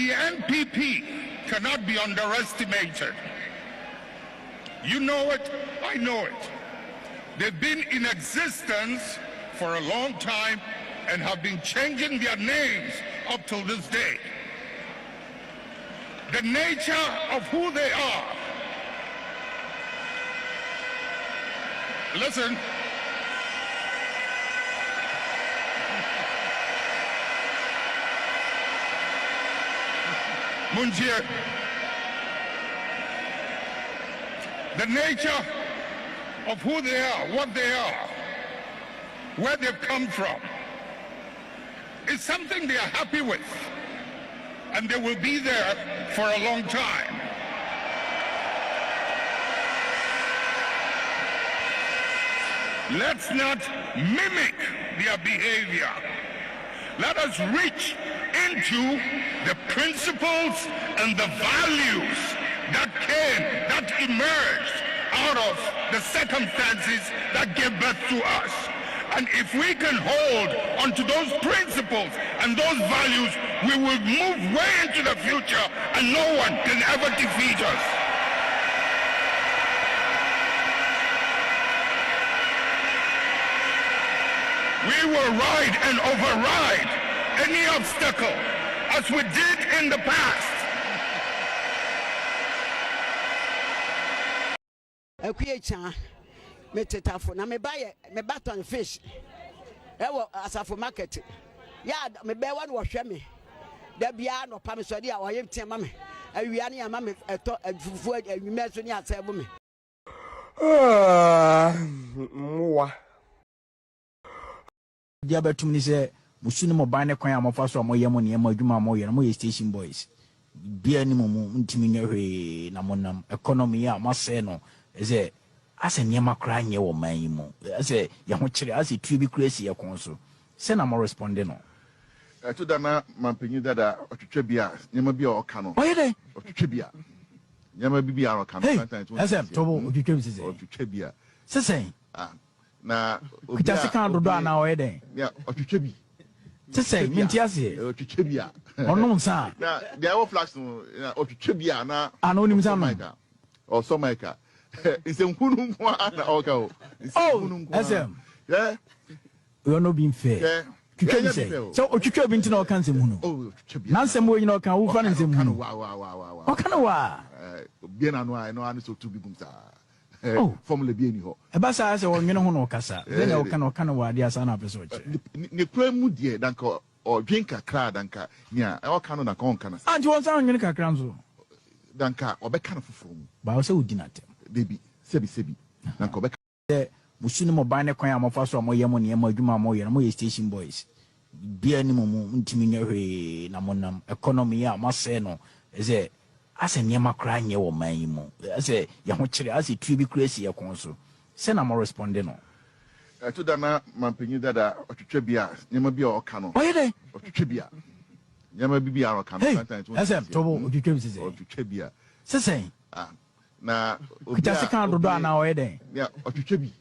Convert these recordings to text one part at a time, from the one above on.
The NPP cannot be underestimated. You know it, I know it. They've been in existence for a long time and have been changing their names up till this day. The nature of who they are. Listen. Munjir, the nature of who they are, what they are, where they've come from, is something they are happy with, and they will be there for a long time. Let's not mimic their behavior. Let us reach into the principles and the values that emerged out of the circumstances that gave birth to us. And if we can hold onto those principles and those values, we will move way into the future and no one can ever defeat us. We will ride and override any obstacle as we did in the past. Me tetafo na me buy me baton fish ewo asafo market ya me be wa no hwe me da bia no pa me so dia oye tie ma me awia ne ama me eto afufu anwuma so ne asebo me mwa dia betum ni se musuni mo ban ne kwan amofa so mo yemo ne mo adwuma mo ye no mo ye station boys bia ni mo ntimi nyehwe na monam economy ya masɛ no eze ase niema kra nye wo man yi mu ase ye ho kire ase tubi crazy ye kon so se na mo responde no to dana mampenyi dada otwetwe bia niema bia o ka no oye dey otwetwe bia niema bia o ka no ase tobo otwetwe bi se otwetwe bia se na kita se kan dodo ana oye dey ya otwetwe bi se minti ase otwetwe bia ono nsa na dia wo flash no otwetwe bia na anonim sa no o so maika ise nkunu nkwa na oka o SM yeah we are not being fair twitwa say so otwitwa bi ntina oka nsem hu no na nsem wo nyina oka wo fa nsem hu no wa oka no wa bi na no ai no ani so tu bi gum sa formula bi ni ho e ba sa se wo nwene hu no okasa then oka no wa dia sa na peso che ne kra mu die danka o dwen kakra danka nya e oka no na ka onka na anti won sa nwene kakra nso danka obeka na foforo mu ba wo se udinate debi sebi na ko be musuni mo ban ne kwan amofa so mo yemo ne mo adwuma mo ye no mo ye station boys bia ni mo ntimi nyehwe na monam economy ya masɛ no eze ase niema kra nye wo man yi mu ase ye ho kire ase tubi crazy ye kon so se na mo responde no to dana mampenyi dada otwetwe bia niema bia o ka no oye dey otwetwe bia niema bia o ka no ase tobo otwetwe bi se otwetwe bia se na kita se kan dodo ana oye dey ya otwetwe bi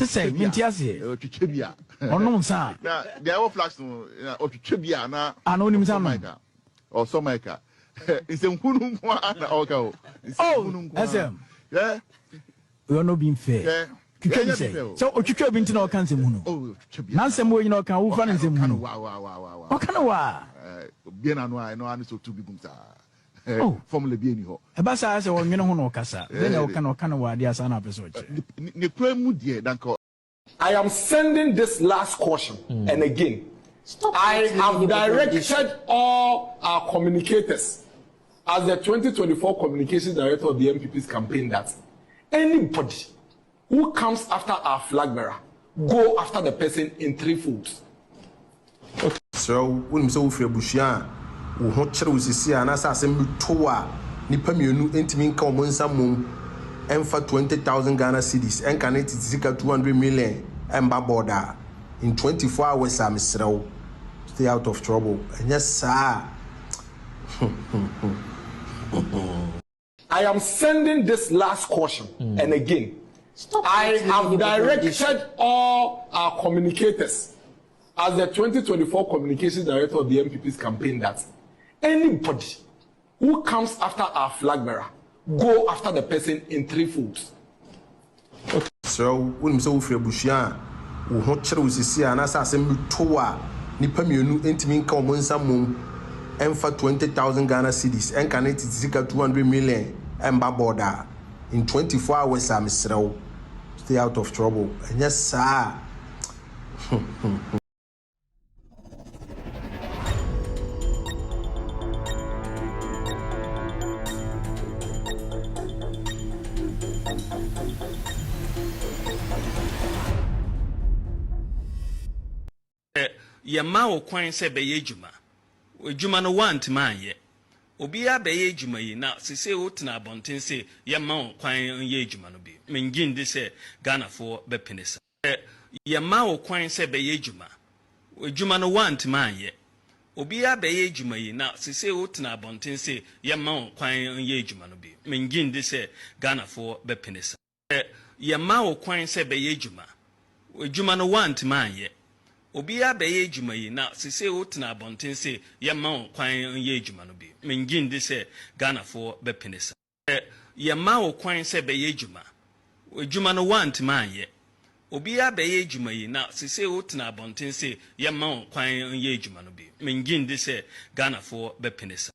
se minti ase otwetwe bia ono nsa na dia wo flash no otwetwe bia na anonim sa no o so maika ise nkunu nkwa na oka o nkunu nkwa SM yeah we are not being fair twitwa say so otwitwa bi ntina oka nsem hu no na nsem wo nyina oka wo fa nsem hu no wa oka no wa bi na no ai no ani so tu bi gum sa formula bi ni ho e ba sa se wo nwene hu no okasa then oka no wa dia sa na peso che ne kra mu die danka I am sending this last caution and again I have directed all our communicators as the 2024 communications director of the MPP's campaign that anybody who comes after our flag bearer go after the person in three folds. So when so free bushia wo ho kire wo sisi ana sa asem to a nipa mienu entimi nka o nsa mum emfa 20,000 Ghana cedis enka net zika 200 million emba border in 24 hours am srew stay out of trouble and yes sir. I am sending this last caution and again I have directed all our communicators as the 2024 communications director of the MPP's campaign that Anybody who comes after our flag bearer, go after the person in 3 folds. Okay. So, when so free Bushia, who hot sisi and assassin toa, nipa mienu intimin common some and for 20,000 Ghana cedis and can it zika 200 million and baboda in 24 hours. I'm stay out of trouble. And yes, sir. Yama o kwan se be yejuma. Ejuma no want man ye. Obi a be yejuma yi na sese o tena abonten se yama o kwan ye ejuma no bi. Mengin de se Ghana for be penisa. Yama o kwan se be yejuma. Ejuma no want man ye. Obi a be yejuma yi na sese o tena abonten se yama o kwan ye ejuma no bi. Mengin de se Ghana for be penisa. Yama o kwan se be yejuma. Ejuma no want man ye. Obi a be ejuma yi na sese o tena abonten se yama o kwan ye ejuma no bi. Mengin de se Ghana for be penisa. Yama o kwan se be ejuma. Ejuma no want man ye. Obi a be ejuma yi na sese o tena abonten se yama o kwan ye ejuma no bi. Mengin de se Ghana for be penisa.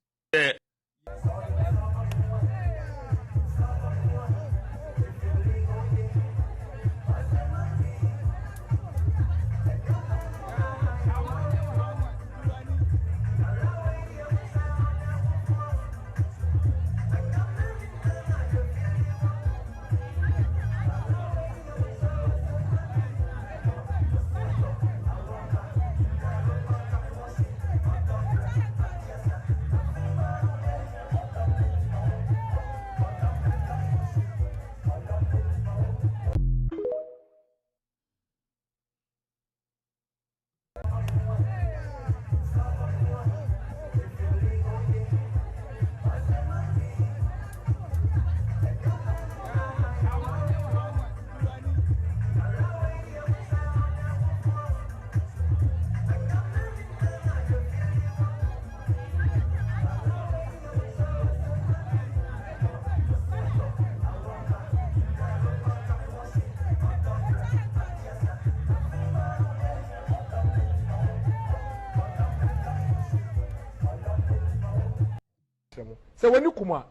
So when you come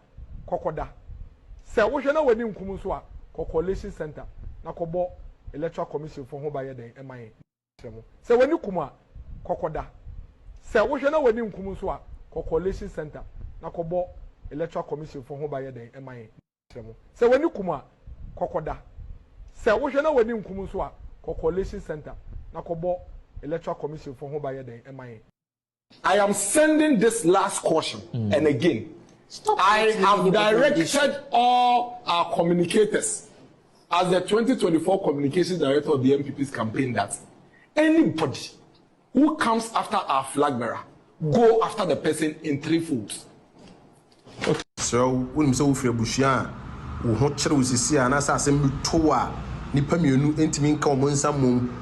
kokoda, say we shall when you come so coalition center na kobo electoral commission for home by the MI. So when you come kokoda, say we shall when you come so coalition center na kobo electoral commission for home by the MI. So when you come kokoda, say we shall when you come so coalition center na kobo electoral commission for home by the MI. I am sending this last caution, and again, I have directed all our communicators as the 2024 communications director of the MPP's campaign that anybody who comes after our flag bearer, go after the person in 3 folds. Okay. So, when so free Bushia, who hot sisi and assassin toa, nipa mienu intimin common some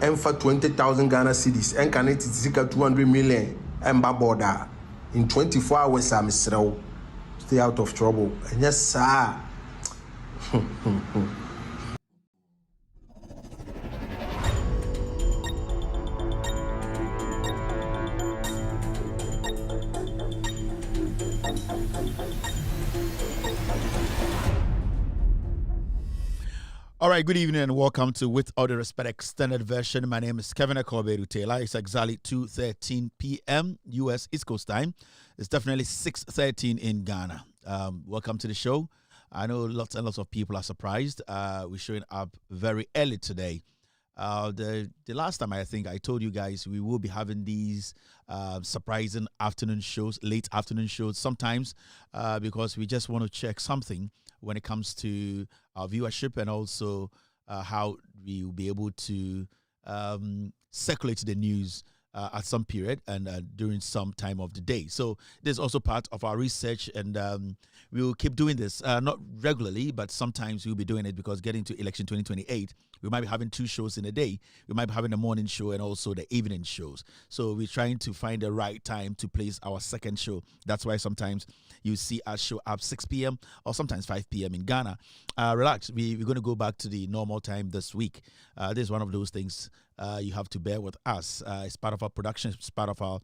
and for 20,000 Ghana cedis and can it zika 200 million and baboda in 24 hours. I'm stay out of trouble. And yes, sir. All right, good evening and welcome to With All the Respect Extended Version. My name is Kevin Akobedu Taylor. It's exactly 2:13 p.m. U.S. East Coast time. It's definitely 6:13 in Ghana. Welcome to the show. I know lots and lots of people are surprised. We're showing up very early today. The last time I think I told you guys we will be having these surprising afternoon shows, late afternoon shows sometimes because we just want to check something when it comes to our viewership and also how we will be able to circulate the news at some period and during some time of the day. So this is also part of our research, and we will keep doing this, not regularly, but sometimes we'll be doing it because getting to election 2028, We might be having 2 shows in a day. We might be having a morning show and also the evening shows. So we're trying to find the right time to place our second show. That's why sometimes you see us show up 6 p.m. or sometimes 5 p.m. in Ghana. Relax. We're going to go back to the normal time this week. This is one of those things you have to bear with us. It's part of our production. It's part of our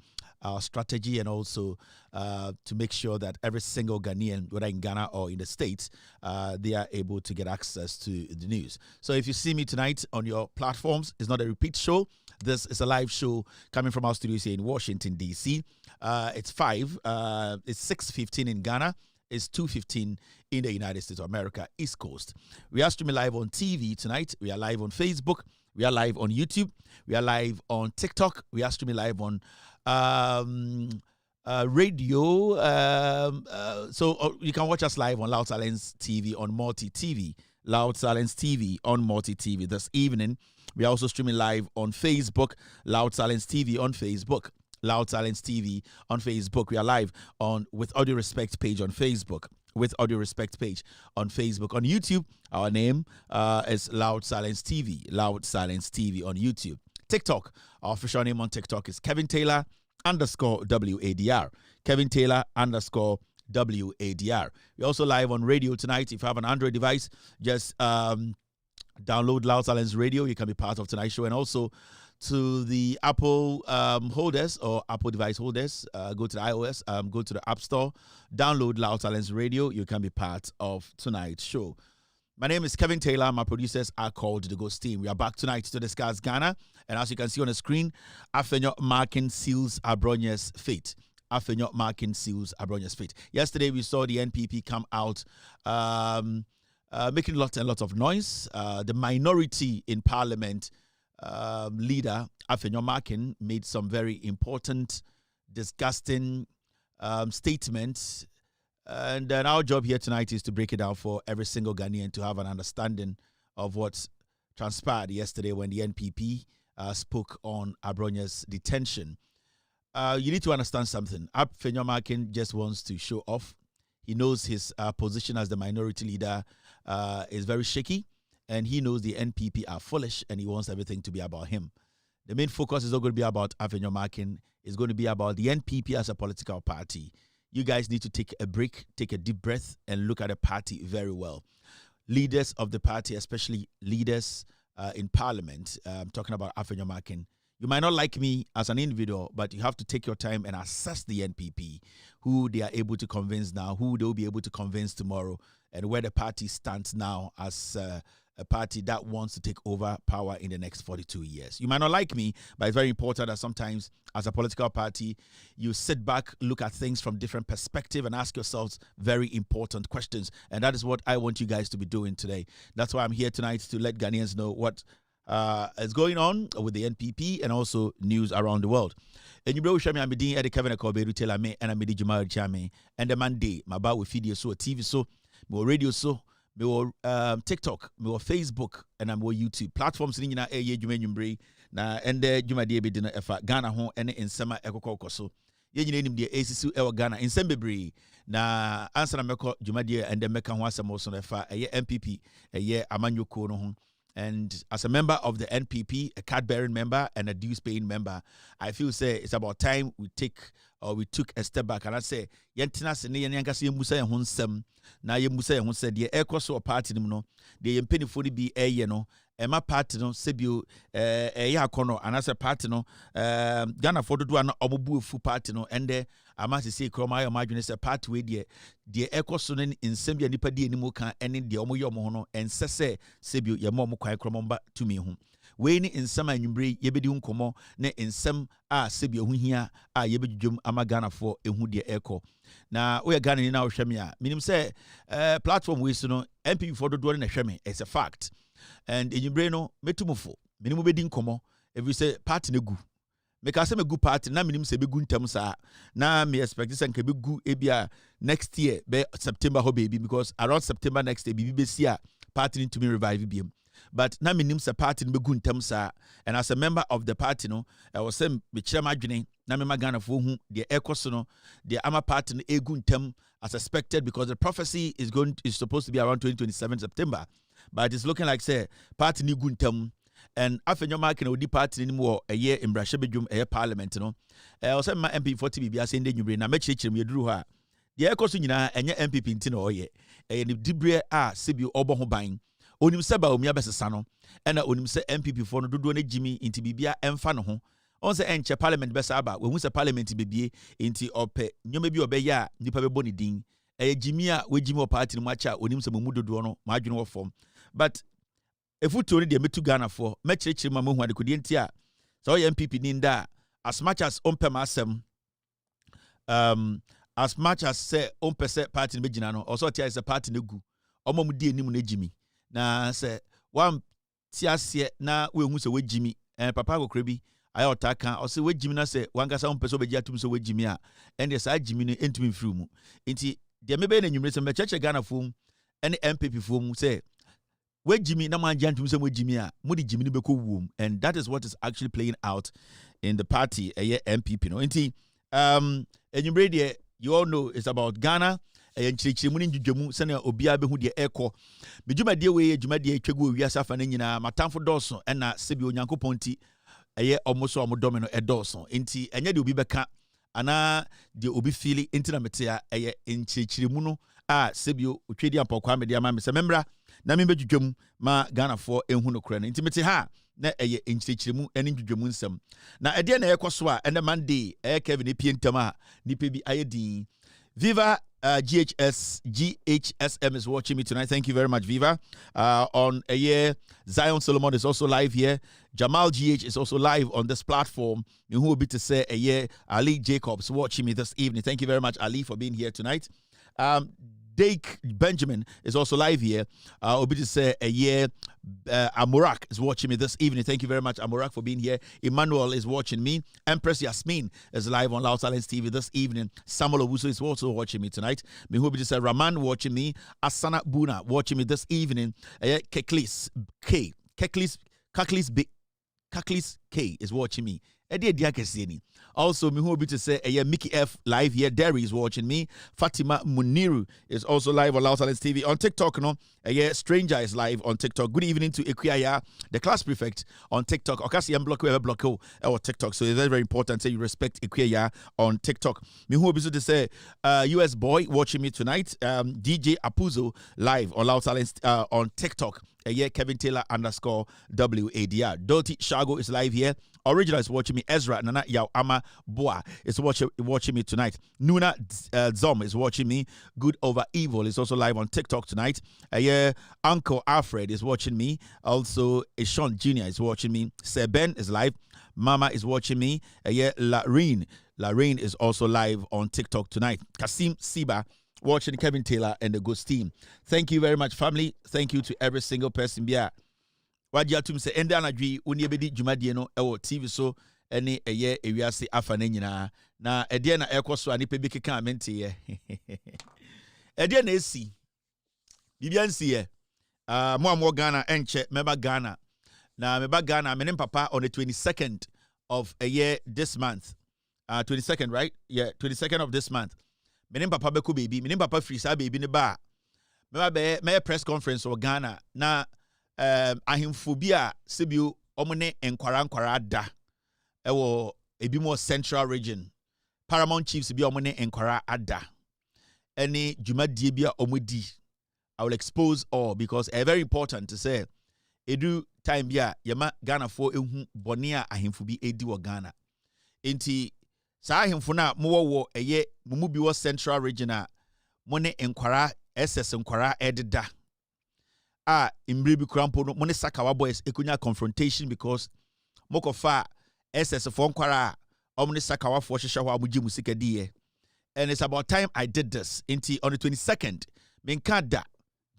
strategy, and also to make sure that every single Ghanaian, whether in Ghana or in the States, they are able to get access to the news. So if you see me tonight on your platforms, it's not a repeat show. This is a live show coming from our studios here in Washington, D.C. It's 6:15 in Ghana. It's 2:15 in the United States of America, East Coast. We are streaming live on TV tonight. We are live on Facebook. We are live on YouTube. We are live on TikTok. We are streaming live on radio. So you can watch us live on Loud Silence TV on Multi TV. Loud Silence TV on Multi TV this evening. We are also streaming live on Facebook. Loud Silence TV on Facebook. Loud Silence TV on Facebook. We are live on With Audio Respect page on Facebook. With Audio Respect page on Facebook. On YouTube, our name is Loud Silence TV. Loud Silence TV on YouTube. TikTok, our official name on TikTok is Kevin Taylor _WADR. Kevin Taylor _WADR. We're also live on radio tonight. If you have an Android device, just download Loud Silence Radio. You can be part of tonight's show. And also to the Apple holders or Apple device holders, go to the iOS, go to the App Store, download Loud Silence Radio. You can be part of tonight's show. My name is Kevin Taylor. My producers are called the Ghost Team. We are back tonight to discuss Ghana. And as you can see on the screen, Afenyo Markin seals Abronye'S fate. Afenyo Markin seals Abronye'S fate. Yesterday, we saw the NPP come out making lots and lots of noise. The minority in parliament leader, Afenyo Markin, made some very important, disgusting statements. And then our job here tonight is to break it down for every single Ghanaian to have an understanding of what transpired yesterday when the NPP spoke on Abronye'S detention. You need to understand something. Afenyo Markin just wants to show off. He knows his position as the minority leader is very shaky, and he knows the NPP are foolish, and he wants everything to be about him. The main focus is not going to be about Afenyo Markin. It's going to be about the NPP as a political party. You guys need to take a break, take a deep breath, and look at the party very well. Leaders of the party, especially leaders in parliament, I'm talking about Afenyo Markin. You might not like me as an individual, but you have to take your time and assess the NPP, who they are able to convince now, who they'll be able to convince tomorrow, and where the party stands now as a party that wants to take over power in the next 42 years. You might not like me, but it's very important that sometimes as a political party, you sit back, look at things from different perspectives and ask yourselves very important questions. And that is what I want you guys to be doing today. That's why I'm here tonight, to let Ghanaians know what is going on with the NPP and also news around the world. And you bro shami I'm being Eddie Kevin Akoberu tell me and I'm the Jamal Chame and the Monday my bar with video so TV so more radio so me TikTok, me Facebook, and I'm YouTube platforms in na eye dwuma nwumbre na ende dwuma de be de na efa Ghana ho ene nsema ekokoko so ye nyina nim de esisu e Ghana nsem bebre na answer na meko dwuma de ende meka ho asem so na efa eye MPP eye amanyoko no ho. And as a member of the NPP, a card-bearing member and a dues-paying member, I feel say it's about time we took a step back. And I say, yentina se ne yenkase yemusa ye honsem na yemusa ye honse de ekoso party no de yempenifo ni bi eye no ema party no sebio eye akono anase party no Ghana for do na obubu efu party no ende amase say kroma ayo madwene se party we de ekoso no nsem bia nipa de animu kan ene de omo ye omo ho no ensese sebio ye mo kwan kroma mba tumi ho we ni nsem anwumbre yebedi nkomo ne nsem a sebio ho hia a yebedwum ama Ghana for ehu de eko na we Ghana ni na wo hweme a minim say platform we so no MPP for do na hweme it's a fact. And in your brain, no, metumufo, minimum bedding como, if you say party negu. Make us a good party, na minimum se be good terms are. Na me expect this and can be good ebia next year, be September ho baby, because around September next year, be see party to me revive BM. But na minimum se party be good terms are. And as a member of the party, no, I was saying, be chairman, na me magana for whom the ecosono, the ama party a good term as expected, because the prophecy is supposed to be around 2027 September. but it's looking like say party ni guntam and Afenyo Markin odi party ni mo a year in Brashebedum a parliament no also ma MP40 bibia say ndwumre na mechirechire me duru ha de ekoso nyina enye MPP nti na oye ni dibre a sebi obo ho ban onim se ba omi abesesa no na onim se MPP for no dodo na jimi nti bibia emfa no ho on se enche parliament besa aba we hu se parliament bebie nti ope nyoma bi obeya a nipa bebo ni din jimi a we jimi o party no macha onim se mamu dodo no ma adwene wo form but efuto ni de metu Ghana for mechirechire ma mahu adekodi nti a so ye MPP ni nda as much as ompem asem as much as say ompese party no begina no also tia is a party no gu omom di enim na jimi na say one tiase na we hu se we jimi papa kokre bi ayo otaka o se we jimi na say wan kasa ompese obeji atum se we jimi a ende sa jimi no entumi mfiri mu nti de mebe na nwumre se mecheche Ghana fom ene MPP fom say we jimi na man jantum se we jimi a mudi jimi no beko wum and that is what is actually playing out in the party MPP no nti enwumre de you all know it's about Ghana enchirichiri mu ni ndwudwemu se na obia behu de eko medwumadie we dwumadie twegu owiasa fa na nyina matamfo dɔso na sebi onyankopɔn ti omoso omodome no dɔso nti enye de obi beka ana de obi fili nti na metea enchirichiri mu no a sebi otwedi ampɔkwa me de ama me se membra na me bedwudwem ma Ghana for enhu no kora nti mete ha na enchirichirimu ene ndwudwemu nsem na ede na yekoso a ene Monday Kevin epientam a nipa bi ayedin Viva GHSM is watching me tonight. Thank you very much, Viva. On a year, Zion Solomon is also live here. Jamal GH is also live on this platform. Who will be to say a year? Ali Jacobs watching me this evening. Thank you very much, Ali, for being here tonight. Dake Benjamin is also live here. Obi to say a year. Amurak is watching me this evening. Thank you very much, Amurak, for being here. Emmanuel is watching me. Empress Yasmin is live on Loud Silence TV this evening. Samuel Owusu is also watching me tonight. Mihobi to say Raman watching me. Asana Buna watching me this evening. Kaklis K. Kaklis K is watching me. Also, Mihobi to say Mickey F live here. Derry is watching me. Fatima Muniru is also live on Loud Silence TV. On TikTok, no, Stranger is live on TikTok. Good evening to Equiaya, the class prefect on TikTok. Okasi block or TikTok. So it's very, very important that you respect Equiaya on TikTok. Mihobi to say US boy watching me tonight. DJ Apuzo live on Loud Silence on TikTok. Kevin Taylor _ WADR. Doti Shago is live here. Original is watching me. Ezra Nana Yao Ama Boa is watching me tonight. Nuna Zom is watching me. Good Over Evil is also live on TikTok tonight. Uncle Alfred is watching me. Also, Sean Jr. is watching me. Seben is live. Mama is watching me. Larine is also live on TikTok tonight. Kasim Siba watching Kevin Taylor and the Ghost team. Thank you very much, family. Thank you to every single person. Yeah. Wadi atum se enda anadwi oni ebedi dwumadie no ewo TV so ene ewiase afa na nyina na ede na ekoso anipa bi keka amente ye ede na esi bibia nsi ye mo Ghana enche meba Ghana na meba Ghana menem papa on the 22nd of a year this month 22nd, right? Yeah, 22nd of this month menem papa beko baby menem papa free sa baby ne ba meba be me press conference o Ghana na ahemfobia sebio omne enkwara da ewo ebimo central region paramount chiefs bi omne enkwara ada any dwumadie bia omodi. I will expose all because it's very important to say edu time bia yema Ghana for ehu bone a ahemfobi edi wo Ghana enti sa ahemfo na mo eye mumu bi wo central region a mo ne enkwara SS enkwara ededa imribi krampo no money Sakawa boys ekunya confrontation because mokofa SS for nkwara omni Sakawa for hwehwe ho amuji musika die. And it's about time I did this. Inti on the 22nd menkada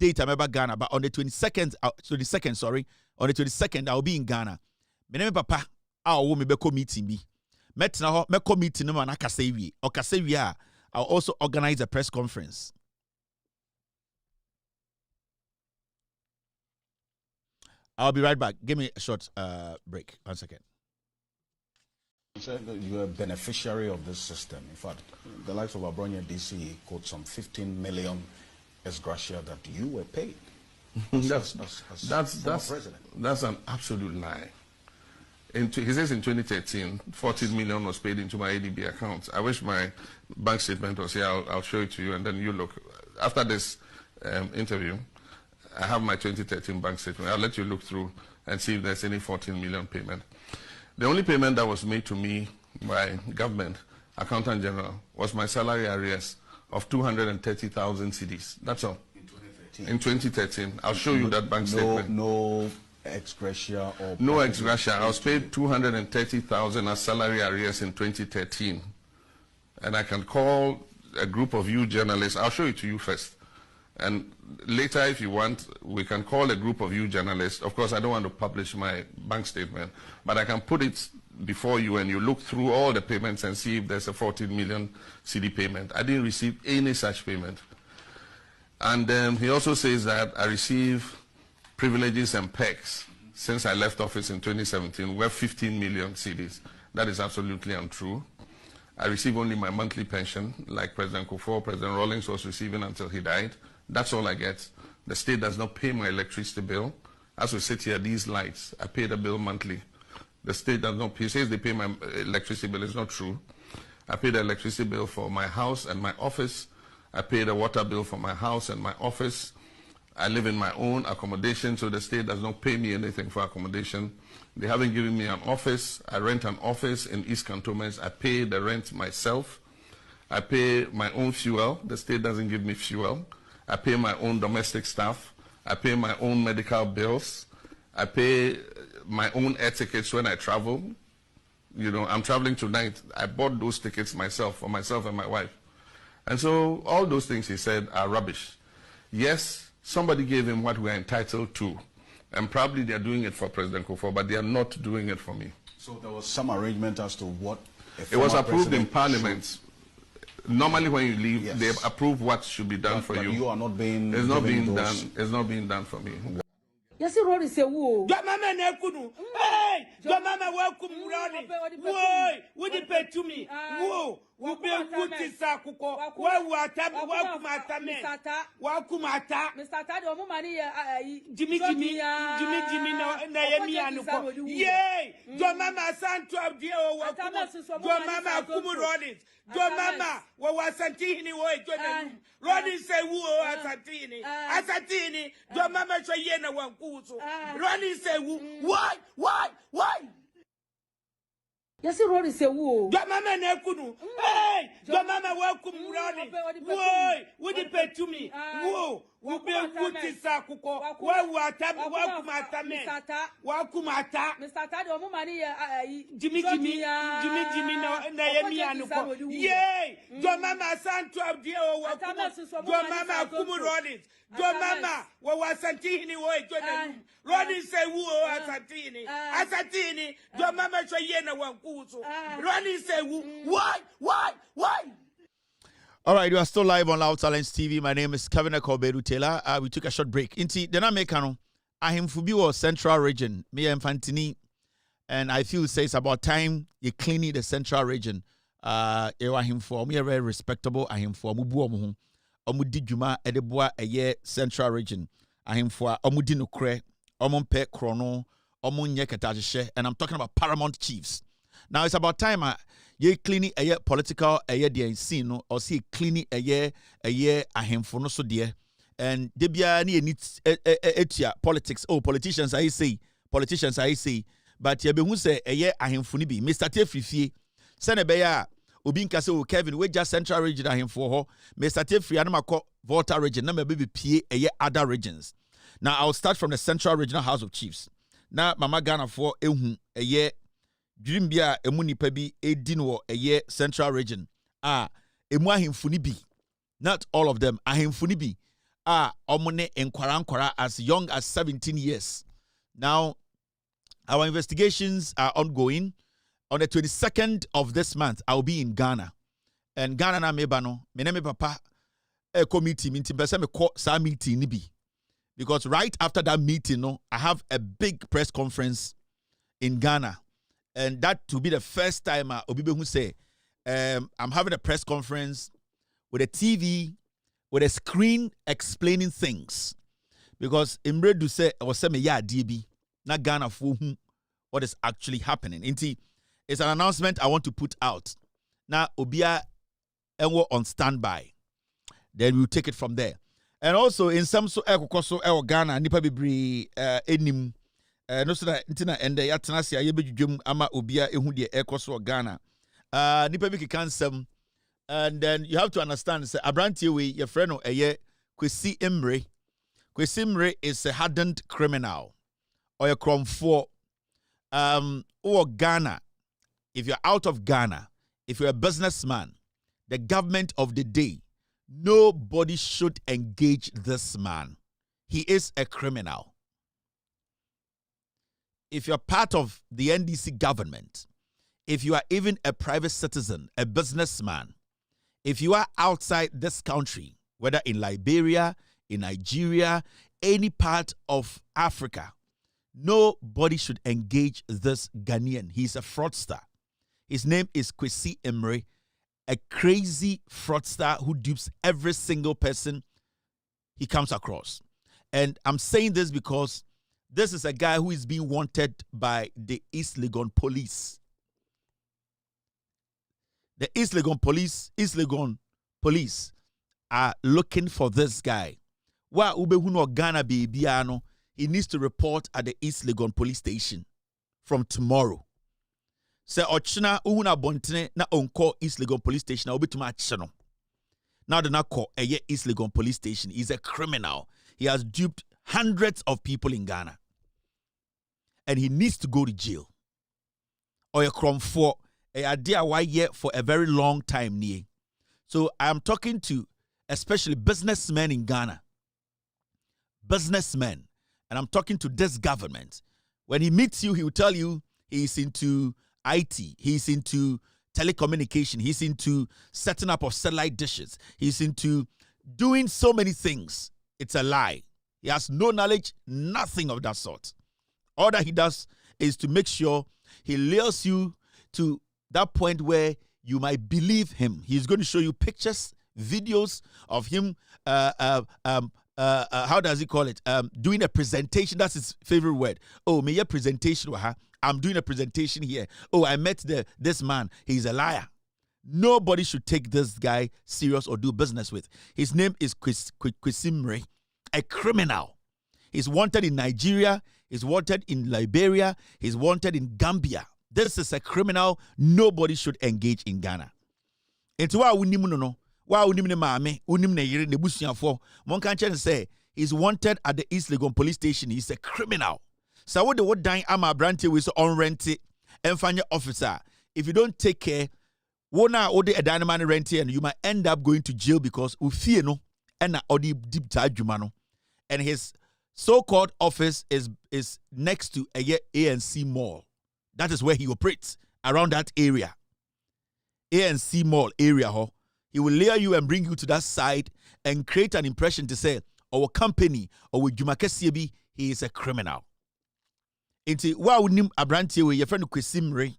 date ameba Ghana, but on the 22nd on the 22nd I'll be in Ghana. Me name papa wo me beko meeting bi metna ho meko meeting no na kasewi o kasewi a I'll also organize a press conference. I'll be right back. Give me a short break. 1 second. You said that you're a beneficiary of this system. In fact, the likes of Abronye'S DC quote some 15 million ex gratia that you were paid. That's an absolute lie. He says in 2013, 14 million was paid into my ADB account. I wish my bank statement was here. I'll show it to you, and then you look. After this interview, I have my 2013 bank statement. I'll let you look through and see if there's any 14 million payment. The only payment that was made to me by government, Accountant General, was my salary arrears of 230,000 cedis. That's all. In 2013. I'll show you that bank statement. No ex gratia or... No ex gratia. I was paid 230,000 as salary arrears in 2013. And I can call a group of you journalists. I'll show it to you first. And later, if you want, we can call a group of you journalists. Of course, I don't want to publish my bank statement, but I can put it before you and you look through all the payments and see if there's a 14 million CD payment. I didn't receive any such payment. And he also says that I receive privileges and perks since I left office in 2017, worth 15 million CDs. That is absolutely untrue. I receive only my monthly pension, like President Kufuor, President Rawlings was receiving until he died. That's all I get. The state does not pay my electricity bill. As we sit here, these lights, I pay the bill monthly. The state does not pay. He says they pay my electricity bill. It's not true. I pay the electricity bill for my house and my office. I pay the water bill for my house and my office. I live in my own accommodation, so the state does not pay me anything for accommodation. They haven't given me an office. I rent an office in East Cantonments. I pay the rent myself. I pay my own fuel. The state doesn't give me fuel. I pay my own domestic staff. I pay my own medical bills. I pay my own air tickets when I travel. You know, I'm traveling tonight. I bought those tickets myself, for myself and my wife. And so all those things he said are rubbish. Yes, somebody gave him what we're entitled to. And probably they're doing it for President Kufuor, but they are not doing it for me. So there was some arrangement as to what... It was approved in Parliament. Normally when you leave, yes, they approve what should be done for but you. You are not being... It's not being done. It's not being done for me. Yes, Rory say woo. Mama Nekunu. Hey, Mama welcome Ronnie. Whoa, would you pay to me? Whoa, will be a good Sakuko. Welcome Ata. Mr. Tado, money, Jimmy, Naomi, yay, Mama Santo, dear, Mama Kumuroni. Mama, what was Santini? Ronnie say woo, Asatini, Mama Chayena one kuso. Ronnie say woo, why? Yes, Rory say woo. Mama Nekunu. Hey, Mama welcome Ronnie. Whoa, would you pay to me? Whoa, will be a good Sakuko. Welcome Ata. Mr. Tado, money, Jimmy, Naomi, yay, Mama Santo, dear, Mama Kumuroni. Mama, what was Santini? Ronnie say woo, Asatini, Mama Chayena one kuso. Ronnie say woo, why? All right, you are still live on Loud Talents TV. My name is Kevin Akobedu Taylor. We took a short break. Inti, then I make Ahim Fubiwo Central Region, me and Fantini, and I feel it's about time you clean the Central Region. Ahim for me a very respectable Ahim for Mubu Omudi Juma Edeboa a year Central Region. Ahim for Omudi Nukre, Omompe Chrono, Omunye Kataje, and I'm talking about Paramount Chiefs. Now it's about time ye cleaning a year political a year the scene or see cleaning a year Ahim for no so dear. And debia ni needs etia politics. Oh, politicians I say, but ye be who say a year Ahim Funibi, Mr. Tefifie, Senebeya. Obin kase o Kevin we just Central Region ahim for ho me start free anamako Volta region na me be pie other regions. Now I'll start from the Central Regional House of Chiefs. Now Mama Ghana for ehu dream bia emu nipa bi edi no Central Region. Emu ahimfo ni bi. Not all of them ahimfo ni bi. Omone enkwara as young as 17 years. Now our investigations are ongoing. On the 22nd of this month, I'll be in Ghana. And Ghana na mebano, me papa a committee meeting, but me call sa meeting ni bi. Because right after that meeting, I have a big press conference in Ghana. And that to be the first time Obibe who say, I'm having a press conference with a TV, with a screen explaining things. because imre do say or say me ya DB na Ghana for what is actually happening. Inti, it's an announcement I want to put out. Now Obia and on standby. Then we'll take it from there. And also in some so ekokoso Ghana nipa bibri enim no so that ntina ende ya tenase ayebedwum ama Obia ehu de ekoso Ghana. Nipa bi kekansem. And then you have to understand say Abrantie we your friend no eye Kwesi Emre. Kwesi Emre is a hardened criminal or a cromfo. Or Ghana, if you're out of Ghana, if you're a businessman, the government of the day, nobody should engage this man. He is a criminal. If you're part of the NDC government, if you are even a private citizen, a businessman, if you are outside this country, whether in Liberia, in Nigeria, any part of Africa, nobody should engage this Ghanaian. He's a fraudster. His name is Kwesi Emre, a crazy fraudster who dupes every single person he comes across. And I'm saying this because this is a guy who is being wanted by the East Legon police. The East Legon police are looking for this guy. Wa ubehuno Ghana bibiano, he needs to report at the East Legon police station from tomorrow. Se ochina uhuna bontene na onko East Legon police station na obetuma achino. Now the nako eye East Legon police station. He's a criminal. He has duped hundreds of people in Ghana. And he needs to go to jail. Or a crime for a idea why yet for a very long time near. So I am talking to especially businessmen in Ghana. Businessmen. And I'm talking to this government. When he meets you, he will tell you he's into IT. He's into telecommunication. He's into setting up of satellite dishes. He's into doing so many things. It's a lie. He has no knowledge, nothing of that sort. All that he does is to make sure he lures you to that point where you might believe him. He's going to show you pictures, videos of him, how does he call it? Doing a presentation. That's his favorite word. Oh, may your presentation. I'm doing a presentation here. Oh, I met this man. He's a liar. Nobody should take this guy serious or do business with. His name is Kwesi Emre, a criminal. He's wanted in Nigeria. He's wanted in Liberia. He's wanted in Gambia. This is a criminal. Nobody should engage in Ghana. Into what we no. Wow, unim ne maame, unim ne yere ne busuafo. Mon kan chen say he's wanted at the East Legon police station. He's a criminal. So what the what dying ama Abrantie with on rent enfanya officer. If you don't take care, wona ode a dynamite rent and you might end up going to jail because ufie no and odi deep adwuma no. And his so-called office is next to a ANC mall. That is where he operates, around that area. ANC mall area ho. He will lure you and bring you to that side and create an impression to say, our company, or with Jumakesiebi, he is a criminal. Into wa unim Abrantie we your friend Kwesi Emre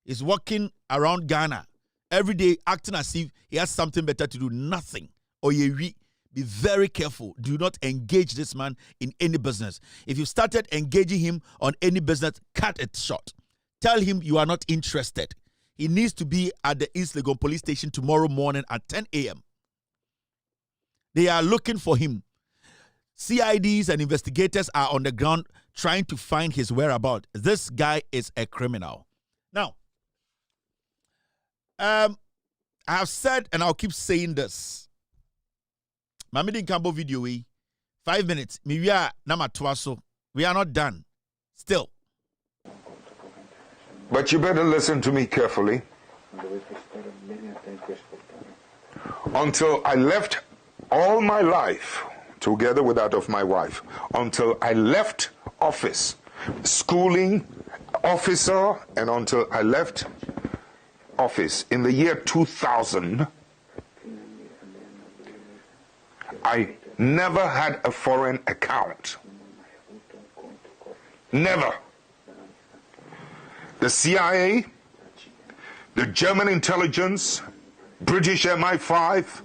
is walking around Ghana every day acting as if he has something better to do. Nothing. Or be very careful. Do not engage this man in any business. If you started engaging him on any business, cut it short. Tell him you are not interested. He needs to be at the East Legon police station tomorrow morning at 10 a.m. They are looking for him. CIDs and investigators are on the ground trying to find his whereabouts. This guy is a criminal. Now, I have said, and I'll keep saying this. Mamidi Kambo video, 5 minutes. We are not done. Still. But you better listen to me carefully. Until I left all my life, together with that of my wife, until I left office, schooling, officer, and until I left office in the year 2000, I never had a foreign account. Never. The CIA, the German intelligence, British MI5,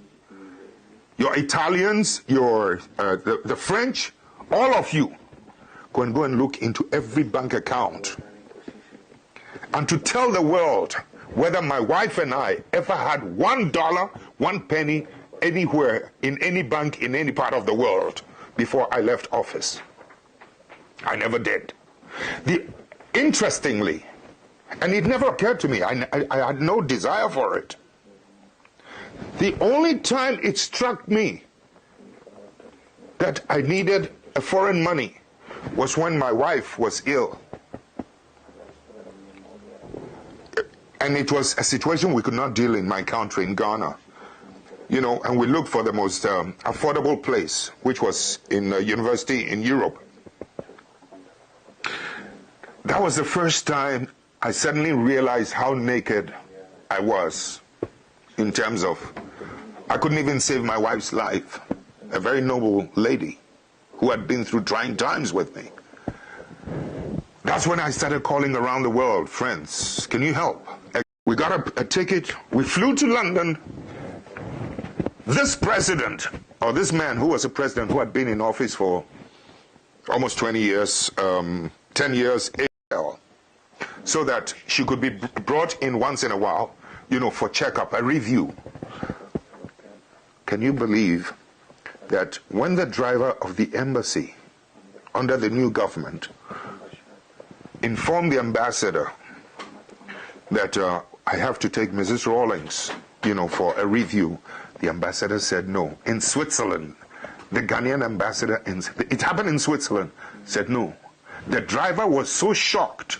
your Italians, the French, all of you, go and look into every bank account and to tell the world whether my wife and I ever had $1, 1 penny anywhere in any bank in any part of the world before I left office. I never did. Interestingly, and it never occurred to me, I had no desire for it. The only time it struck me that I needed a foreign money was when my wife was ill. And it was a situation we could not deal in my country, in Ghana. You know, and we looked for the most affordable place, which was in a university in Europe. That was the first time I suddenly realized how naked I was in terms of, I couldn't even save my wife's life, a very noble lady who had been through trying times with me. That's when I started calling around the world, friends, can you help? We got a ticket, we flew to London. This president, or this man who was a president who had been in office for almost 20 years, 10 years, so that she could be brought in once in a while, you know, for checkup, a review. Can you believe that when the driver of the embassy under the new government informed the ambassador that I have to take Mrs. Rawlings, you know, for a review, the ambassador said no. In Switzerland, the Ghanaian ambassador, it happened in Switzerland, said no. The driver was so shocked,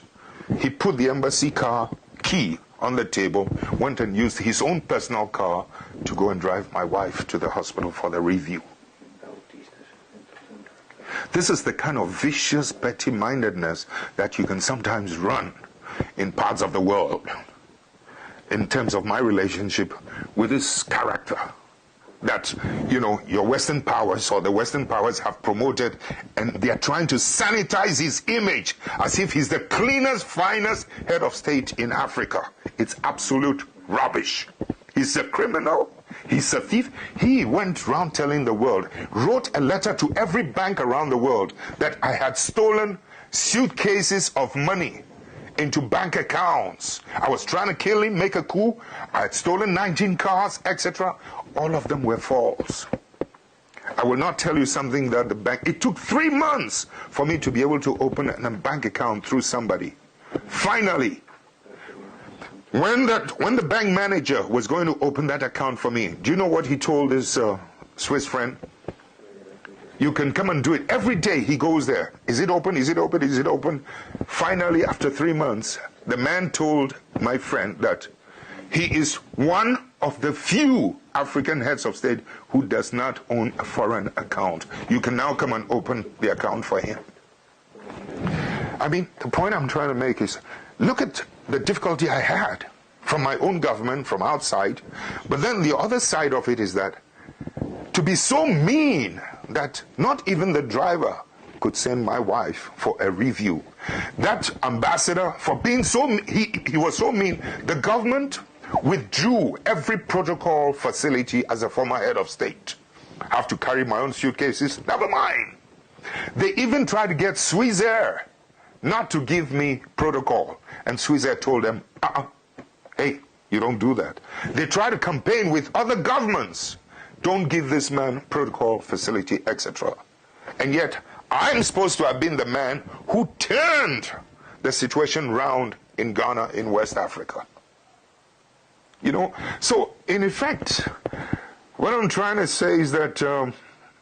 he put the embassy car key on the table, went and used his own personal car to go and drive my wife to the hospital for the review. This is the kind of vicious petty-mindedness that you can sometimes run in parts of the world in terms of my relationship with this character that, you know, your Western powers or the Western powers have promoted, and they are trying to sanitize his image as if he's the cleanest, finest head of state in Africa. It's absolute rubbish. He's a criminal. He's a thief. He went around telling the world, wrote a letter to every bank around the world that I had stolen suitcases of money into bank accounts. I was trying to kill him, make a coup. I had stolen 19 cars, etc. All of them were false. I will not tell you something that the bank, it took 3 months for me to be able to open a bank account through somebody. Finally, when the bank manager was going to open that account for me, do you know what he told his Swiss friend? You can come and do it. Every day he goes there. Is it open? Is it open? Is it open? Finally, after 3 months, the man told my friend that he is one of the few African heads of state who does not own a foreign account. You can now come and open the account for him. I mean, the point I'm trying to make is, look at the difficulty I had from my own government, from outside. But then the other side of it is that to be so mean that not even the driver could send my wife for a review. That ambassador, for being so, he was so mean, the government withdrew every protocol facility as a former head of state. I have to carry my own suitcases, never mind. They even tried to get Swissair not to give me protocol, and Swissair told them, hey, you don't do that. They tried to campaign with other governments, don't give this man protocol facility, etc. And yet, I'm supposed to have been the man who turned the situation round in Ghana, in West Africa. You know, so in effect, what I'm trying to say is that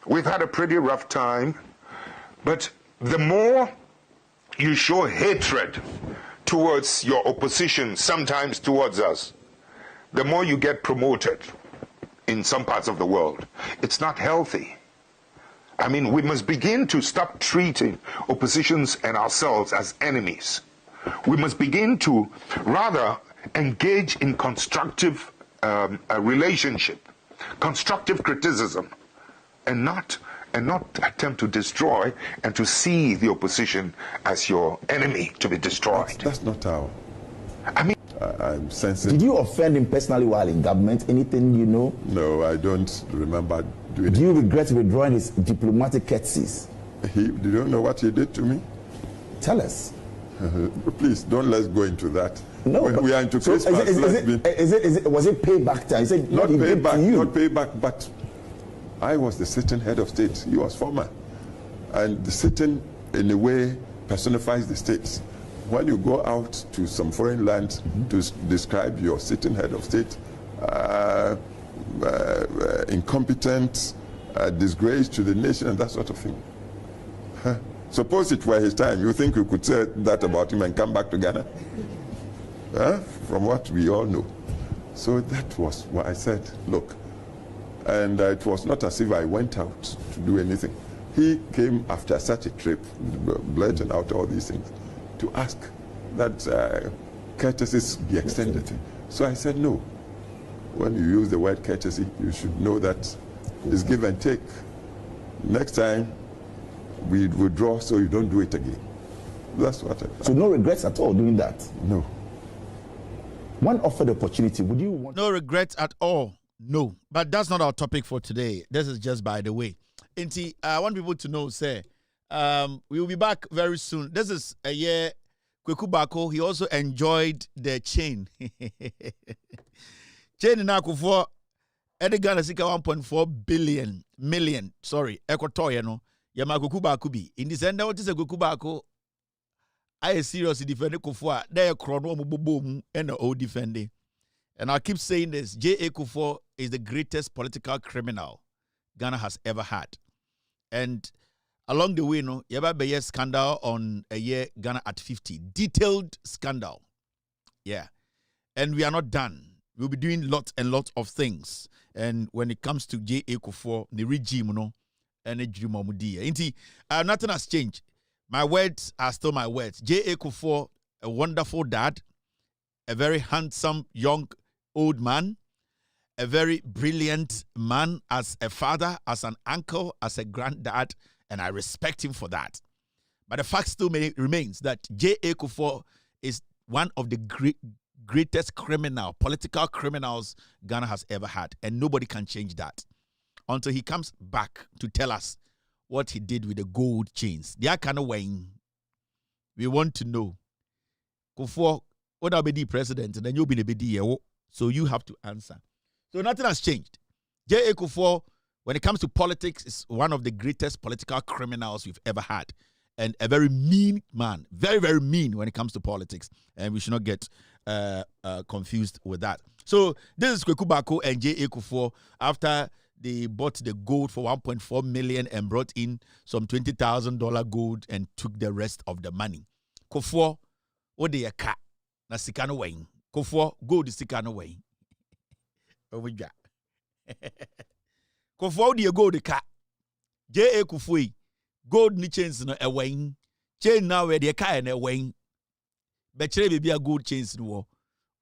we've had a pretty rough time, but the more you show hatred towards your opposition, sometimes towards us, the more you get promoted in some parts of the world. It's not healthy. I mean, we must begin to stop treating oppositions and ourselves as enemies. We must begin to rather engage in constructive relationship, constructive criticism, and not attempt to destroy and to see the opposition as your enemy to be destroyed. That's not how. I mean, I'm sensitive. Did you offend him personally while in government? Anything you know? No, I don't remember do anything. Do you regret withdrawing his diplomatic courtesies? You don't know what he did to me? Tell us. Please, let's go into that. No, when we are into Christmas. Was it payback time? He said, not payback, but I was the sitting head of state. He was former. And the sitting, in a way, personifies the states. When you go out to some foreign land to describe your sitting head of state, incompetent, disgrace to the nation, and that sort of thing. Suppose it were his time, you think you could say that about him and come back to Ghana? From what we all know. So that was what I said, look. And it was not as if I went out to do anything. He came after such a trip, blurting out all these things, to ask that courtesies be extended. So I said, no. When you use the word courtesy, you should know that it's give and take. Next time, we withdraw so you don't do it again. That's what I thought. So no regrets at all doing that? No. One offered opportunity, would you want... No regrets at all, no. But that's not our topic for today. This is just by the way. Inti, I want people to know, say, we will be back very soon. This is a year, Kweku Bako, he also enjoyed the chain. Chain in Akufo, Edgar Sika 1.4 million, Ekotoye, no. Yama Kweku Bako bi. In this end, what is a Kweku Bako? I seriously defend Kufwa. There chrono boom and the old defending. And I keep saying this, J.A. Kufuor is the greatest political criminal Ghana has ever had. And along the way, no, yaba be scandal on a year Ghana at 50. Detailed scandal. Yeah. And we are not done. We'll be doing lots and lots of things. And when it comes to J.A. Kufuor, the regime, no, and the dream of Mudia. Nothing has changed. My words are still my words. J.A. Kufuor, a wonderful dad, a very handsome young old man, a very brilliant man as a father, as an uncle, as a granddad, and I respect him for that. But the fact still remains that J.A. Kufuor is one of the greatest political criminals Ghana has ever had, and nobody can change that until he comes back to tell us what he did with the gold chains. They are kind of weighing. We want to know. Kufuor, what will be the president, and then you'll be the BDO. So you have to answer. So nothing has changed. J.A. Kufuor, when it comes to politics, is one of the greatest political criminals we've ever had. And a very mean man. Very, very mean when it comes to politics. And we should not get confused with that. So this is Kweku Bako and J.A. Kufuor after they bought the gold for 1.4 million and brought in some $20,000 gold and took the rest of the money. Kufuor, what they a cat? Na sikano weighing. Kufuor, gold is sikano weighing. Kufuor, the gold the cat. J.A. Kufuor, gold ni chains no a weighing. Chain now where the car and a weighing. Betchere be a gold chains no.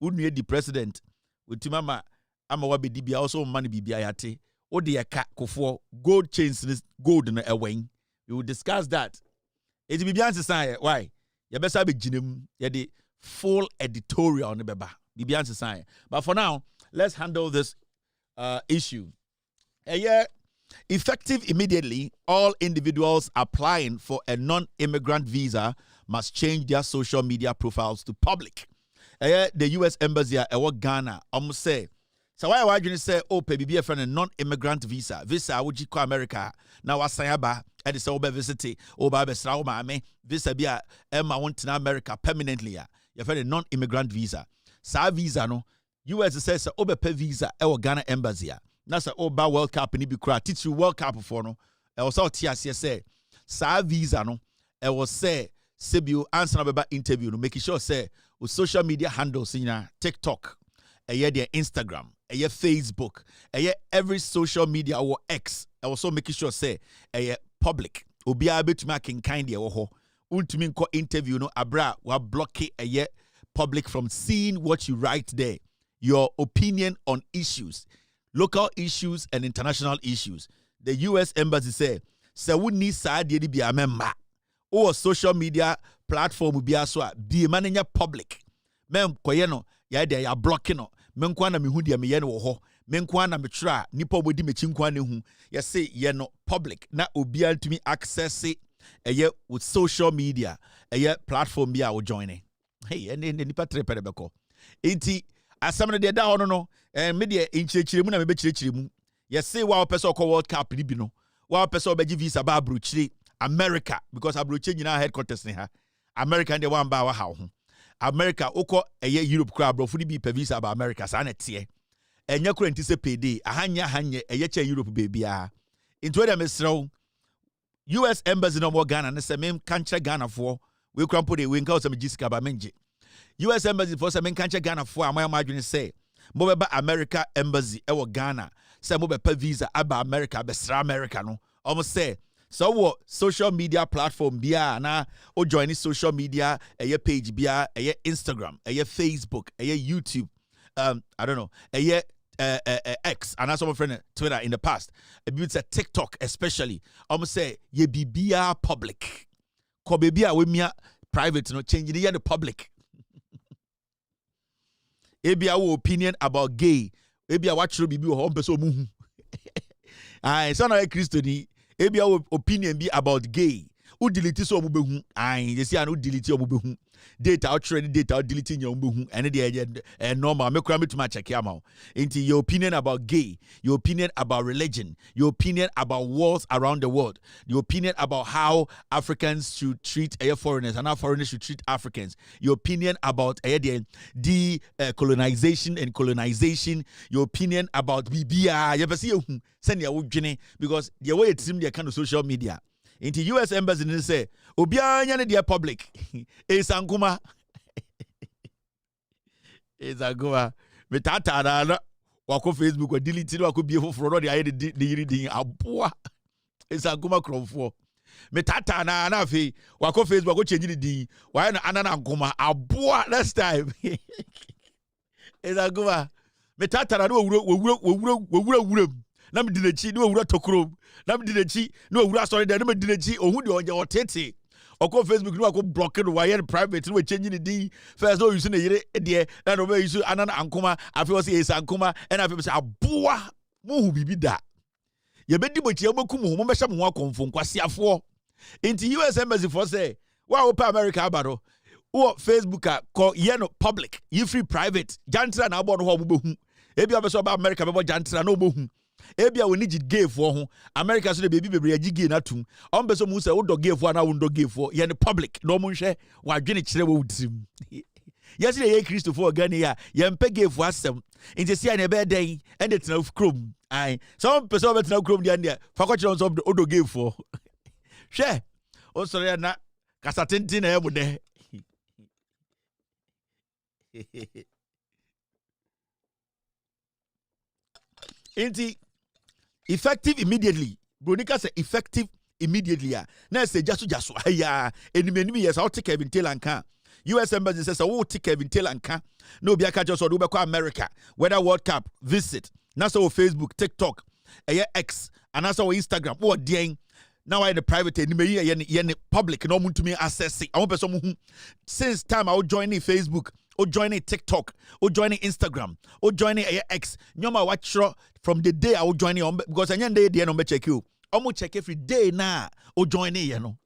Wouldn't you the president? With Timama, I'm a wabi dibia also money be ayate. Or the cat Kufuor, gold chains gold in a weighing. We will discuss that. It will be answer sign. Why? You better be jinem. You the full editorial on the beba. Be answer sign. But for now, let's handle this issue. Effective immediately, all individuals applying for a non-immigrant visa must change their social media profiles to public. The U.S. Embassy at Ghana, almost say, so why you say, oh, baby, be a friend a non-immigrant visa would you call America? Now, what's sayaba at the Sober visit, oh, Baba Srauma, visa be a Emma want to America permanently. You've had a non-immigrant visa. Sa visa, no, U.S. says, oh, be visa, Ghana Embassy. That's a Oba World Cup and be cry. Teach you World Cup for no. I was out here say, sa visa, no, I was say, Sebio answer about interview, no, making sure say, with social media handles in TikTok, their Instagram, Facebook, every social media or X. I also making sure say public. Obi able to make kind ho. Ultimate ko interview no abra wa block public from seeing what you write there. Your opinion on issues, local issues and international issues. The U.S. Embassy say we need side be a member or social media platform be aswa be manager public. Mem koyeno ya they are blocking no. menkwa na mehu dia meyɛ no wɔ hɔ menkwa na metwerɛ a nipa obodi mechi nkwa ne hu yɛse yɛ no public na obia ntumi access ɛyɛ with social media ɛyɛ platform bi a wo join hey ene nipa trepere bɛkɔ enti asɛm no deɛ da hɔ no me deɛ nkyerɛkyerɛ mu na mebɛkyerɛkyerɛ mu yɛse wa wopɛ sɛ ɔkɔ world cup ni bi no wa wopɛ sɛ ɔbɛgye visa ba abrokyire America because abrokyire nyinaa headquarters ne ha America deɛ wamba wa ha ho America ukɔ ɛyɛ Europe kura abrofo ni bi pɛ visa ba America saa na tie ɛnyɛ kura nti sɛ payday ahanya ɛyɛ kyɛ Europe baby a into dem mesrew US embassy no more Ghana ne sɛ mem kankyɛ Ghana for we krampo de we nka osɛ megisika ba menje US embassy for sɛ mem kankyɛ Ghana for amoya madwene sɛ mo bɛba America embassy ɛwɔ Ghana sɛ mo bɛpa visa aba America bɛsra America no ɔmo sɛ so what social media platform bia na o join social media page bia Instagram Facebook YouTube I don't know X and some friend Twitter in the past it's a TikTok especially say ye bia public ko bia we mia private no change the public ebia wo opinion about gay ebia watch bibi wo person mu ai so na Christian ebi our opinion be about gay. U delete so omubehu. Aye, you see I no delete omubehu. Data out trade data out deleting your omubehu. And the normal. Me kura me to my check out. Into your opinion about gay, your opinion about religion, your opinion about wars around the world, your opinion about how Africans should treat foreigners and how foreigners should treat Africans, your opinion about colonization and colonization, your opinion about BBI. You ever see send your journey because the way it seems they kind of social media. Into US embassy and say, Obiya nyane dia public. Esankuma. Esankuma. Me tata na wako Facebook wa delete no wako biefo fro no de aye de yiri aboa. Esankuma kromfo. Me tata na afi wako Facebook wako change di wa na anana nkuma aboa next time. Esankuma. Me tata na wo na me dinechi no wura tokrom na me dinechi no wura sorry there na me dinechi ohun de onye otete oko Facebook no akọ block no wire private no change the first no use na yire de na no use anana ankoma afi o say esankoma na afi say aboa mo hu bibi da ye bedi mochi amakum ho mo be hye mo akonfo nkwasiafo into US embassy for say wa wo pa America abado wo Facebook ko ye no public you free private jantra na abo no ho mo behu ebi obeso ba America be bo jantra na obohu ebia we need gay for ho America so the baby bebre agi gay na tum on be so mu say wo do gay for na wo do gay for ye ne public no mo hwe wa dwene kire wo wutrim yes ye Christo for Ghana ya ye mpe gay for asem nti sia na be den and it na krom ai some person be na krom dia fa ko kire on so do gay for hwe o so ya na kasa tenten na e mu de nti effective immediately. Bronika say effective immediately. Now say jasu aya enemy yes I'll take Kevin Taylor and can. US embassy says I will take Kevin Taylor and can. No be aka just do be America. Whether World Cup visit. Now so Facebook, TikTok, X, and also Instagram. What ding. Now I the private enemy yen public no mun to me access. I want person since time I will join Facebook. Or joining TikTok, or joining Instagram, or joining X. Nyoma watch from the day I will join you because I day no check you. I check every day na or joining you know.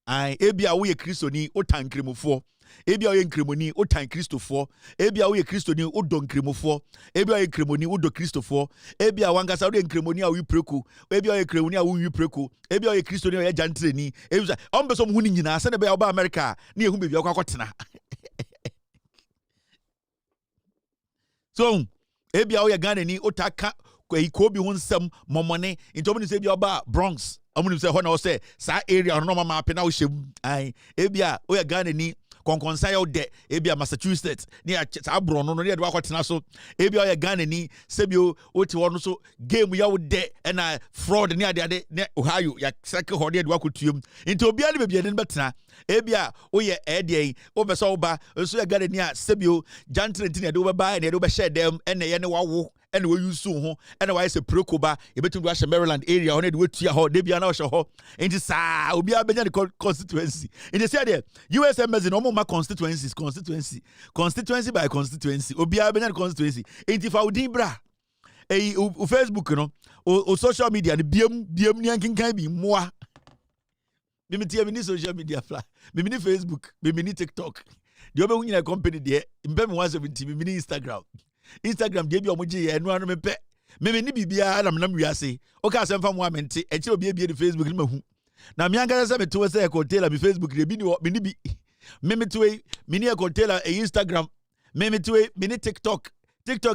I ebia we Christo ni o tan kremo for. Ebia we kremo ni o tan Christo for. Ebia we Christo ni o don kremo for. Ebia we kremo ni o do Christo for. Ebia wanga sa o kremo ni a we preku. Ebia we kremo ni a we preku. Ebia we Christo ni o jantre ni. Ebia on be so mu ni nyina se na be oba America ni ehun be bi akotena. So, ebia oya Ghana ni otaka kwa ikobi hunsem momone into me say bi oba Bronx amuni say ho na o say sa area no mama pe na o hyem ai ebia oya Ghana ni konkonsa yo de ebia Massachusetts ni sa abro no de wakotena so ebia oya Ghana ni sebio oti ho no so game ya wo de na fraud ni ade ne Ohio ya seke ho de wakotuem into obia le bebia ne betena ebia oye ede obesa oba so ya Ghana ni a sebio jantre nti ne de obeba na de obehye dem ene ye ne wawo and we use so ho and why say prokoba e betu do Maryland area on we tua ho de bia na ho enti sa obi abenya the constituency enti say there USMS no more constituency by constituency obi abenya the constituency enti fa udin bra o Facebook no o social media the biem ni ankenkan bi moa me tie me social media fly me Facebook me TikTok the obe nyina company de mbe me 170 me Instagram de bi omoje ye enu anu me pe me ni bibia na nam wiase o ka asem fa mo amente e kire obi ebie the Facebook ni mahu na me anga se me to se e container me Facebook de bi ni bi me to me ni e container e Instagram me to me ni TikTok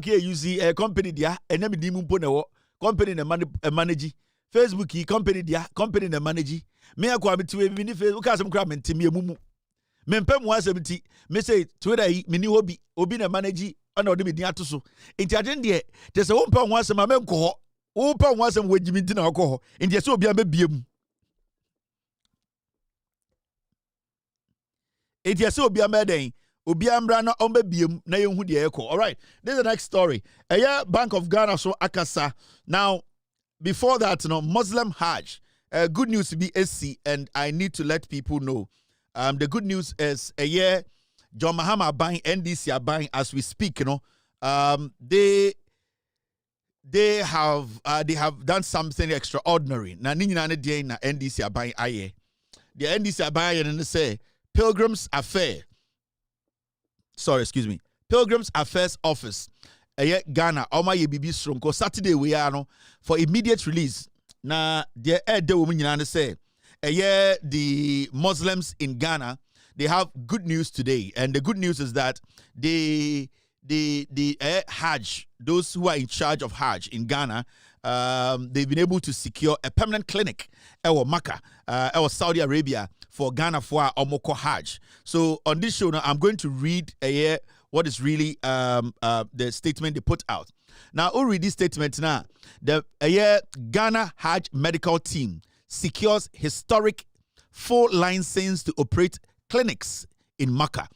here you see a company dia ena me di mu mpo na wo company na manage Facebook yi company dia company na manage me akwa me to me ni Facebook ka asem kra me ntem ye mumu me mpem 170 me say Twitter yi me ni obi na manage ana odi me din atoso enti aden de te se wo mpem 170 me nko ho wo mpem 170 wagimi din na ko ho enti se obi am biem enti se obi am den obi amra na ombe biem na yehu de yeko. All right, this is the next story. Bank of Ghana so akasa. Now before that, Muslim Hajj. Good news to be SC, and I need to let people know. The good news is John Mahama buying NDC are buying as we speak. They have done something extraordinary. Na ninyina ne dey na NDC are buying aye. The NDC are buying and they say Pilgrims Affairs Office. Ghana, Oma ye bibi stronko Saturday we are for immediate release. Na the de woman nyina say the Muslims in Ghana, they have good news today, and the good news is that the Hajj, those who are in charge of Hajj in Ghana, they've been able to secure a permanent clinic or Makkah or Saudi Arabia for Ghana for Omoko Hajj. So on this show now, I'm going to read what is really the statement they put out. Now, I'll read this statement now. The Ghana Hajj medical team secures historic full license to operate clinics in Makkah.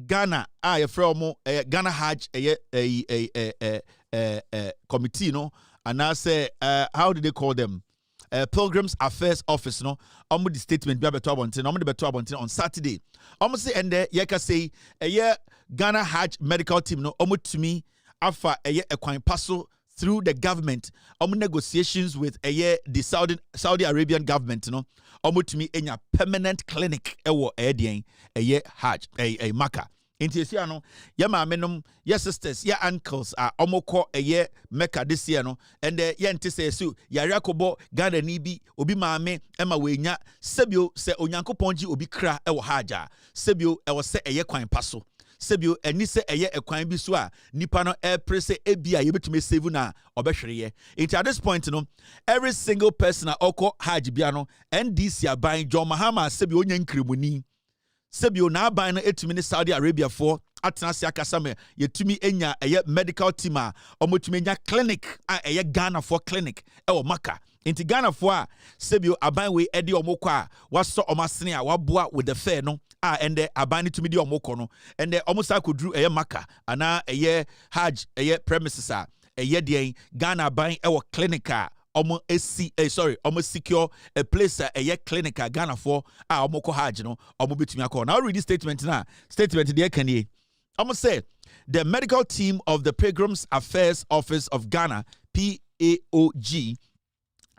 Ghana, Ghana Hajj committee, and I say, how do they call them? Pilgrims Affairs Office, the statement be on Saturday. Almost say, and yeka say, Ghana Hajj medical team, to me, afa a coin passo through the government, negotiations with the Saudi Arabian government, to me, a permanent clinic, Hajj, Makkah. Inti esi ano ya maamenom ya sisters ya uncles a omoko Mecca this year and ya nti se su ya yakobo Ghana ni bi obi maame ema wenya sebio se onyankopon ji obi kra haja sebio se kwan paso sebio eni se kwan bi so a nipa no prese ebia yebetumi save na obehwere inti at this point every single person a oko Hajj bia NDC aban John Mahama sebio onyankremuni sebio na aban no etumi ne Saudi Arabia for atenase akasame yetumi enya medical team a omotumi enya clinic a Ghana for clinic Makkah inti Ghana for a sebio aban we edi omoko a waso omasene a waboa with the fair and aban tumi di omoko no and omusa kodru Makkah ana Hajj premises a Ghana aban clinic a almost secure a place a clinic Ghana for Omoko Hajj betumi akọ. Now read this statement now. Statement there can ye. Almost say the medical team of the Pilgrims Affairs Office of Ghana, PAOG,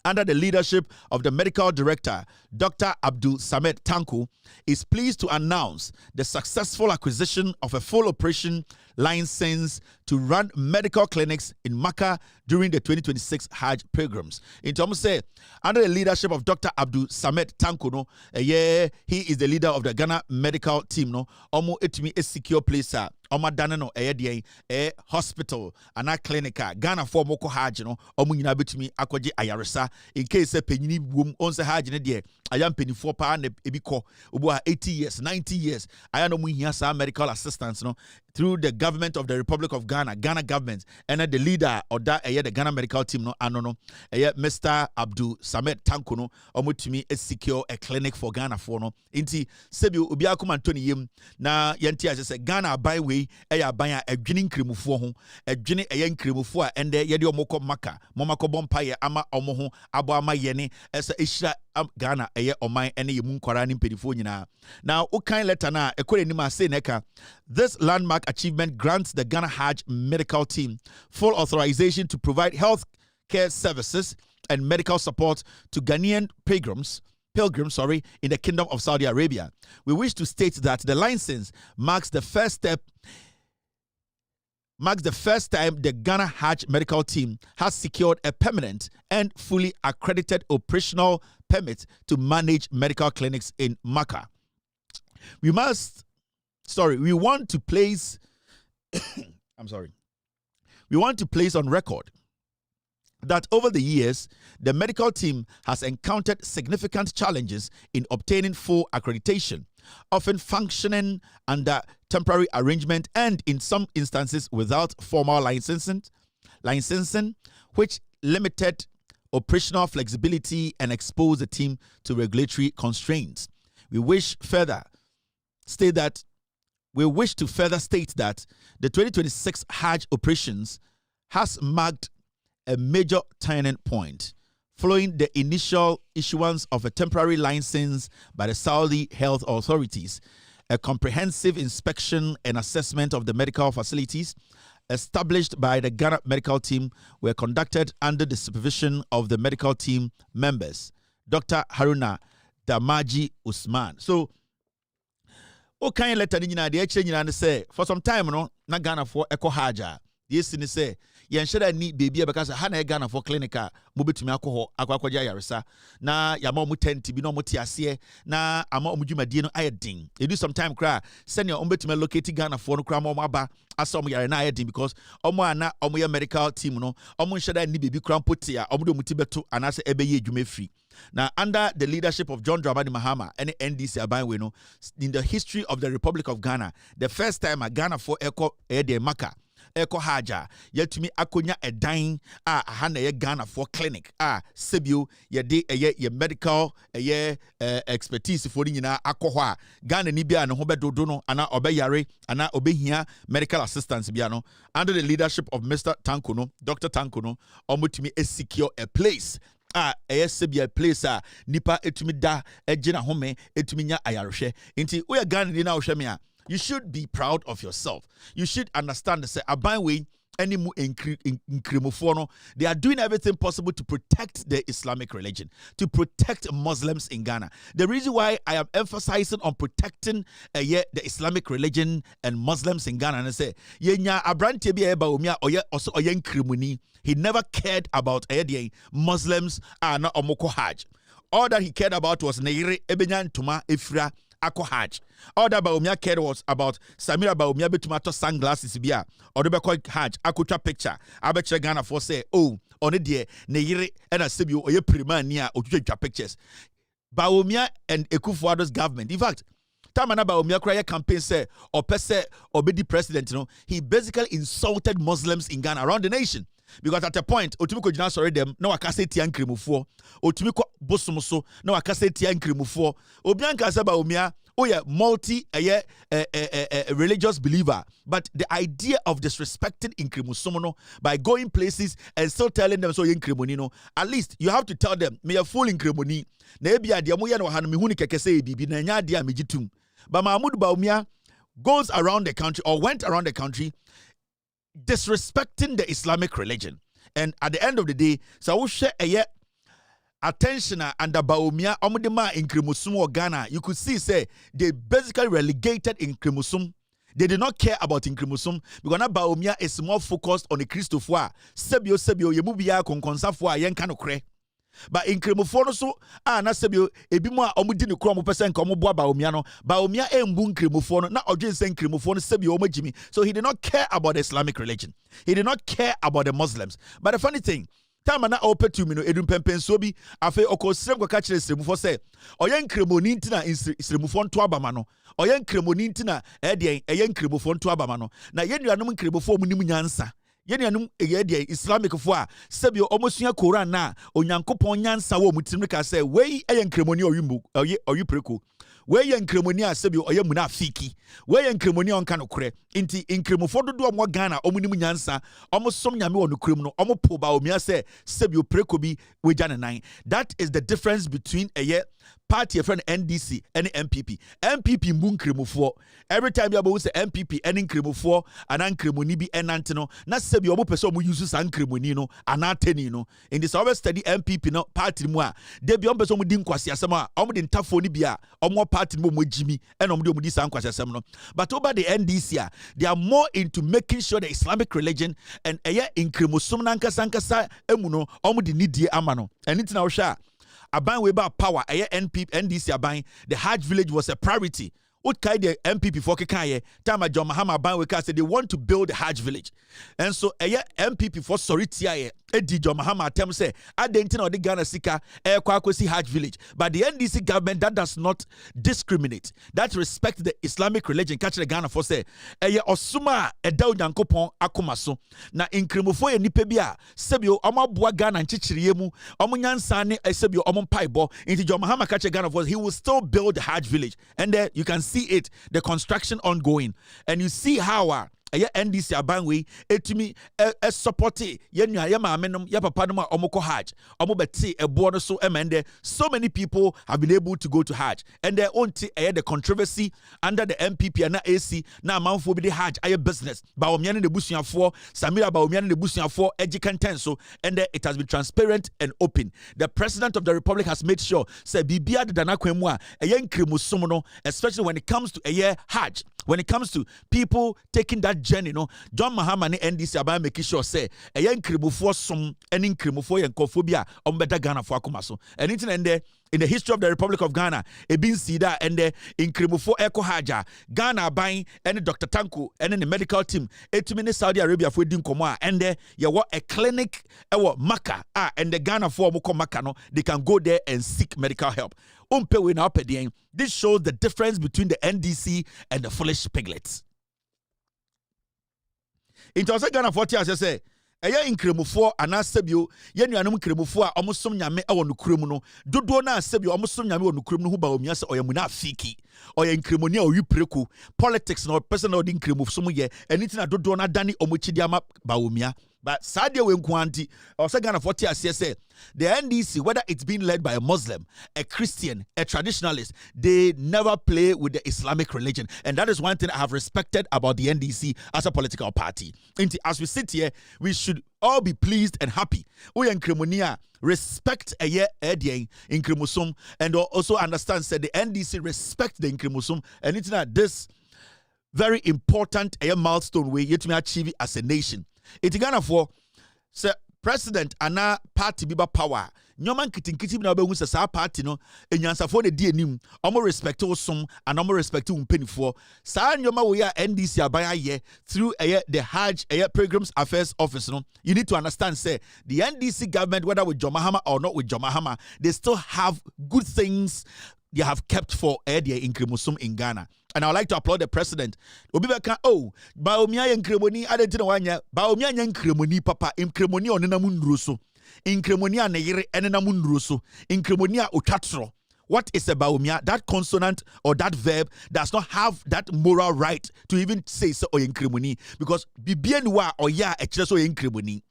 under the leadership of the medical director, Dr. Abdul Samed Tanko, is pleased to announce the successful acquisition of a full operation license to run medical clinics in Makkah during the 2026 Hajj pilgrims. In terms say, under the leadership of Dr. Abdul Samed Tanko, he is the leader of the Ghana medical team. Omo etumi a secure place. Oma dane hospital ana clinic Ghana for Moko Hajj omo nyina betumi akwaje ayaresa in case penyini wom onse Hajj ne de ayam penifo pa na ebiko obo 80 years 90 years aya no mu hia sa medical assistance through the government of the Republic of Ghana, Ghana government, and the leader of that the Ghana medical team no anono, Mr. Abdul Samed Tankono, omutumi secure a clinic for Ghana for no. Inti sebi obi akoma Anthony yem na yenti as say Ghana by way banya adwini nkremufuo ho, adwini nkremufuo a ende yede omokọ maka, momako bompaye ama omo ho abo ama yene esa ehira Ghana oman ene yemu nkwara ni mpedifo nyina. Now ukan letter na ekore ni ma say neka this landmark achievement grants the Ghana Hajj medical team full authorization to provide health care services and medical support to Ghanaian pilgrims, in the Kingdom of Saudi Arabia. We wish to state that the license marks the first time the Ghana Hajj medical team has secured a permanent and fully accredited operational permit to manage medical clinics in Makkah. We want to place on record that over the years, the medical team has encountered significant challenges in obtaining full accreditation, often functioning under temporary arrangement and in some instances without formal licensing, which limited operational flexibility and exposed the team to regulatory constraints. We wish to further state that the 2026 Hajj operations has marked a major turning point following the initial issuance of a temporary license by the Saudi health authorities. A comprehensive inspection and assessment of the medical facilities established by the Ghana medical team were conducted under the supervision of the medical team members, Dr. Haruna Damaji Usman. So, okay, letter ni na de eche nyina say for some time no na Ghana for Eco Hajj. Yes ni say yen sheda ni baby because ha na Ghana for clinic a mo betumi akọ akwaja yaresa na ya ma mo tent bi no mo ti ase na ama mo dwumadie no ayedin. E do some time kra senior mo betumi locate Ghana for no kra mo aba asa mo yare na ayedin because omo ana omo ya medical team no omo sheda ni baby kra poti a omo do muti beto anase ebeye adwuma free. Now, under the leadership of John Dramani Mahama and NDC Abanwe no, in the history of the Republic of Ghana, the first time a Ghana for Eko Ede Maka, Eko Haja, yet to me Akonya a dying Hana Ghana for clinic, Sibu, ye medical expertise for Nina Akoha, Ghana Nibia and Hobedo Dono, Ana Obeyare, Ana Obehia, medical assistance Biano, under the leadership of Mr. Tankono, Dr. Tankono, Omutimi is secure a place. A place nipa etumi da ejina home etumi nya ayarehwe nti we are Ghana ni na ohwe me a you should be proud of yourself. You should understand say Abanwe any mu nkremofo no, they are doing everything possible to protect the Islamic religion, to protect Muslims in Ghana. The reason why I am emphasizing on protecting the Islamic religion and Muslims in Ghana and say yenya abrante bi eba omia also oye nkremuni. He never cared about Muslims na omoko Hajj. All that he cared about was Neire Ebenyan Tuma Ifra Ako Hajj. All that Baumia cared was about Samira Baumia Betumato sunglasses bia or the Bako Hajj Akucha picture. Abeche Ghana for say, oh, on a dear Neire and a Sibu or your prima near Ujuja pictures. Baumia and Ekufuado's government. In fact, Tamana Baumia Kraya campaign say or Pese or Bedi president, he basically insulted Muslims in Ghana around the nation. Because at a point, Otumiko Jina sorry them, no akase tia nkrimufo, Otumiko bosomoso, no akase tia nkrimufo, Obianka Saba Omia, multi religious believer. But the idea of disrespecting inkrimusomono by going places and still telling them so inkrimonino, at least you have to tell them, me a full inkrimoni, nebia diamoya no han mihuni kekese bibi na nya dia mejitum. But Mahmoud Baumia goes around the country or went around the country disrespecting the Islamic religion. And at the end of the day, so we share a attention under Baumia omudema in Krimusum or Ghana. You could see say they basically relegated in Krimusum. They did not care about Inkrimusum because now Baumia is more focused on the Christopher. Sebio yemubia konkonsafwa yen kanokre. But in Kremofo so na sebio ebi mo a omudi ne kro mo pese nka mo boa Baumia no Baumia embu Kremofo no na odwen sen Kremofo no sebio omagimi. So he did not care about the Islamic religion. He did not care about the Muslims. But the funny thing, time na opetu mi no edum pempenso bi afi okosrem kwa kire sremufo se oyen kremoni ntina sremufo nto abama no oyen kremoni ntina eyen kremufo nto abama no na yenuanom kremufo mu nim nyansa yenuanom de Islamic fo a sebio omosua Quran na onyankopon nyansa wo mutim ka se wei eyen kremoni oyipreko wei yen kremoni a sebio oye munafiki wei yen kremoni onka no kore inti inkremofo dodo mo Ghana omunim nyansa omosom nyame wo no krem no omopo ba omia se sebio preko bi weja ne nan. That is the difference between party friend NDC and MPP. MPP mbu kremofo every time you about say MPP and kremofo and kremoni bi enante no na sebio omo pese omo use san kremoni no anateni no in this always study MPP no party mu a de bi omo pese omo di nkwasi asem a omo de ntafo ni bia omo party mo jimi and omo di san nkwasi asem no. But over the NDC they are more into making sure the Islamic religion and in kremosum nankasa emu no omo di nidie ama no anything na sha aban we ba power NDC aban the Hajj village was a priority. What kind of MPP for Kekaye? Time John Mahama Banweka said they want to build the Hajj village. And so MPP for Soritiaye, Edi John Mahama attempt say, I didn't know the Ghana Sika, Kwakwesi Hajj village. But the NDC government that does not discriminate, that respect the Islamic religion, catch the Ghana for say, Osuma, Edau Yankopon, Akumaso. Na inkremofo ye nipebia, Sebio, Bua Ghana and Chichiriemu, Omunyan Sani, Sebio, Omon Paibo, into John Mahama catch the Ghana for he will still build the Hajj village. And there you can see it, the construction ongoing, and you see how NDC abanwe etumi supporti yenua ya maamenom ya papa no omoko Hajj omobeti ebo no so emende. So many people have been able to go to Hajj, and there onti the controversy under the MPP and AC na amanfo bi the Hajj aye business ba omiane ne busuafo Samira ba omiane ne busuafo ejikantenso, and it has been transparent and open. The President of the Republic has made sure say bibia de danakwemu a nkremusom no, especially when it comes to Hajj. When it comes to people taking that journey, John Mahama and NDC about making sure say a young kremufo some any kremufo and kophobia on better Ghana for akumaso. And in the history of the Republic of Ghana, a bin sida and in kremufo Eko Haja, Ghana buying and Dr. Tanko and the medical team, 8 minutes Saudi Arabia for din komoa and you want a clinic Maka and the Ghana for Moko Makano, they can go there and seek medical help. This shows the difference between the NDC and the foolish piglets. In Ghana 40 as I say, eya inkremufo anasebio yenuanum kremufo a omosom nyame e wonu kremu no dodo na asebio omosom nyame wonu kremu no hu ba omia se oyamuna afiki oya inkremoni a oyipreku politics no person na odi inkremufo so ye anything na dodo na dani omochidi ama ba omia. But sadly, when Kwanti or Ghana 40 as say the NDC, whether it's being led by a Muslim, a Christian, a traditionalist, they never play with the Islamic religion. And that is one thing I have respected about the NDC as a political party. As we sit here, we should all be pleased and happy. We in Cremonia respect a year in Cremusum and also understand that the NDC respect the Cremusum, and it's not this very important milestone we yet to achieve as a nation. It's Ghana for president and party biba power. Nyoman kitinkiti na be hunsa sa party no enyansafo na di anim omo respect osom and omo respect umpenifo sa nyoma we ya NDC aban aye through the Hajj Pilgrims Affairs Office no. You need to understand say the NDC government, whether with John Mahama or not with John Mahama, they still have good things they have kept for their incremusum in Ghana. And I would like to applaud the president. Obibeka, baomia yenkremoni adentina wanya, baomia yenkremoni papa, inkremoni onenamunruso, inkremoni aneyire enenamunruso, inkremoni otatro. What is a baomia? That consonant or that verb does not have that moral right to even say so or inkremoni, because bibienwa or ya ekreso inkremoni.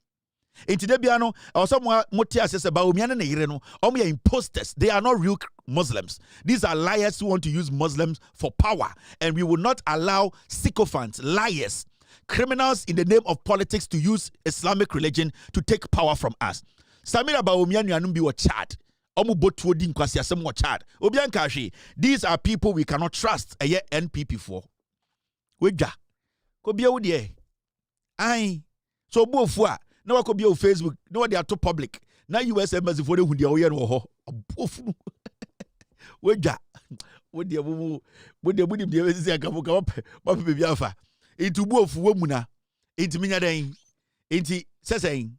In Tidebiano, or someone Motia says about Umiana Neireno, Omia imposters. They are not real Muslims. These are liars who want to use Muslims for power. And we will not allow sycophants, liars, criminals in the name of politics to use Islamic religion to take power from us. Samira Baumianu Anumbi were Chad. These are people we cannot trust a year NPP for. Weja. Kobia Udie. Aye. So Bofua. No one could be on Facebook. No one they are too public. Now US embassy for the who they are no ho. Weja. What the budi the say come up baby alpha. Into bofu womuna. Into minya den. Into saying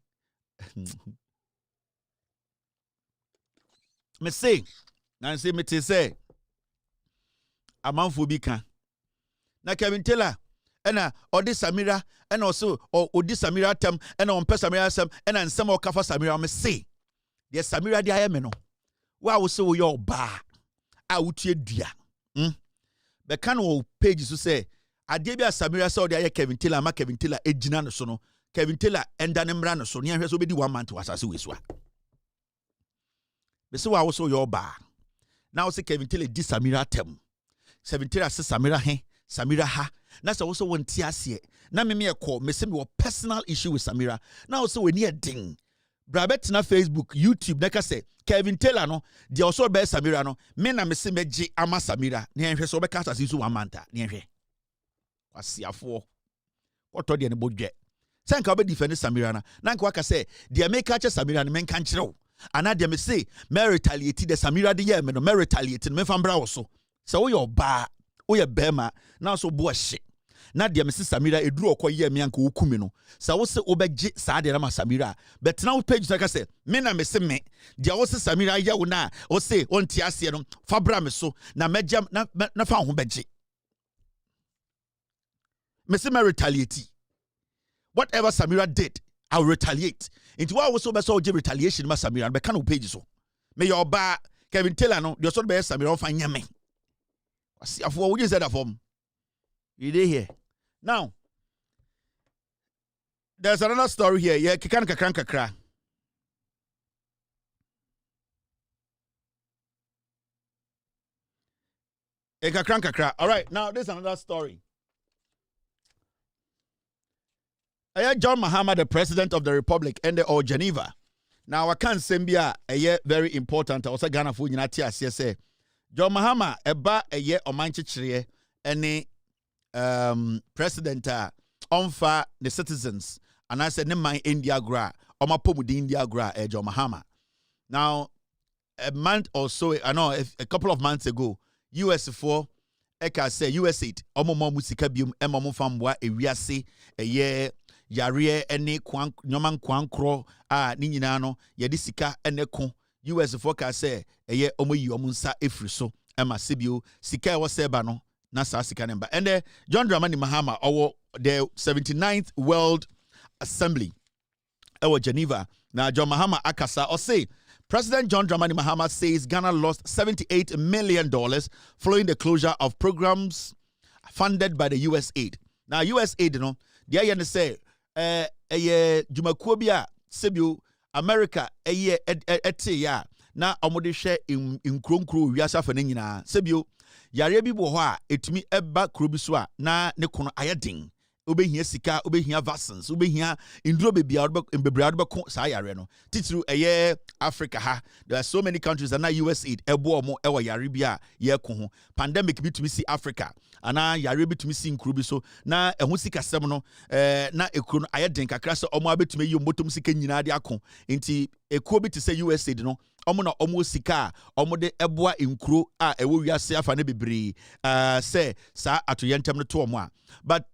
me say Nancy me te say amanfo bi kan na Kevin Taylor ena odi Samira ena also odi Samira tem ena on pe Samira sem ena nsem o kafa Samira me say de Samira de aye me no wa wo se wo yo ba a wutue dua be kan wo page so say ade bia Samira say odi aye Kevin Taylor ma Kevin Taylor ejina no so no Kevin Taylor enda ne mra no so ne ahwe so bedi 1 month wasase we so a be se wa wo so yo ba now say Kevin Taylor di Samira tem 17 ase Samira he Samira ha na so wo so wonti ase na me call me say me personal issue with Samira now so we near ding brabet na Facebook YouTube na ka say Kevin Taylor no de also be Samira no me na me say meji ama Samira ne enhwe so be ka asase so 1 month ne enhwe wasiafo oto de ne bodwe say nka be defend Samira na nka waka say de make ka che Samira ne men kan kire ana de me say me retaliate de Samira de ye me no me retaliate me fa mbra wo so we your ba we your bema now so bo hye na de me say Samira eduru okoye me anka wokumi no sa wo se obegye sa de na ma Samira but now page so ka say me na me say me de wo se Samira ye wo na wo se onti ase no fa bra me so na megya na fa ho begye me say me retaliate whatever Samira did I'll retaliate into what was so be so retaliation ma Samira be kan page so me your ba Kevin Taylor no de so be Samira fa nyame see afọ wo say that form you dey here now there's another story here yeah kikan kakra all right now there's another story. John Mahama, the president of the Republic, and the Geneva. Now I can't say very important. I was Ghana for United say John Mahama eba eye omanchichire any president onfa the citizens and I said my India gra omapomu the India gra John Mahama. Now a month or so I know a couple of months ago US4 eka say US8 omomo musika bium emomo famboa ewiase eye yare ene kwan nyoman kwankro a ni nyina no ye de sika ene ko US4 ka say eye omoyi omunsa efri so ema sebio sika e wo seba no na sa sika nemba and John Dramani Mahama owo the 79th World Assembly ewo Geneva na John Mahama akasa o say President John Dramani Mahama says Ghana lost $78 million following the closure of programs funded by the USAID. Now USAID no the aye say jumakuo bia sebio America ete ya na omode hwe nkronkro wiasa fa nyina sebio yare bi bo ho a etumi eba krobi so a na ne kono ayedin obehia sika obehia vaccines obehia induro bebia bebra do beko sa yare no titru Africa ha there are so many countries and na USAID ebo omo ewo yare bia ye ko ho pandemic bitumi si Africa ana yare bitumi si nkuro bi so na eho sika sem no na ekuro no ayedin kakra se omo abetumi yi motom sika nyina de akon nti ekuo bi te se USAID no omo na omo sika omo de eboa nkuro a ewo wiase afa ne bebre se sa atoyentem no to omo a but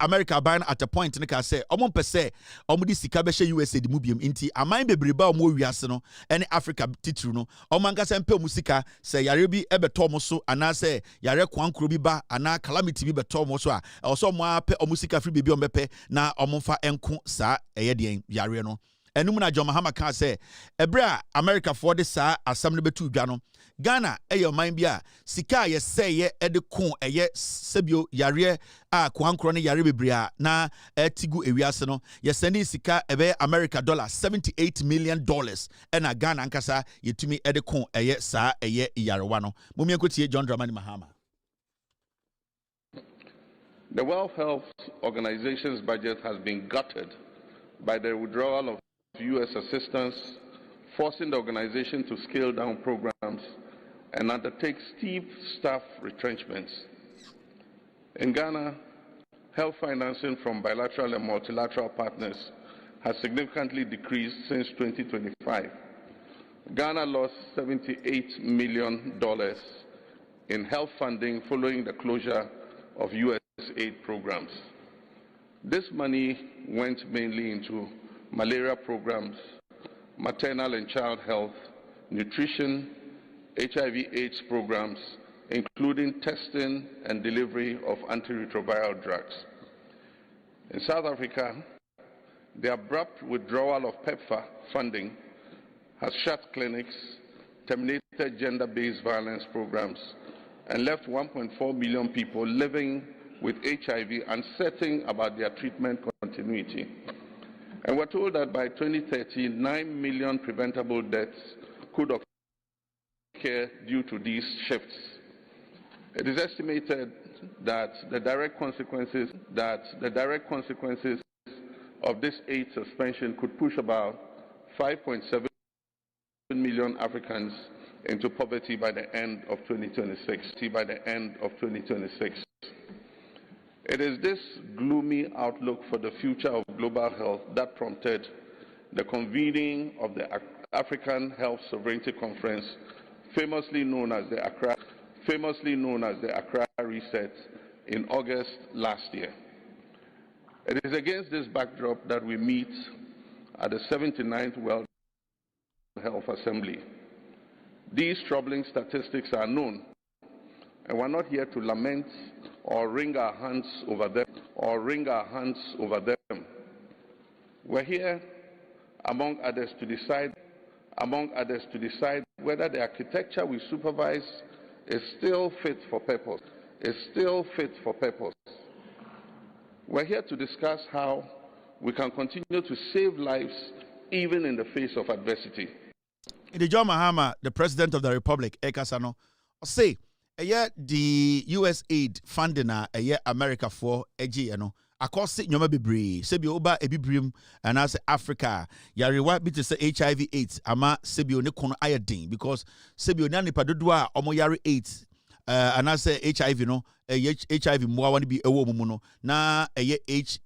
America ban at a point nika say omo pese omo di sika be hye USAID mu biem nti aman bebreba omo wiase no ene Africa titru no omo anka se mpe omo sika se yare bi ebeto omo so ana se yare kwankro bi ba ana calamity bi beto omo so a oso omo ape omo sika free bebi omo bepe na omo fa enko sa den yare no enum na John Mahama kan say ebra America for this asam no betu dwa no Ghana man bia sika ye say ye edekon sebio yare a kwankro ne yare bebria na tigu ewiase no ye send sika ebe America $78 million ena Ghana ankasa yetumi edekon sa yarewa no mumie kotie John Dramani Mahama. The World Health Organization's budget has been gutted by the withdrawal of U.S. assistance, forcing the organization to scale down programs and undertake steep staff retrenchments. In Ghana, health financing from bilateral and multilateral partners has significantly decreased since 2025. Ghana lost $78 million in health funding following the closure of U.S. aid programs. This money went mainly into malaria programs, maternal and child health, nutrition, HIV/AIDS programs, including testing and delivery of antiretroviral drugs. In South Africa, the abrupt withdrawal of PEPFAR funding has shut clinics, terminated gender-based violence programs, and left 1.4 million people living with HIV uncertain about their treatment continuity. And we're told that by 2030, 9 million preventable deaths could occur due to these shifts. It is estimated that the direct consequences of this aid suspension could push about 5.7 million Africans into poverty by the end of 2026. It is this gloomy outlook for the future of global health that prompted the convening of the African Health Sovereignty Conference, famously known as the Accra Reset, in August last year. It is against this backdrop that we meet at the 79th World Health Assembly. These troubling statistics are known, and we're not here to lament or wring our hands over them. We're here, among others, to decide whether the architecture we supervise is still fit for purpose. We're here to discuss how we can continue to save lives even in the face of adversity. In John Mahama, the President of the Republic, Ekasano, say, the US aid funding America for AG, across nyoma bebree sebi oba ebibrim and as Africa yarewa bi to say HIV/AIDS ama sebi ne kono ayedin because sebi oni anipa dodo a omo yare AIDS and as HIV no HIV mmoa wani bi ewo mumu no na AIDS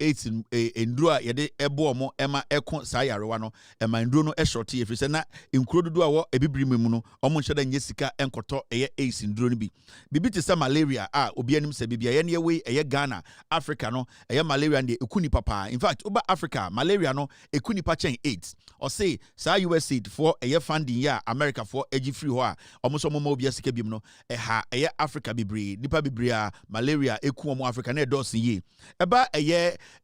enduro a yede ebo omo ema ekon sa yarewa no ema enduro no shorty efri se na enkuro dodo a wo ebibrim mu no omo nheda nye sika enkoto AIDS enduro no bi bibi te se malaria a obi anim se bibia ye ne we Ghana Africa no malaria de ekuni papa. In fact oba Africa malaria no ekuni pa chen AIDS or say sa US aid for funding ya America for agi free ho a omo so mo obi asika bim no Africa bibri nipa bibri a malaria eku omo Africa na edosin ye eba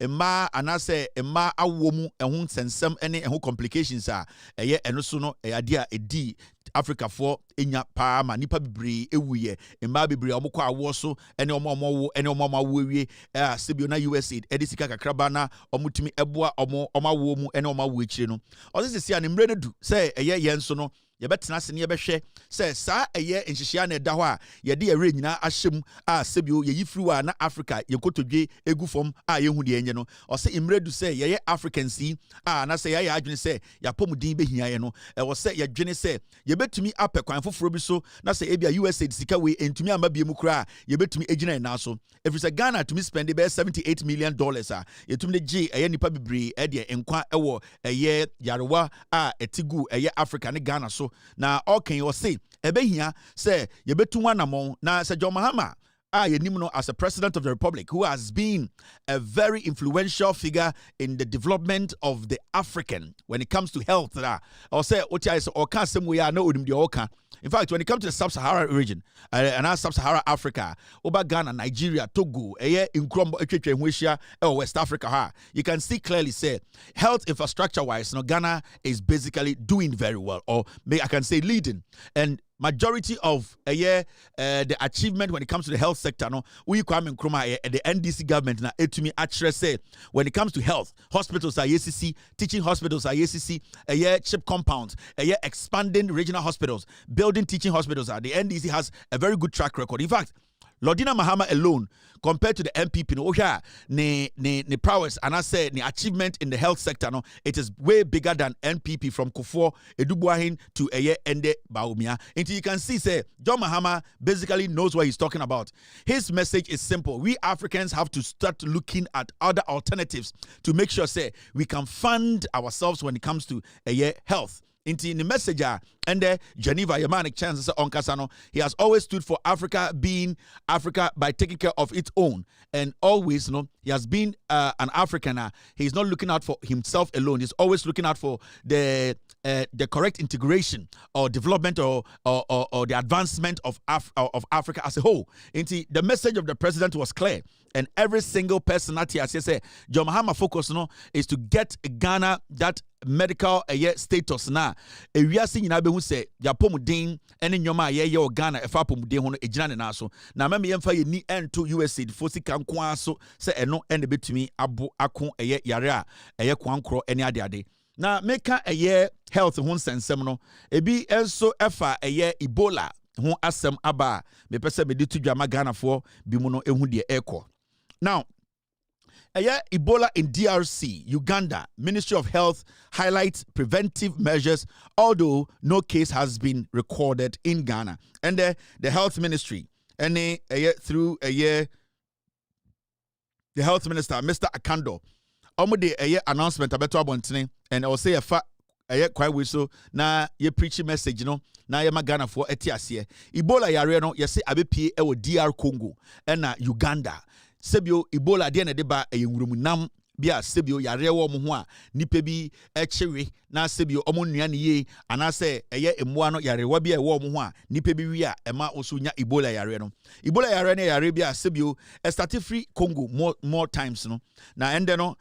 emma anase emma awomu ehun sensem ene ehun complications a eno so no ade a edi Africa for enya pa ma nipa bibri ewuye emma bibri omukọ awo so ene omo awie sebio na USA edisika kakraba na omutumi eboa omo awo mu ene omo awo ekire no osisi ane mre nedu se yenso no yebetena se ne yebehwe se saa nhihia na eda ho a yede yere nyina ahyem a sebio yeyifriwa na Africa yekotodwe egu fom a yehu de enye no ose imredu se yeye Africans na se yeye adwene se yapomudin behia ye no wo se yedwene se yebetumi apekwan foforo bi so na se ebia USA sika we entumi amabie mu kra yebetumi egina na so if it's a Ghana to me spend about $78 million yetumi de eye nipa bibri de enkwa ewo yarewa a etigu Africa ne Ghana so na okay you say ebehia say yebetu wanamon na say John Mahama Yenimno as a president of the Republic who has been a very influential figure in the development of the African when it comes to health. Or say, in fact, when it comes to the sub-Saharan region and sub-Saharan Africa, Oba Ghana, Nigeria, Togo, West Africa, you can see clearly say health infrastructure-wise, Ghana is basically doing very well, or I can say leading. And majority of the achievement when it comes to the health sector, we come in Kroma the NDC government na etumi actually say when it comes to health, hospitals are ECC, teaching hospitals are ECC, chip compounds, expanding regional hospitals, building teaching hospitals. The NDC has a very good track record. In fact, Lordina Mahama alone, compared to the MPP, ne prowess and I say the achievement in the health sector, it is way bigger than NPP from Kufuor, Edubuahin to Ende Baumia. Until you can see, say, John Mahama basically knows what he's talking about. His message is simple. We Africans have to start looking at other alternatives to make sure, say, we can fund ourselves when it comes to health. Into the message And Geneva, Yamanik chances on Kasano, he has always stood for Africa being Africa by taking care of its own. And always, he has been an Africaner. He's not looking out for himself alone. He's always looking out for the correct integration or development or the advancement of Africa as a whole. The message of the president was clear. And every single person at here say, John Mahama focus is to get Ghana that medical status na. We are seeing who say yapomudin and in yoma ye Ghana if apomudin hono ejina na so. Na meme yemfa ye ni ento USA the fosi kan kwa so say eno ene betumi abo akon yare a kwankro ene ade. Na meka health ho nsensem no ebi enso efa Ebola ho asem aba me pese me ditu dwama Ghana fo bi mu no ehu de eko. Now, Ebola in DRC, Uganda, Ministry of Health highlights preventive measures, although no case has been recorded in Ghana. And the health ministry, and through the health minister, Mr. Akando, almost announcement about Abontene, and I will say quite whistle na ye preaching message na ye magana for etiasie Ebola yare no ye say abepie e DR Congo and Uganda. Sebio Ebola de na de ba yenwurumunam bia sebio yare wo mo ho a nipa bi ekyere na sebio omo nua ne ye anase emmoa no yare wa bia wo mo ho a nipa bi wi a ema oso nya Ebola yare no yare bia sebio start free Congo more times no na ende no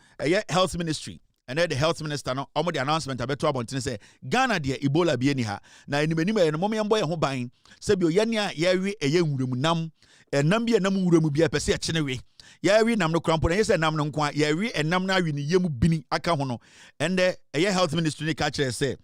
health ministry and then the health minister no omo the announcement abeto abontene say Ghana de Ebola bi eni ha na animanim no mom yembo ye ho ban sebio ye ne a yewe nwurumunam enam bi enam nwuramu bi apese ekyene Yari nam no crampo na yesa nam no nkwa yari enam na awi ni yemu bini aka ho no and health ministry ne ka kire say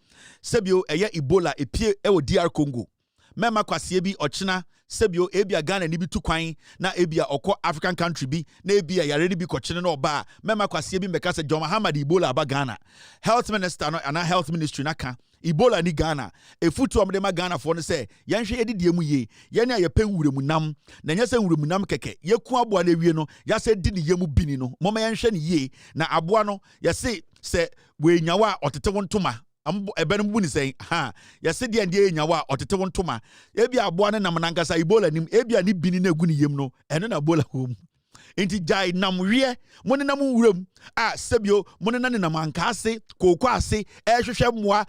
sebio Ebola epie wo DR Congo mema kwasie bi ochina sebio ebia Ghana ni bi tu kwan na ebia okọ African country bi na ebia yare ni bi kochine na oba mema kwasie bi meka say John Mahama Ebola aba Ghana health minister no ana health ministry na ka Ebola ni Ghana efutu omde ma Ghana for no say yenhwe yedidie mu ye yene a yepen wuremunam na nyese wuremunam keke yeku aboa na wie no yase di ne yemu bini no moma yenhwe ne ye na aboa no yase se we nyawa otete wontoma ebe no bu ni say ha yase de ande nyawa otete wontoma ebi aboa ne nam nankasa Ebola nim ebi ani bini na egu ne yem no eno na Ebola hom inti jai nam wie mone nam wuram a sebio mone na ne nam ankase kokwa ase hwehwe moa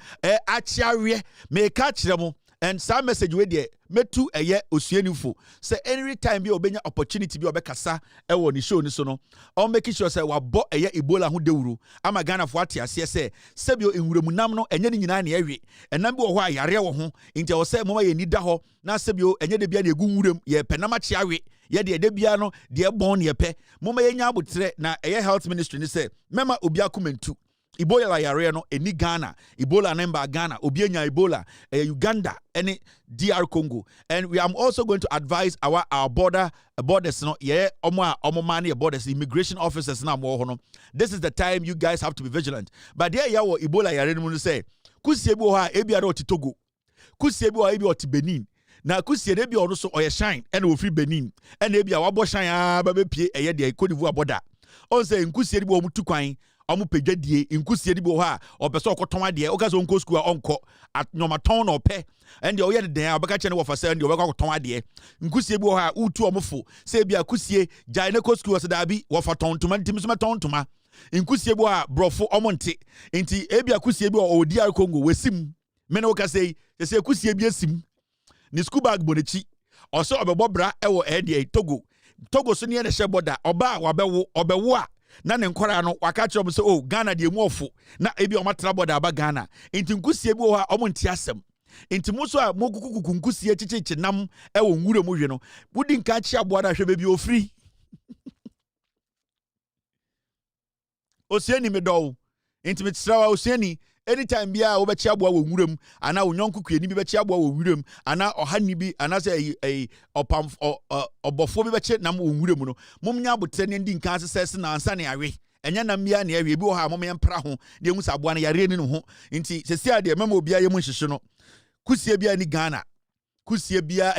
achiawe me ka kire mo and some message we there metu osuanifo say any time bi obenya opportunity bi obekasa wo ni show ni so no o make sure say wabo Ebola ho dewuru ama Ghana fo ate ase say sebio enwuramunam no enye ni nyina na ewe enam bi wo ho ayare wo ho inti wo say moma ye ni da ho na sebio enye de bia na egu nwuram ye penam achiawe ye de bia no de bon ye pe moma ye nya abotre na health ministry ni say mema obi akomentu Ebola yare no eni Ghana Ebola number Ghana obienya Ebola Uganda any DR Congo and we am also going to advise our borders no omo man borders immigration officers na mo ho no this is the time you guys have to be vigilant but there ya wo Ebola yare no say kusie bi ho a ebia do Togo kusie bi ho ebi oti Benin na kusie de bi ono so oye shine and wo free Benin and ebia wabo shine a ba be pie de Cote d'Ivoire border on say kusie bi wo mutu kwan omu pedwadie inkusie di bo ha opeso okoton ade okaso onko school onko at nomaton no pe and oye de den obeka chene wo fasa and obeka koton ade inkusie bi ha utu omfo se bia kusie jaine ko school se da bi wo fa ton tuma ntimi so meton tuma inkusie bi ha brofo omonte enti ebia kusie bi o DR Congo wesim me na woka sei se kusie bi asim ni school bag bonechi oso obebo bra ewo Togo so ne she border oba obewo a na ne nkwara no waka kire mo se Ghana de mu ofo na ebi o matra border aba Ghana enti nkusie bi ho a o monti asem enti mo so a mokukuku nkusie chichichi nam ewo nwure mo hwe no wudi nka chi aboa da hwe bebi ofri osiani medo enti metrawa osiani anytime bia wo be chi aboa wo nwurem ana onyonku kuani bi be chi aboa wo nwurem ana ohani bi ana se opam obofo bi be chi nam wo nwurem no momnya abotre ne ndi nka asese na ansa ne awe enya nam bia ne awe bi wo ha mom yempra ho de hu saboa ne yare ni no ho nti sesi ade mema obia yemu nhihye no kusie bia ni Ghana kusie bia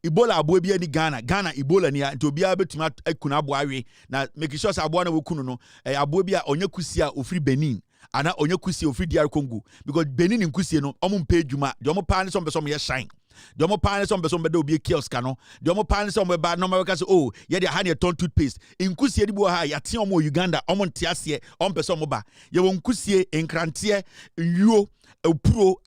Ebola aboa bia ni Ghana Ebola ni nti obia betuma akuna aboa awe na make sure sa aboa na wo kunu no aboa bia onye kusie a ofri Benin ana onye kusie ofri DR Congo because Benin nkusie no omo mpa adwuma de omo pa ne so mbeso mo ye shine de omo pa ne so mbeso mbeda obi kiosk no de omo pa ne so mbeba no ma say oh ye de ha ne ton toothpaste nkusie di bo ha ya te omo Uganda omo nte ase omo pese omo ba ye won nkusie nkrante yuo opuro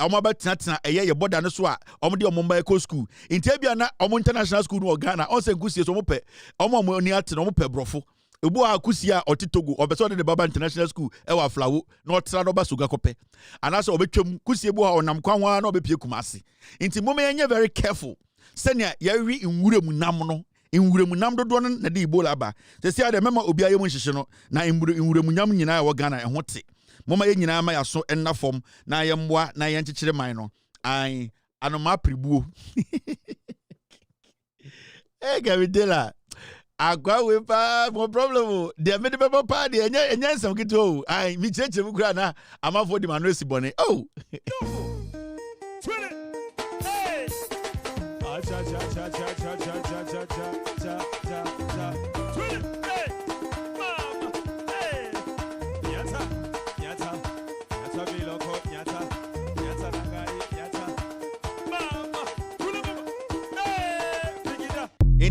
omo ba tena ye border no so a omo de omo mba eco school intebia na omo international school no Ghana on se nkusie so omo pe omo ni ate no omo pe brofo Ebu akusia otitogo obeso de baba international school ewa flawo na otra no ba suga kope anase obetwam kusie bu ha onam kwanwa na obepie kumase nti mom yenye very careful senia yawi nwuremu nam no nwuremu nam dodo no na de Ebola ba se sia de mema obi ayemu nhihye no na nwuremu nyam nyina wo Ghana eho te moma ye nyina ma yaso enna fom na ye mboa na ye nkyekere man no ai anoma pribuo Gabidela agwa we pa mo problem de me de baba pa de enya nsam kito ai mi cheche mu kura na amafo di manu esibone oh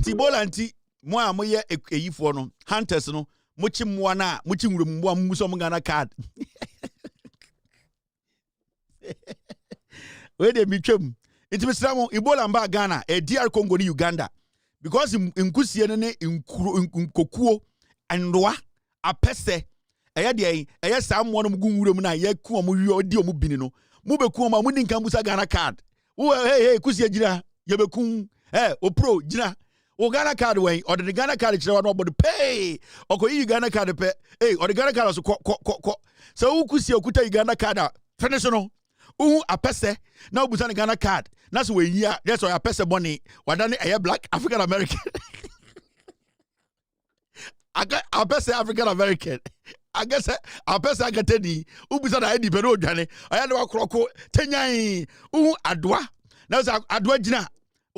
Ebola anti mo a moye eyifo no hunters no mochi moa na mochi nwurum moa muso mo Ghana card we dey mitwam nti misra mo Ebola mba Ghana DR Congo ni Uganda because nkusie ne nkokuo andoa apese eye de eye saa mo no mgu nwurum na ye ku omo wi odi omo bini no mo beku omo mo ninka busa Ghana card hey kusie gira ye beku opro gira O Ghana card way or the Ghana card chira no body pay or you Ghana card pay or the Ghana card so so who could see okuta Ghana card finish no a pese now busan Ghana card that's where that's why a pese money wadane a black African American I got a pese African American I guess a pese I got teddy ubusan I di pero jane I had a crocko tenyai adwa now adwa jina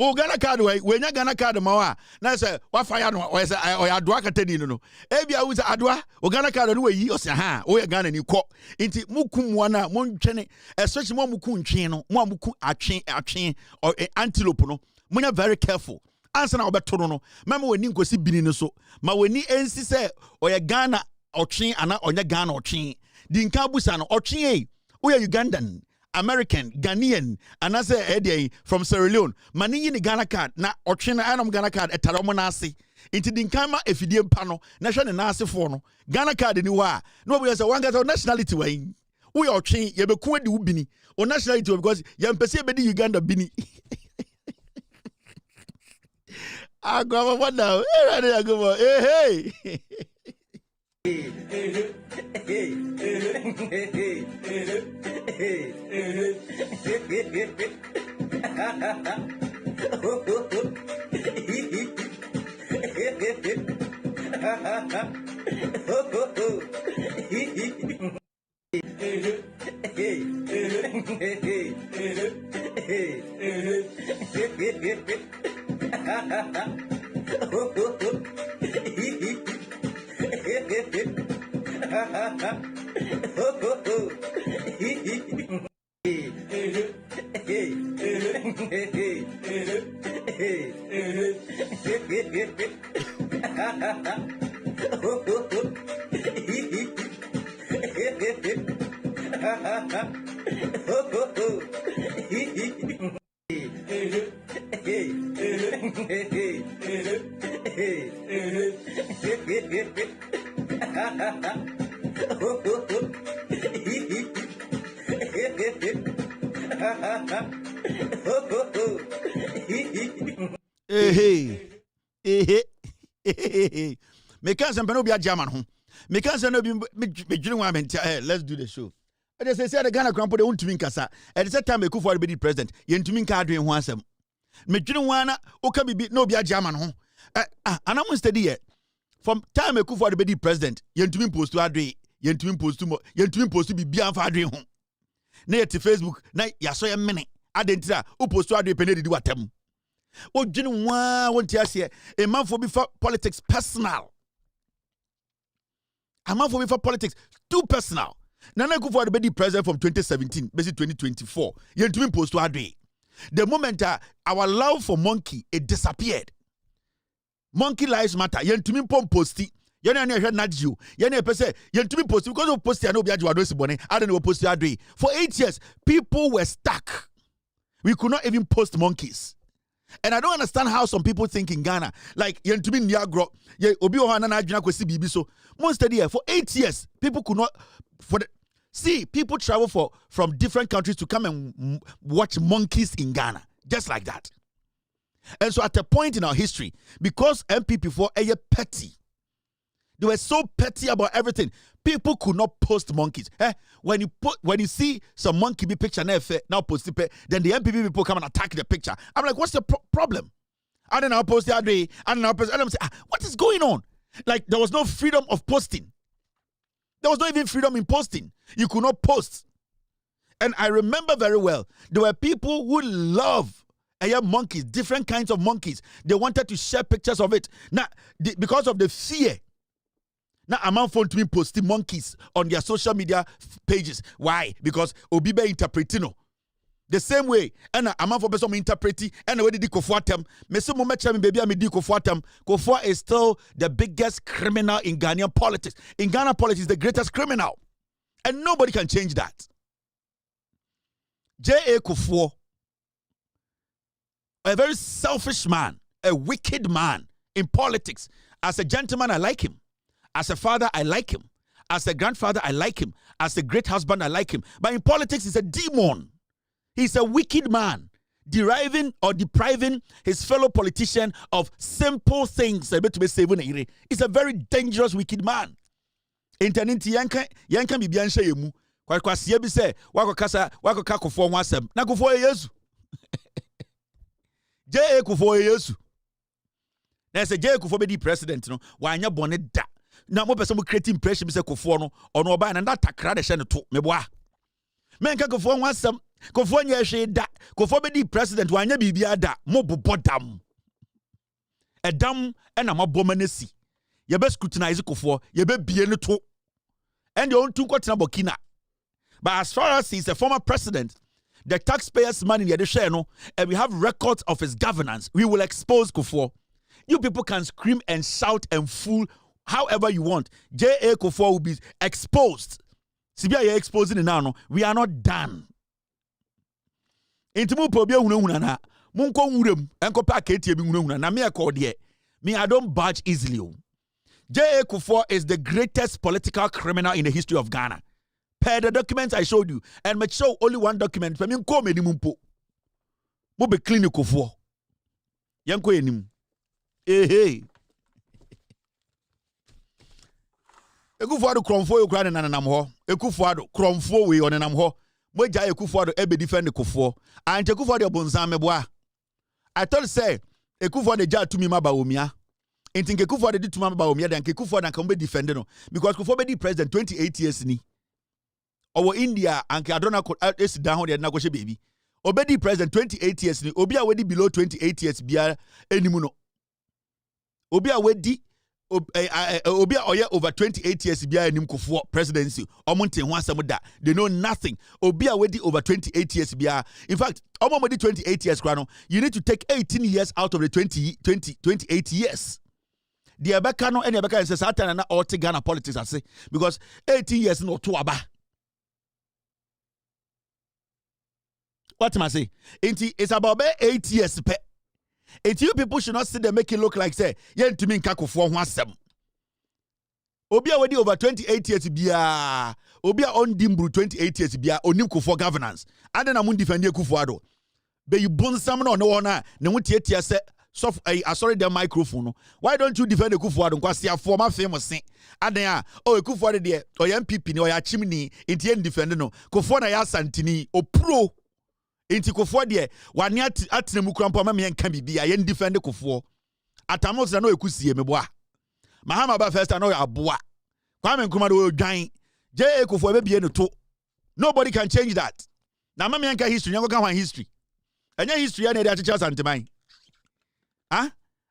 O Ghana card way when you Ghana card mawa na say wa fire no o say o adwa katani no ebia wo say adwa o Ghana card no we o say ha o Ghana ni kɔ nti mukum wana montwene especially mo mukum ntwen no mo mukum atwen or antelope no munya very careful answer na obeto no mama wani nkosi bini no so ma wani ensi say o Ghana otwen ana onya Ghana otwen di nka busa no otwen o Ugandan American, Ghanaian, and I say from Sierra Leone. Mani ni Ghana card na ochina anam Ghana card etalomo nasi. Inti dinkama efidiem pano national nasi fono. Ghana card ni wa. No we say one gata nationality wa. We ochin ye be ku di ubini. O nationality because ye mpese be di Uganda bini. Agwa wonder. Hey agwa. Hey. Me can't say no be a German home. Me can't say no be let's do the show. They say the Ghana Crown put the ultimate kasa. At the same time, they could for the president. Yentumin card doing one sem. Me wana oka be no be a German home. And I'm steady yet. From time I could for the president. Yentumin post to adre. Yentumin post to be beyond for adre home. Nay to Facebook. Nay ya so a minute. Adentira who post to adre penny do atem. O jinu wa won't you say a man for before politics personal. A man for before politics too personal. Nana Akufo-Addo be the president from 2017, basically 2024. Yentumi post to Adwe. The moment our love for monkey, it disappeared. Monkey lives matter. Yentumi pom posti. Yene ane heard not you. Yene pese yentumi posti because of posti ano biaji wadwesi bone. I don't know posti Adwe. For 8 years, people were stuck. We could not even post monkeys. And I don't understand how some people think in Ghana, like yentumi niagro, ye obi ohana na adwina kwesi bibi so. Most of the year for 8 years, people could not see people travel from different countries to come and watch monkeys in Ghana, just like that. And so at a point in our history, because MPP for a petty, they were so petty about everything. People could not post monkeys. When you see some monkey be picture now post it, then the MPP people come and attack the picture. I'm like, what's the problem? I don't know, post the other day. I don't know, post. And I'm saying, what is going on? Like there was no freedom of posting. There was not even freedom in posting. You could not post. And I remember very well, there were people who love monkeys, different kinds of monkeys. They wanted to share pictures of it. Now, because of the fear. Now, I'm on phone to me posting monkeys on their social media pages. Why? Because Obibe interpretino. The same way, and I'm on for person interpreting, and already did Kofuatem. Me so much baby, I did Kofuatem. Kofua is still the biggest criminal in Ghanaian politics. In Ghana politics, the greatest criminal. And nobody can change that. J.A. Kofua, a very selfish man, a wicked man in politics. As a gentleman, I like him. As a father, I like him. As a grandfather, I like him. As a great husband, I like him. But in politics, he's a demon. He's a wicked man, deriving or depriving his fellow politician of simple things. He's a very dangerous, wicked man. Interninti yanka bibiansha yemu. Kwa siye bi se wako Kufuor wasem. Na Kufuor Yesu. J.A. Kufuor Yesu. Na se J.A. Kufuor be di president no. Wanya bone da. Na mo person mo create impression bi se Kufuor no ono oba na takra de hye ne to meboa. Menka Kufuor wasem. Kufuor nya hwe da. Kufuor be di president wanya bibia da. Mo bobodam. Edam na maboma nesi. Ye be scrutinize Kufuor, ye be bie ne to. And you to kwatena Burkina. But as far as he's a former president, the taxpayers' money in the share no, and we have records of his governance, we will expose Kufuor. You people can scream and shout and fool however you want. J.A. Kufuor will be exposed. Sibia ye exposing it now no, we are not done. Intimu pobia huna na munko wurem enko pa ketie bi huna na me akode me I don't budge easily. J.A. Kufuor is the greatest political criminal in the history of Ghana. Per the documents I showed you, and me show only one document. For me, ko me ni mumpo. Mo be clean Kufuor. Yanko enim. Hey. Ekufuor kromfo ekura ne nanam ho. Ekufuor kromfo we onenam ho. Mo ja Ekufuor e be defend Kufuor. Ante Ekufuor de bonzan meboa. I told say Ekufuor de ja tumi maba omia. Inti Kufuor de tumi maba omia dan Kufuor dan kan be defend no because Kufuor be the president 28 years ni. Owo India anke adona ko esi down there na go she baby. Obedi president 28 years ni obi a wedi below 28 years bia enimu no. Obi a wedi obi a oye over 28 years bia enim Kufuor presidency. Omonte ho asem da. They know nothing. Obi a wedi over 28 years bia. In fact, omomodi 28 years kwano, you need to take 18 years out of the 28 years. The Abeka no any Abeka says Satan na all Ghana politics I say because 18 years no to aba. What am I say? It's about 8 years. You people should not sit there make it look like say, yen to me Kufuor wasem. Obi already over 28 years bia. Obi on dimbru 28 years bia onim Kufuor governance. And then amun defend Kufuor do. Be you bun some no na wutie say soft sorry the microphone. Why don't you defend Kufuor because you are former famous thing. And then Kufuor there or MPP ni or ya chimney intien defend no. Kufuor na ya santini o pro. Inti Kufuor de wani atenemu krampo ma me nka bibia ye defend Kufuor atamos na no ekusie meboa mahama ba first na no aboa Kwame Nkrumah do dwan J.A. Kufuor be bie no to nobody can change that na ma me nka history nyango ka wan history enya history ya na de acheche asanteman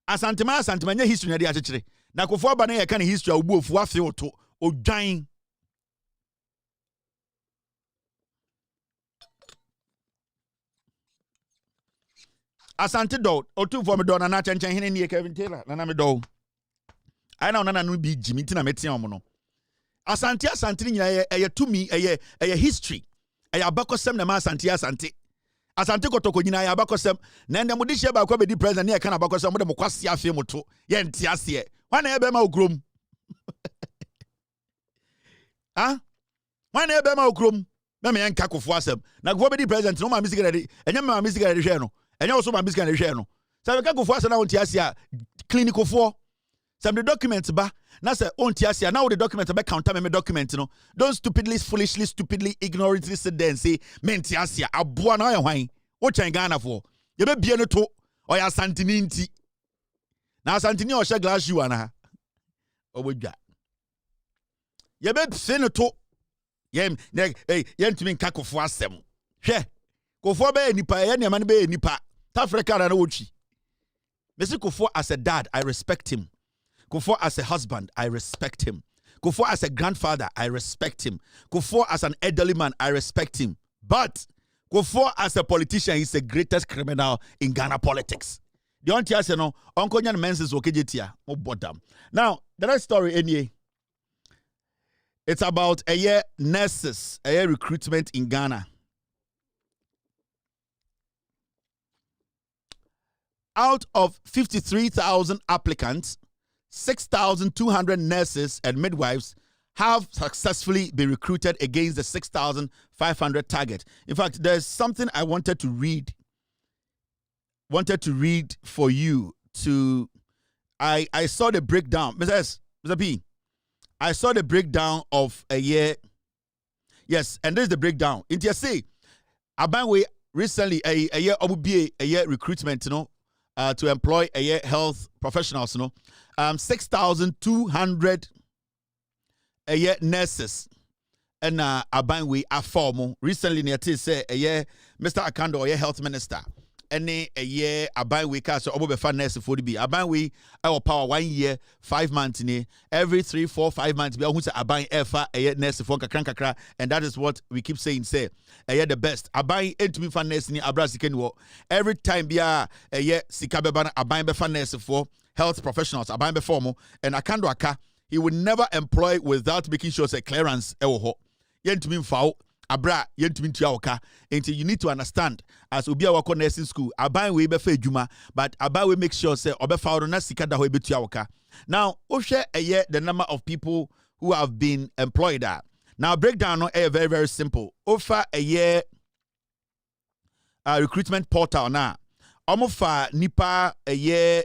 asanteman enya history na de acheche na Kufuor ba na ye ka na history obu ofu afi oto odwan Asante do otu for me do na chenchen hene nie Kevin Taylor na me do. I na no bi Jimmy tina metia omo no. Asante nyina eye tumi eye history. Eye abakosem na ma asante. Asante kotoko nyina eye abakosem na ndem de hye ba kwa be di president na ye kana abakosem mo de mo kwase afi moto ye ntia ase. Wana ebe ma okrom. Ah? Wana ebe ma okrom. Me yanka kofo asem. Na go be di president no ma misika de. Enye ma misika de hwe no. Enye also ma misika de hwe no. Say ka kofo asem na wontia ase a clinical for. Some the documents ba na say onti ase now the document be counter me document no. Don't stupidly ignorantly sit there and say menti ase aboa na ye hwan. Wo chen Ghana for. Ye be bie no to oya santini nti. Na santini o hye glass shoe ana. Obodwa. Ye be se no to yem ntimi nka kofo asem. Hwe. Kofo be nipa ye ne ma ne be nipa. Ta Africa na wotwi. Mesi Kofo as a dad, I respect him. Kofo as a husband, I respect him. Kofo as a grandfather, I respect him. Kofo as an elderly man, I respect him. But Kofo as a politician, he's the greatest criminal in Ghana politics. The only thing I say no, Uncle Nyan menses okejetia, oh bottom. Now, the next story, anyway, it's about a year nurses, a year recruitment in Ghana. Out of 53,000 applicants, 6,200 nurses and midwives have successfully been recruited against the 6,500 target. In fact, there's something I wanted to read for you to I saw the breakdown. Mr. P, I saw the breakdown of a year. Yes, and this is the breakdown. In TSA, Abanwe recently a year recruitment, you know, to employ a year health professionals, you know. 6,200 a year nurses and Abanwe Afomo recently near say a year Mr. Akando a year health minister and a year Abanwe cast or over nurse for the be Abanwe our power 1 year 5 months in every 3, 4, 5 months be who's Aban Efa a year nurse for kakra and that is what we keep saying say a year the best Aban ain't me fan nurse ni Abrasiken every time be a year Sikabebana Aban befa nurse for health professionals aban before and Akando Aka he would never employ without making sure say clearance ewo yentumi mfao abra yentumi ntuawoka until you need to understand as obi a wako nursing school aban we be fa adwuma but aban we make sure say obefa na sika da ho ebetuawoka. Now ohwe eye the number of people who have been employed at. Now breakdown no very very simple. Ofa eye recruitment portal na omofa nipa eye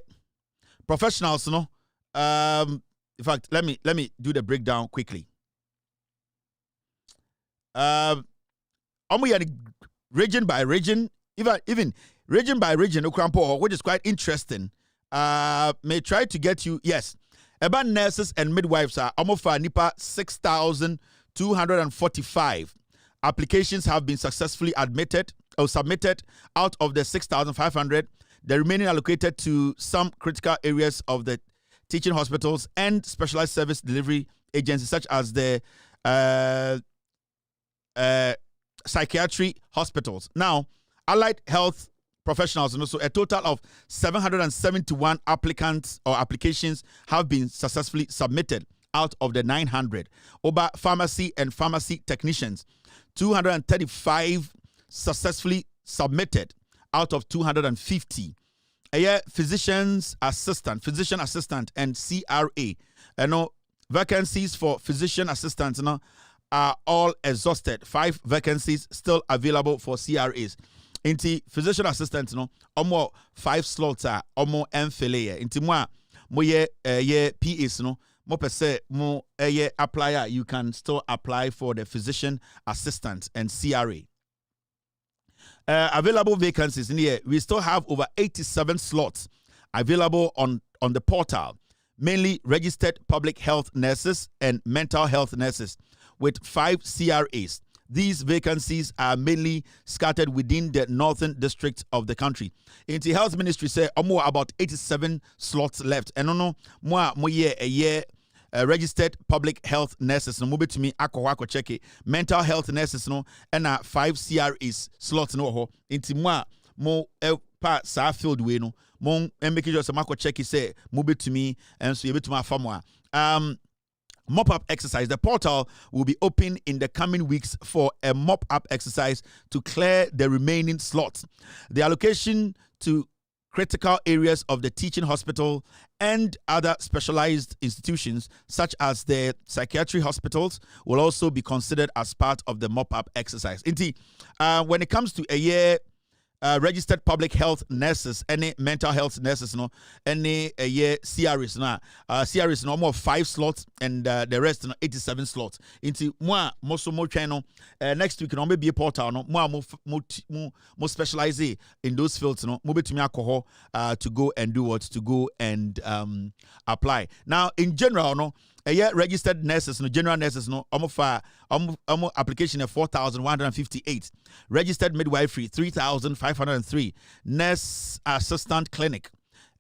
professionals, no. In fact, let me do the breakdown quickly. Region by region, even region by region, which is quite interesting. May try to get you. Yes, about nurses and midwives are almost nipa 6,245 applications have been successfully admitted or submitted out of the 6,500. The remaining allocated to some critical areas of the teaching hospitals and specialized service delivery agencies such as the psychiatry hospitals. Now, allied health professionals, and also a total of 771 applicants or applications have been successfully submitted out of the 900. Over pharmacy and pharmacy technicians, 235 successfully submitted out of 250. Physician assistant, and CRA. Vacancies for physician assistants are all exhausted. 5 vacancies still available for CRAs. Inti physician assistants, almost 5 slots are almost enfile. Inti mo ye PAs mo pese mo applier. You can still apply for the physician assistant and CRA. Available vacancies in here, we still have over 87 slots available on the portal, mainly registered public health nurses and mental health nurses with 5 CRAs. These vacancies are mainly scattered within the northern district of the country. In the health ministry say about 87 slots left. And no more a year registered public health nurses no move to me akwa check it. Mental health nurses no and 5 CRAs slots no ho inti mo pa sa field we no mon make sure say mako check say mo betumi and so you betumi afamo mop-up exercise. The portal will be open in the coming weeks for a mop-up exercise to clear the remaining slots. The allocation to critical areas of the teaching hospital and other specialized institutions, such as the psychiatry hospitals, will also be considered as part of the mop-up exercise. Indeed, when it comes to a year, registered public health nurses, any mental health nurses, no, any a year CRS, CRS no more 5 slots and the rest 87 slots. Into more channel next week no be a portal no more specialize in those fields no mo betumi alcohol to go and do what to go and apply. Now in general no registered nurses no general nurses no almost application of 4,158, registered midwifery 3,503, nurse assistant clinic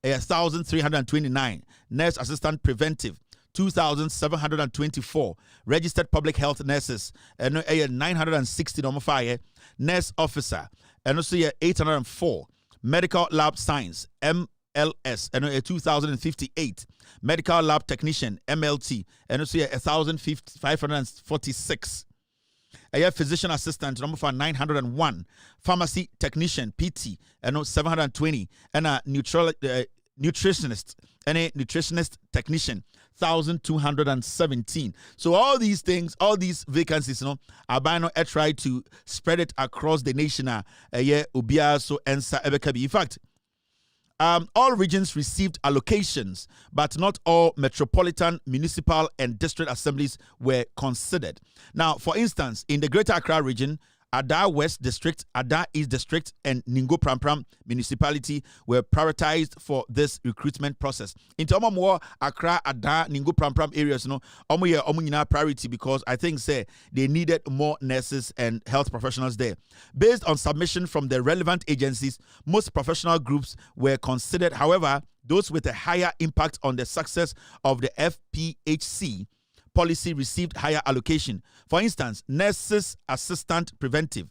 1,329, nurse assistant preventive 2,724, registered public health nurses 960 nurse officer and also 804, medical lab science LS and 2,058, medical lab technician MLT and also 1,546. A physician assistant number for 901, pharmacy technician PT and 720, and a nutritionist and a nutritionist technician 1,217. So all these things, all these vacancies, are by now try to spread it across the nation. So in fact, all regions received allocations, but not all metropolitan, municipal, and district assemblies were considered. Now, for instance, in the Greater Accra region, Ada West District, Ada East District, and Ningo Prampram Municipality were prioritized for this recruitment process. In terms of more Accra, Ada, Ningo Prampram areas, priority because I think they needed more nurses and health professionals there. Based on submission from the relevant agencies, most professional groups were considered. However, those with a higher impact on the success of the FPHC policy received higher allocation. For instance, nurses assistant preventive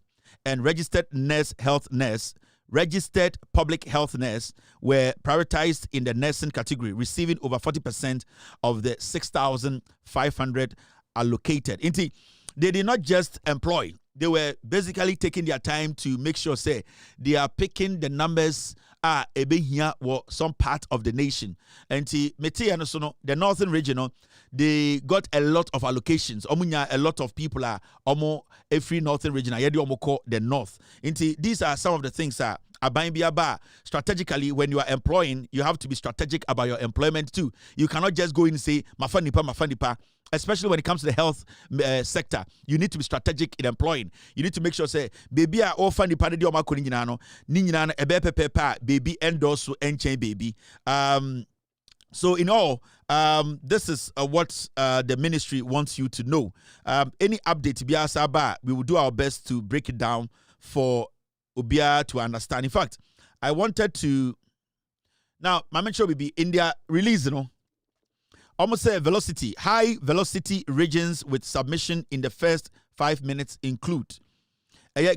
and registered nurse health nurse, registered public health nurse were prioritized in the nursing category, receiving over 40% of the 6,500 allocated. Indeed, they did not just employ, they were basically taking their time to make sure say they are picking the numbers here were some part of the nation. And the northern region, they got a lot of allocations. A lot of people are almost every northern region. The north. These are some of the things strategically, when you are employing, you have to be strategic about your employment too. You cannot just go in and say mafanipa. Especially when it comes to the health sector, you need to be strategic in employing. You need to make sure say baby are all funny party di oma kuni nyina no ni nyina na ebe pepe baby endorse enchain baby. So in all, this is what the ministry wants you to know. Any update biasa we will do our best to break it down for Obia to understand. In fact, I wanted to now my mention will be India release, almost say velocity. High velocity regions with submission in the first 5 minutes include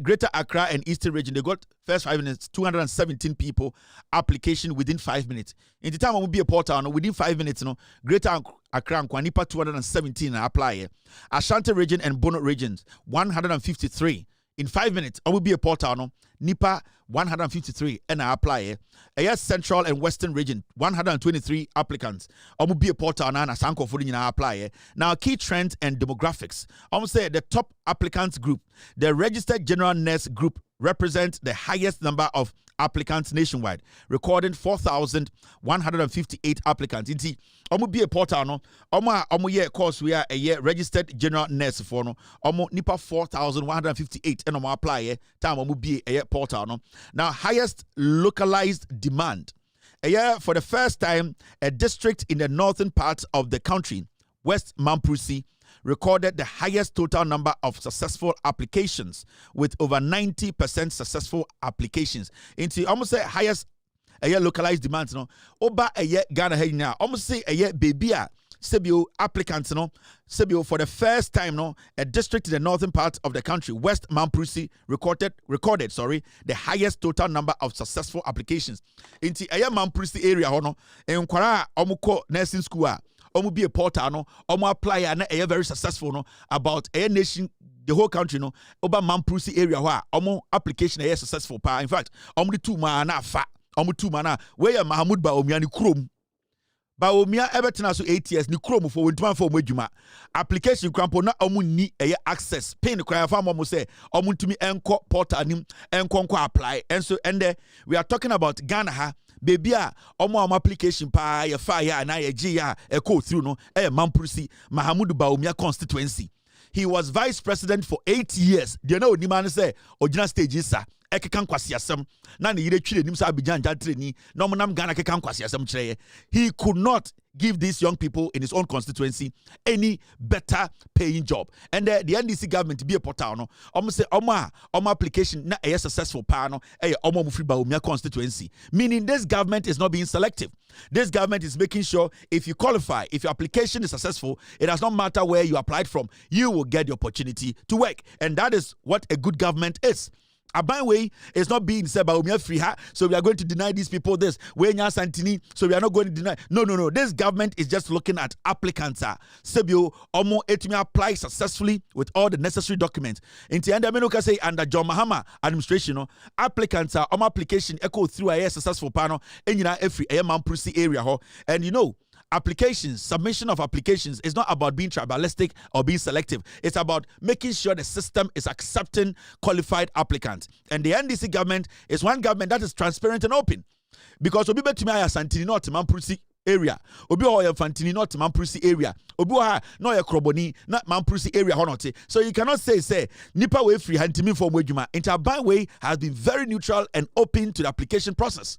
Greater Accra and Eastern region. They got first 5 minutes, 217 people application within 5 minutes. In the time will be a portal within 5 minutes, Greater Accra and Kwanipa 217 apply. Ashanti region and Bono regions 153. In 5 minutes, I will be a portal. Nipa 153 and I apply. Central and Western region 123 applicants. I will be a portal and a sanko for apply. Now key trends and demographics. I will say the top applicants group, the registered general nurse group represents the highest number of applicants nationwide, recording 4,158 applicants. Inti, omo be a portal no, omo year course we are a year registered general nurse for no, omo nipa 4,158 and omo apply time omo be a year portal no. Now highest localized demand. A year for the first time, a district in the northern part of the country, West Mamprusi, recorded the highest total number of successful applications with over 90% successful applications. Into almost say highest a year localized demands no. Oba a year Ghana hey now. Almost say a year baby sebio applicants no sebio for the first time no a district in the northern part of the country, West Mamprusi, recorded the highest total number of successful applications. Inti aya Mamprusi area hono enkwara omuko nursing school a omu be a portal no omu apply na aya very successful no about a nation the whole country no oba Mamprusi area wa omu application aya successful pa. In fact omu di 2 ma na fa omu 2 ma na where Mahamud ba omia ni krom ba omia ebetena so 8 years ni krom for wentuma for omedwuma application crampo na omu ni aya access pin kwa fa mo say omu ntumi enko portal nim enko apply. And so we are talking about Ghana ha baby a omo application pa ya fire na ya gi ya e go through no Mamprusi Mahamud Baumia constituency. He was vice president for 8 years. Do you know ni man say original stage is ekekan kwasiasem na ne yire twire nim sa Abidjan jantreni no monam Ghana kekan kwasiasem kire. He could not give these young people in his own constituency any better paying job. And the NDC government be a portal no almost say omo application na a successful pa no omo mufri Baumia constituency, meaning this government is not being selective. This government is making sure if you qualify, if your application is successful, it does not matter where you applied from, you will get the opportunity to work. And that is what a good government is. Abronye is not being said by free, so we are going to deny these people this. We Santini, so we are not going to deny. No. This government is just looking at applicants. Sebio Omo etimi apply successfully with all the necessary documents. In the end, I say under John Mahama administration, applicants Omo application echo through a successful panel in every Mamprusi area. And you know, submission of applications is not about being tribalistic or being selective. It's about making sure the system is accepting qualified applicants. And the NDC government is one government that is transparent and open. Because Obi betumi aya Santini not Mamprusi area. Obi o Fantini not Mamprusi area. Obi o no ya Kroboni not Mamprusi area honote. So you cannot say nipa we free hantimi for Mwejuma. Abronye has been very neutral and open to the application process.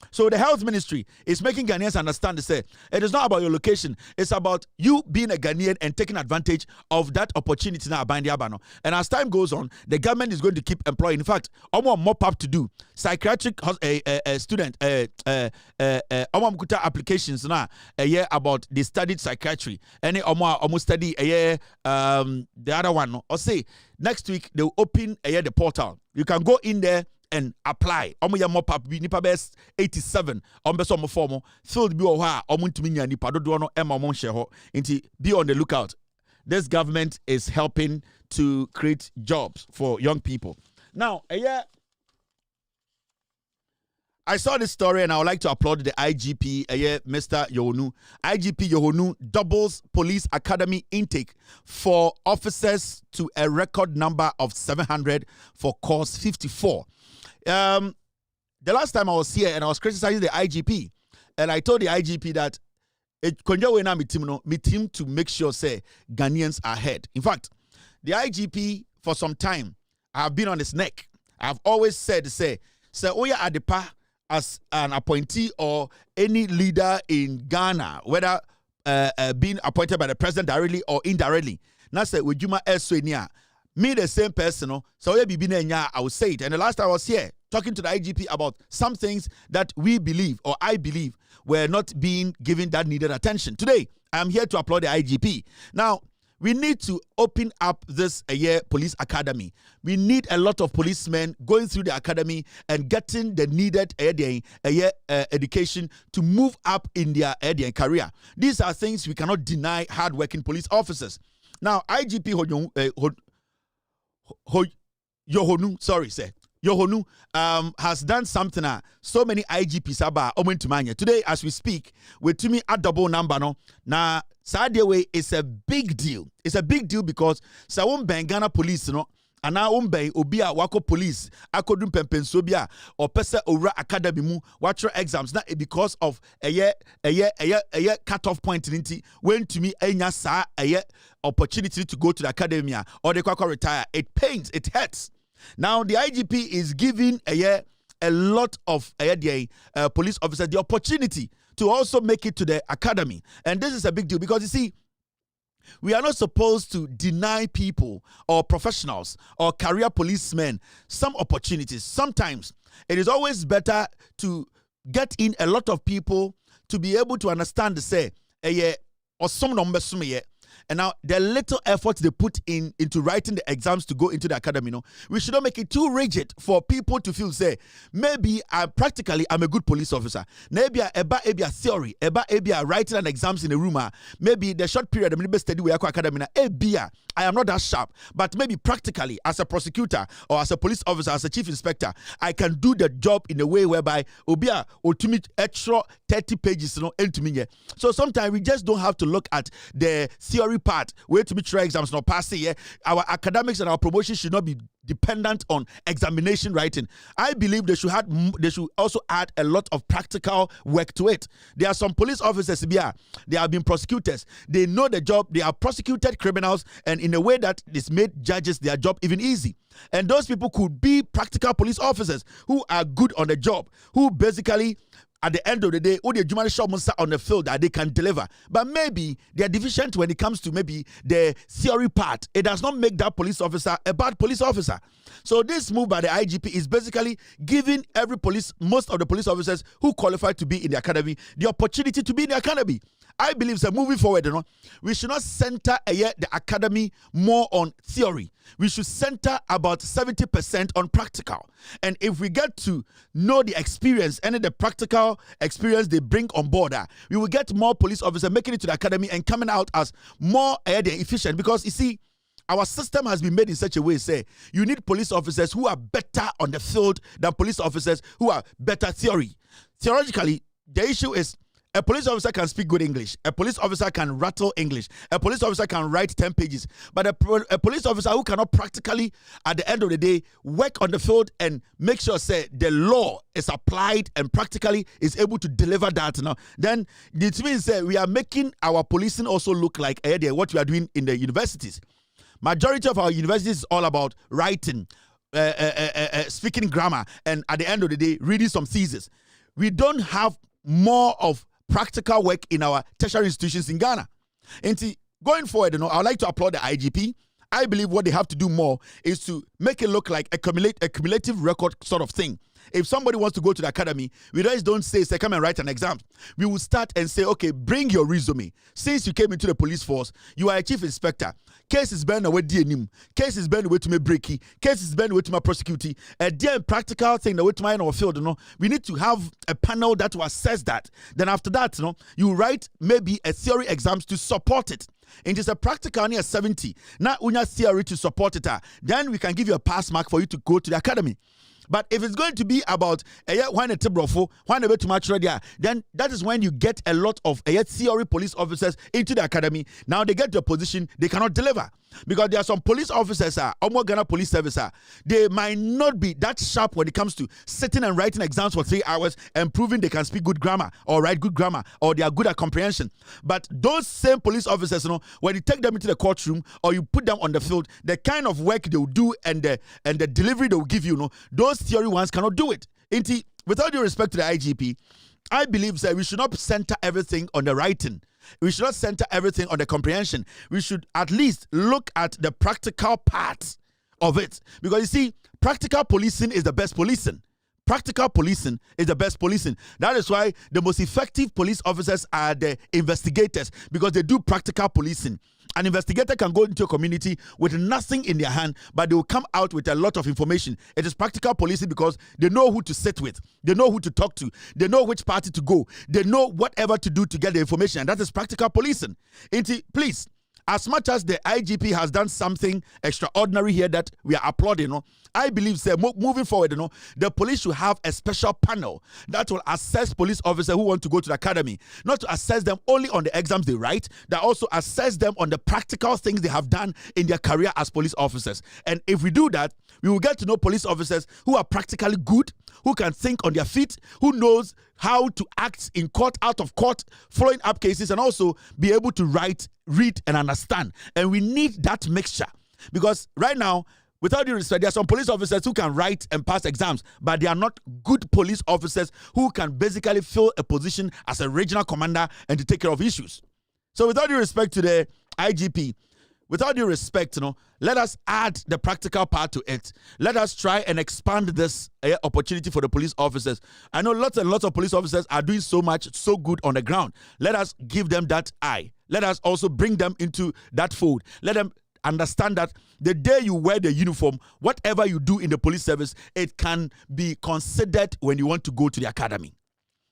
So the health ministry is making Ghanaians understand to say it is not about your location, it's about you being a Ghanaian and taking advantage of that opportunity now by the Abano. And as time goes on, the government is going to keep employing. In fact, more mop up to do psychiatric student applications now a year about they studied psychiatry. Any almost study a year the other one or say next week they will open a year the portal. You can go in there and apply. Omo ya mop up nipa best 87 ombe so mo form filled bi o ha omo ntumi nya nipa dodo no e ma mo hye ho nti be on the lookout. This government is helping to create jobs for young people. Now, I saw this story and I would like to applaud the IGP, Mr. Yohonu. IGP Yohonu doubles police academy intake for officers to a record number of 700 for course 54. The last time I was here and I was criticizing the IGP, and I told the IGP that it me team to make sure say Ghanaians are ahead. In fact, the IGP for some time I have been on his neck. I've always said Oya Adepa as an appointee or any leader in Ghana, whether being appointed by the president directly or indirectly. Now say Wejuma Eswenia. Me the same person, so I would say it. And the last time I was here talking to the IGP about some things that we believe or I believe were not being given that needed attention. Today, I'm here to applaud the IGP. Now, we need to open up this police academy. We need a lot of policemen going through the academy and getting the needed education to move up in their career. These are things we cannot deny hardworking police officers. Now, IGP Yohonu has done something so many IGPs are today as we speak with me a double number no na Sadia way is a big deal. It's a big deal because Sawon Bengana police no ana umbe obia wako police akodum pempensobia or pesa ora academy mu watch exams na because of a cut-off point when to me enya sa opportunity to go to the academia or they kwako retire. It pains, it hurts. Now the IGP is giving a lot of police officers the opportunity to also make it to the academy, and this is a big deal because you see, we are not supposed to deny people or professionals or career policemen some opportunities. Sometimes it is always better to get in a lot of people to be able to understand the say or some number sume. And now the little effort they put into writing the exams to go into the academy, we should not make it too rigid for people to feel say maybe I'm a good police officer. Maybe a theory, writing an exams in a room. Maybe the short period I'm study with academy. I am not that sharp, but maybe practically as a prosecutor or as a police officer, as a chief inspector, I can do the job in a way whereby obia or to meet extra 30 pages, into me. So sometimes we just don't have to look at the theory part where to meet your exams not pass it. Our academics and our promotion should not be dependent on examination writing. I believe they should also add a lot of practical work to it. There are some police officers, they have been prosecutors. They know the job. They are prosecuted criminals, and in a way that this made judges their job even easy. And those people could be practical police officers who are good on the job, who basically at the end of the day, all the human shop on the field that they can deliver. But maybe they are deficient when it comes to maybe the theory part. It does not make that police officer a bad police officer. So this move by the IGP is basically giving most of the police officers who qualify to be in the academy, the opportunity to be in the academy. I believe that moving forward, we should not center the academy more on theory. We should center about 70% on practical. And if we get to know the experience and the practical experience they bring on board, we will get more police officers making it to the academy and coming out as more efficient. Because you see, our system has been made in such a way, say, you need police officers who are better on the field than police officers who are better theory. Theoretically, the issue is a police officer can speak good English. A police officer can rattle English. A police officer can write 10 pages. But a police officer who cannot practically, at the end of the day, work on the field and make sure, say, the law is applied and practically is able to deliver that, then it means that we are making our policing also look like what we are doing in the universities. Majority of our universities is all about writing, speaking grammar, and at the end of the day, reading some thesis. We don't have more of practical work in our tertiary institutions in Ghana. And going forward, I would like to applaud the IGP. I believe what they have to do more is to make it look like a cumulative record sort of thing. If somebody wants to go to the academy, we just don't say, come and write an exam. We will start and say, okay, bring your resume. Since you came into the police force, you are a chief inspector. Case is been away DNM. Case is been away to me breaky. Case is been away to my prosecutee. A dear practical thing the way to my own field, we need to have a panel that will assess that. Then after that, you write maybe a theory exams to support it. It is a practical near 70. Now, unya theory to support it. Then we can give you a pass mark for you to go to the academy. But if it's going to be about when a tibrofo, when a bit too much ready, then that is when you get a lot of theory police officers into the academy. Now they get to a position they cannot deliver. Because there are some police officers, Ghana police service, they might not be that sharp when it comes to sitting and writing exams for 3 hours and proving they can speak good grammar or write good grammar or they are good at comprehension. But those same police officers, when you take them into the courtroom or you put them on the field, the kind of work they will do and the delivery they will give you, those theory ones cannot do it. Without due respect to the IGP, I believe that we should not center everything on the writing. We should not center everything on the comprehension. We should at least look at the practical parts of it. Because you see, practical policing is the best policing. Practical policing is the best policing. That is why the most effective police officers are the investigators, because they do practical policing. An investigator can go into a community with nothing in their hand, but they will come out with a lot of information. It is practical policing because they know who to sit with. They know who to talk to. They know which party to go. They know whatever to do to get the information. And that is practical policing. Please, as much as the IGP has done something extraordinary here that we are applauding, I believe moving forward, the police should have a special panel that will assess police officers who want to go to the academy, not to assess them only on the exams they write, that also assess them on the practical things they have done in their career as police officers. And if we do that, we will get to know police officers who are practically good, who can think on their feet, who knows how to act in court, out of court, following up cases, and also be able to write, read, and understand. And we need that mixture. Because right now, without due respect, there are some police officers who can write and pass exams, but they are not good police officers who can basically fill a position as a regional commander and to take care of issues. So without due respect to the IGP, with all due respect, let us add the practical part to it. Let us try and expand this opportunity for the police officers. I know lots and lots of police officers are doing so much, so good on the ground. Let us give them that eye. Let us also bring them into that fold. Let them understand that the day you wear the uniform, whatever you do in the police service, it can be considered when you want to go to the academy.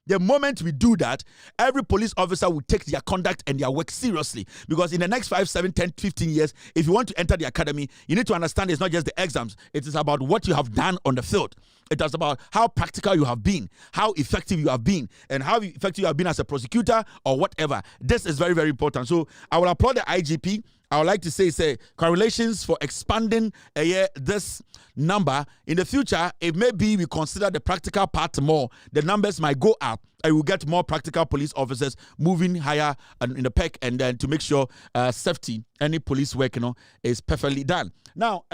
The moment we do that, every police officer will take their conduct and their work seriously. Because in the next 5, 7, 10, 15 years, if you want to enter the academy, you need to understand it's not just the exams. It is about what you have done on the field. It is about how practical you have been, how effective you have been, and how effective you have been as a prosecutor or whatever. This is very, very important. So I will applaud the IGP. I would like to say congratulations for expanding this number. In the future, it may be we consider the practical part more. The numbers might go up. I will get more practical police officers moving higher in the pec, and then to make sure safety, any police work, is perfectly done. Now,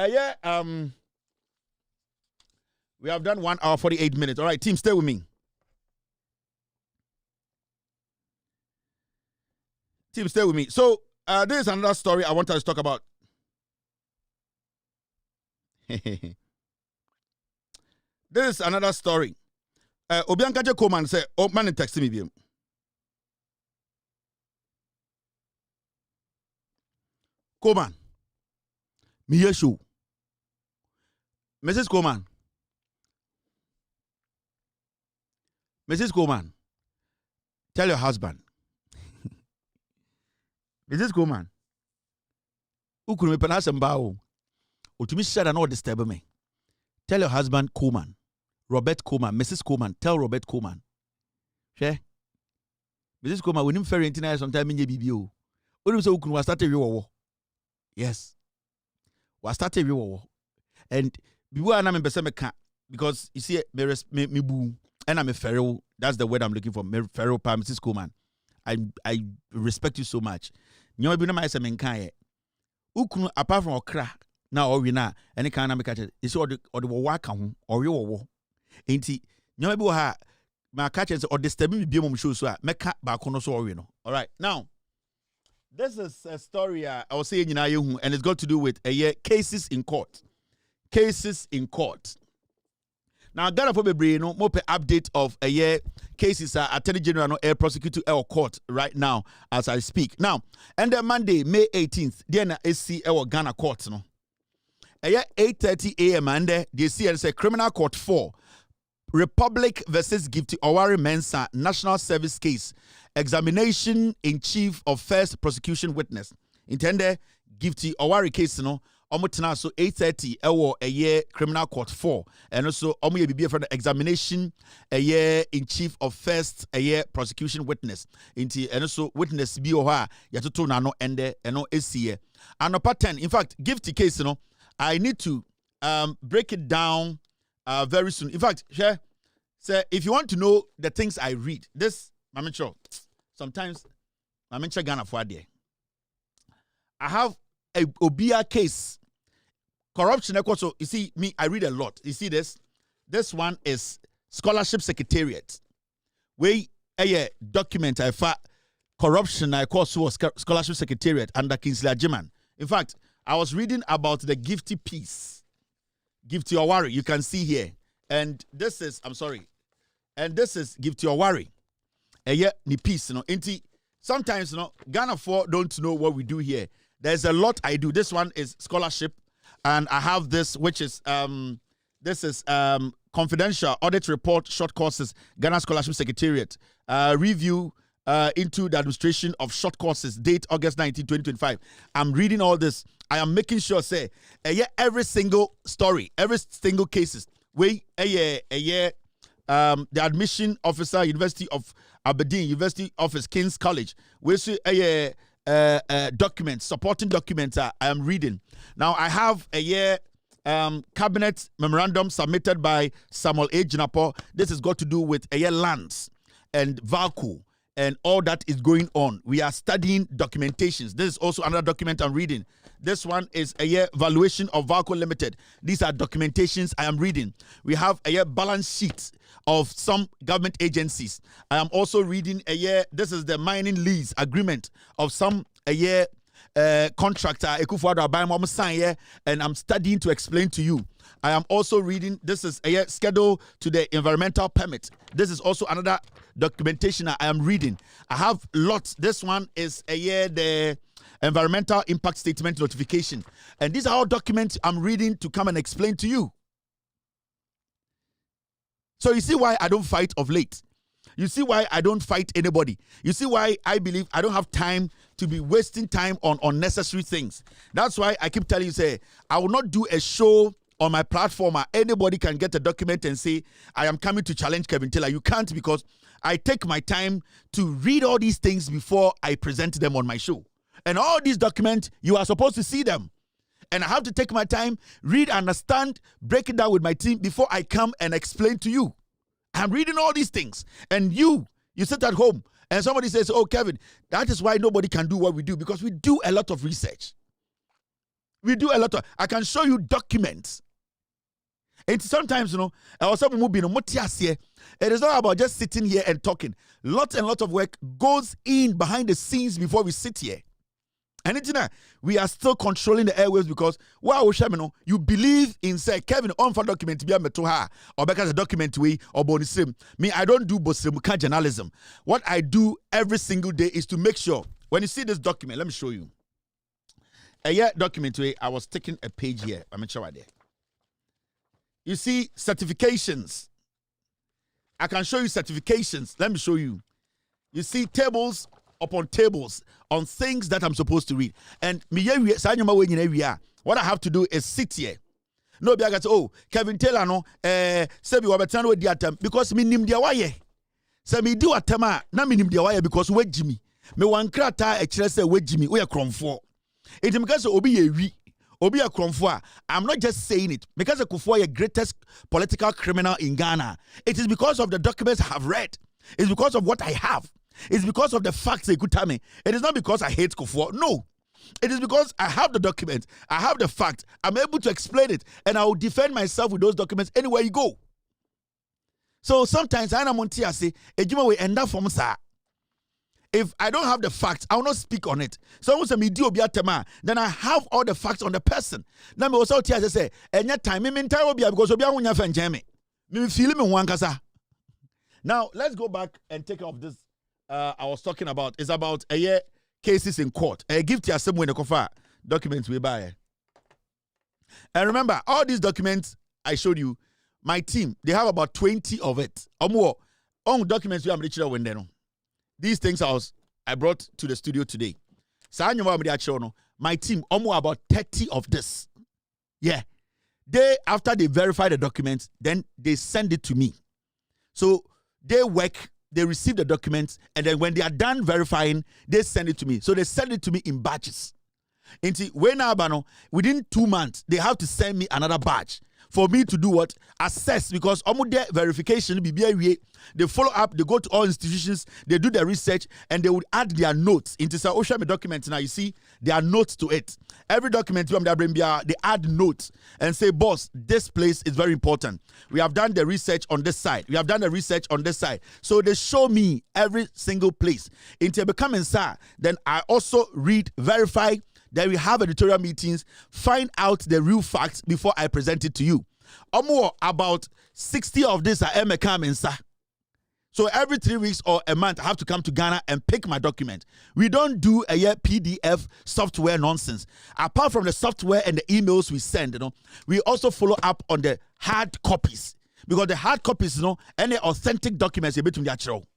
we have done 1 hour 48 minutes. All right, team, stay with me. Team, stay with me. So, this is another story I want us to talk about. This is another story. Obiankaje Koman said, "Oh man, text me." Koman, me show. Mrs. Koman, Mrs. Koman, tell your husband. Mrs. Koman, who could me pronounce and bow? Or to me, share and all disturb me. Tell your husband, Koman, Robert Koman, Mrs. Koman, tell Robert Koman. Share. Mrs. Koman, we need ferry internet sometime in your BBO. What do you say? We started war. Yes. We started war. And before I'm a cat, because you see, me boo, and I'm a feral. That's the word I'm looking for. Feral, Mrs. Koman. I respect you so much. Nyo bi na mai se menkan ukunu apart from okra na owi na any kind na make is or the wo aka ho owe wo enti nyo bi wo ha ma ka che se or disturb me bi mom show so a meka ba ko no so owe no. All right, now this is a story I was saying nyina ye hu, and it's got to do with cases in court. Cases in court. Now, Ghana for Bebre, no more update of cases Attorney General no prosecutor court right now as I speak. Now, and then Monday, May 18th, then SC Ghana court no. 8:30 a.m. and they see and say Criminal Court 4, Republic versus Gifty Owari Mensah National Service Case, examination in chief of first prosecution witness. Intended Gifty Owari case no. Omutana so 8:30 Criminal Court 4, and also omu ye for the examination in chief of first prosecution witness inti, and also witness bi oha yatoto na no ende eno esie anopa 10. In fact, Gifty case I need to break it down very soon. In fact, share say if you want to know the things I read, this mamencho sometimes mamencha Ghana for there. I have a Obia case. Corruption, so you see, me, I read a lot. You see this? This one is Scholarship Secretariat. We a document I found corruption I course was Scholarship Secretariat under Kingsley Agyemang. In fact, I was reading about the Gifty piece. Gifty Owari, you can see here. And this is, I'm sorry. And this is Gifty Owari. Ni piece, sometimes, Ghana 4 don't know what we do here. There's a lot I do. This one is scholarship, and I have this, which is confidential audit report, short courses, Ghana Scholarship Secretariat, review into the administration of short courses, date August 19, 2025. I'm reading all this. I am making sure, say, every single story, every single cases, the admission officer, University of Aberdeen, University Office, King's College, we see documents, supporting documents I am reading. Now, I have a cabinet memorandum submitted by Samuel A. Jinapo. This has got to do with lands and VALCO and all that is going on. We are studying documentations. This is also another document I'm reading. This one is a valuation of VALCO Limited. These are documentations I am reading. We have a balance sheet of some government agencies. I am also reading this is the mining lease agreement of some contractor Ekufuado Abayam sign here, and I'm studying to explain to you. I am also reading. This is a schedule to the environmental permit. This is also another documentation I am reading. I have lots. This one is the environmental impact statement notification, and these are all documents I'm reading to come and explain to you. So you see why I don't fight of late. You see why I don't fight anybody. You see why I believe I don't have time to be wasting time on unnecessary things. That's why I keep telling you, say, I will not do a show on my platform. Anybody can get a document and say, I am coming to challenge Kevin Taylor. You can't, because I take my time to read all these things before I present them on my show. And all these documents, you are supposed to see them. And I have to take my time, read, understand, break it down with my team before I come and explain to you. I'm reading all these things. And you sit at home and somebody says, oh, Kevin, that is why nobody can do what we do, because we do a lot of research. We do a lot of, I can show you documents. And sometimes, it is not about just sitting here and talking. Lots and lots of work goes in behind the scenes before we sit here. And we are still controlling the airwaves because you believe in say Kevin on for document be a or because a document way or bonism. Me, I don't do bosim journalism. What I do every single day is to make sure when you see this document, let me show you. A document way, I was taking a page here. I'm not sure why there. You see certifications. I can show you certifications. Let me show you. You see tables upon tables on things that I'm supposed to read. And what I have to do is sit here. No, be oh, Kevin Taylor no, Sebi Wabetan with the attempt because me nim dia waye. Se me do atema na me nim dia waye because we Jimmy. Me wan krata e kire se we Jimmy, we kromfo. It because obi ye wi, obi a kromfo. I'm not just saying it because Akufo is the greatest political criminal in Ghana. It is because of the documents I have read. It's because of what I have. It's because of the facts they could tell me. It is not because I hate Kufuor. No. It is because I have the documents. I have the fact. I'm able to explain it. And I will defend myself with those documents anywhere you go. So sometimes I am on say, Ejima will end up from sir. If I don't have the facts, I will not speak on it. Someone say me do obiatema, then I have all the facts on the person. Now me also say, enya time me mentai obia because obia wunya fenjeme. Me feel me wankasa. Now let's go back and take off this. I was talking about is about a year cases in court. I give to you some way the documents we buy. And remember, all these documents I showed you, my team, they have about 20 of it. Or more on documents we are reaching out. These things I brought to the studio today. So my team, almost about 30 of this. Yeah. After they verify the documents, then they send it to me. So they work. They receive the documents, and then when they are done verifying, they send it to me. So they send it to me in batches. Within 2 months, they have to send me another batch for me to do what? Assess, because almost verification, they follow up, they go to all institutions, they do their research, and they would add their notes into the Ocean document. Now you see, there are notes to it. Every document they add notes and say, boss, this place is very important. We have done the research on this side. We have done the research on this side. So they show me every single place. Until becoming sir, then I also read, verify. Then we have editorial meetings, find out the real facts before I present it to you. Or more, about 60 of this are MCAM, sir. So every 3 weeks or a month, I have to come to Ghana and pick my document. We don't do a PDF software nonsense. Apart from the software and the emails we send, we also follow up on the hard copies. Because the hard copies, any authentic documents, between the actual.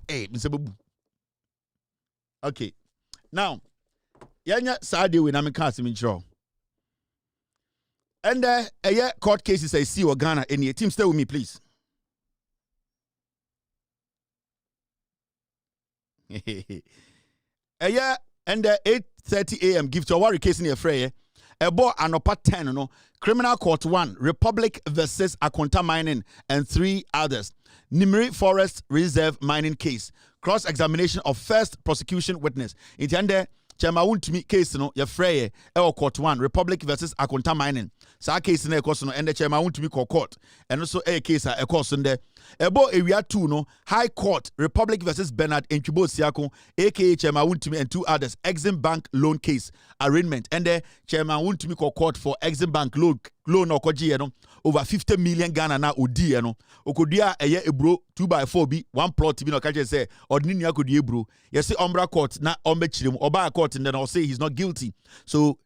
Hey, Mr. Bubu. Okay. Now, yanya Saturday when I'm in Casimintro. And a court cases I see or Ghana and your team stay with me, please. And 8:30 a.m. give to a worry case in your fray. A boy anopa 10, Criminal Court 1, Republic versus Akonta Mining and 3 others. Nimri Forest Reserve mining case. Cross-examination of first prosecution witness. In the end, Chairman Wuntumi case no ye frey court 1 Republic versus Akonta Mining. Sa case na ekoso no and the Chairman Wuntumi court. And also a case ekoso nde. Ebo area 2 no High Court Republic versus Bernard Enchubo Siako aka Chairman Wuntumi and 2 others Exim Bank loan case arraignment. And the Chairman Wuntumi court for Exim Bank loan okoji no over 50 million Ghana na odi no. Okodia eye ebro 2x4 bi one plot bi no ka say ordinary akodi ebro. You see Umbra court na ombechirem oba court and then I'll say he's not guilty. So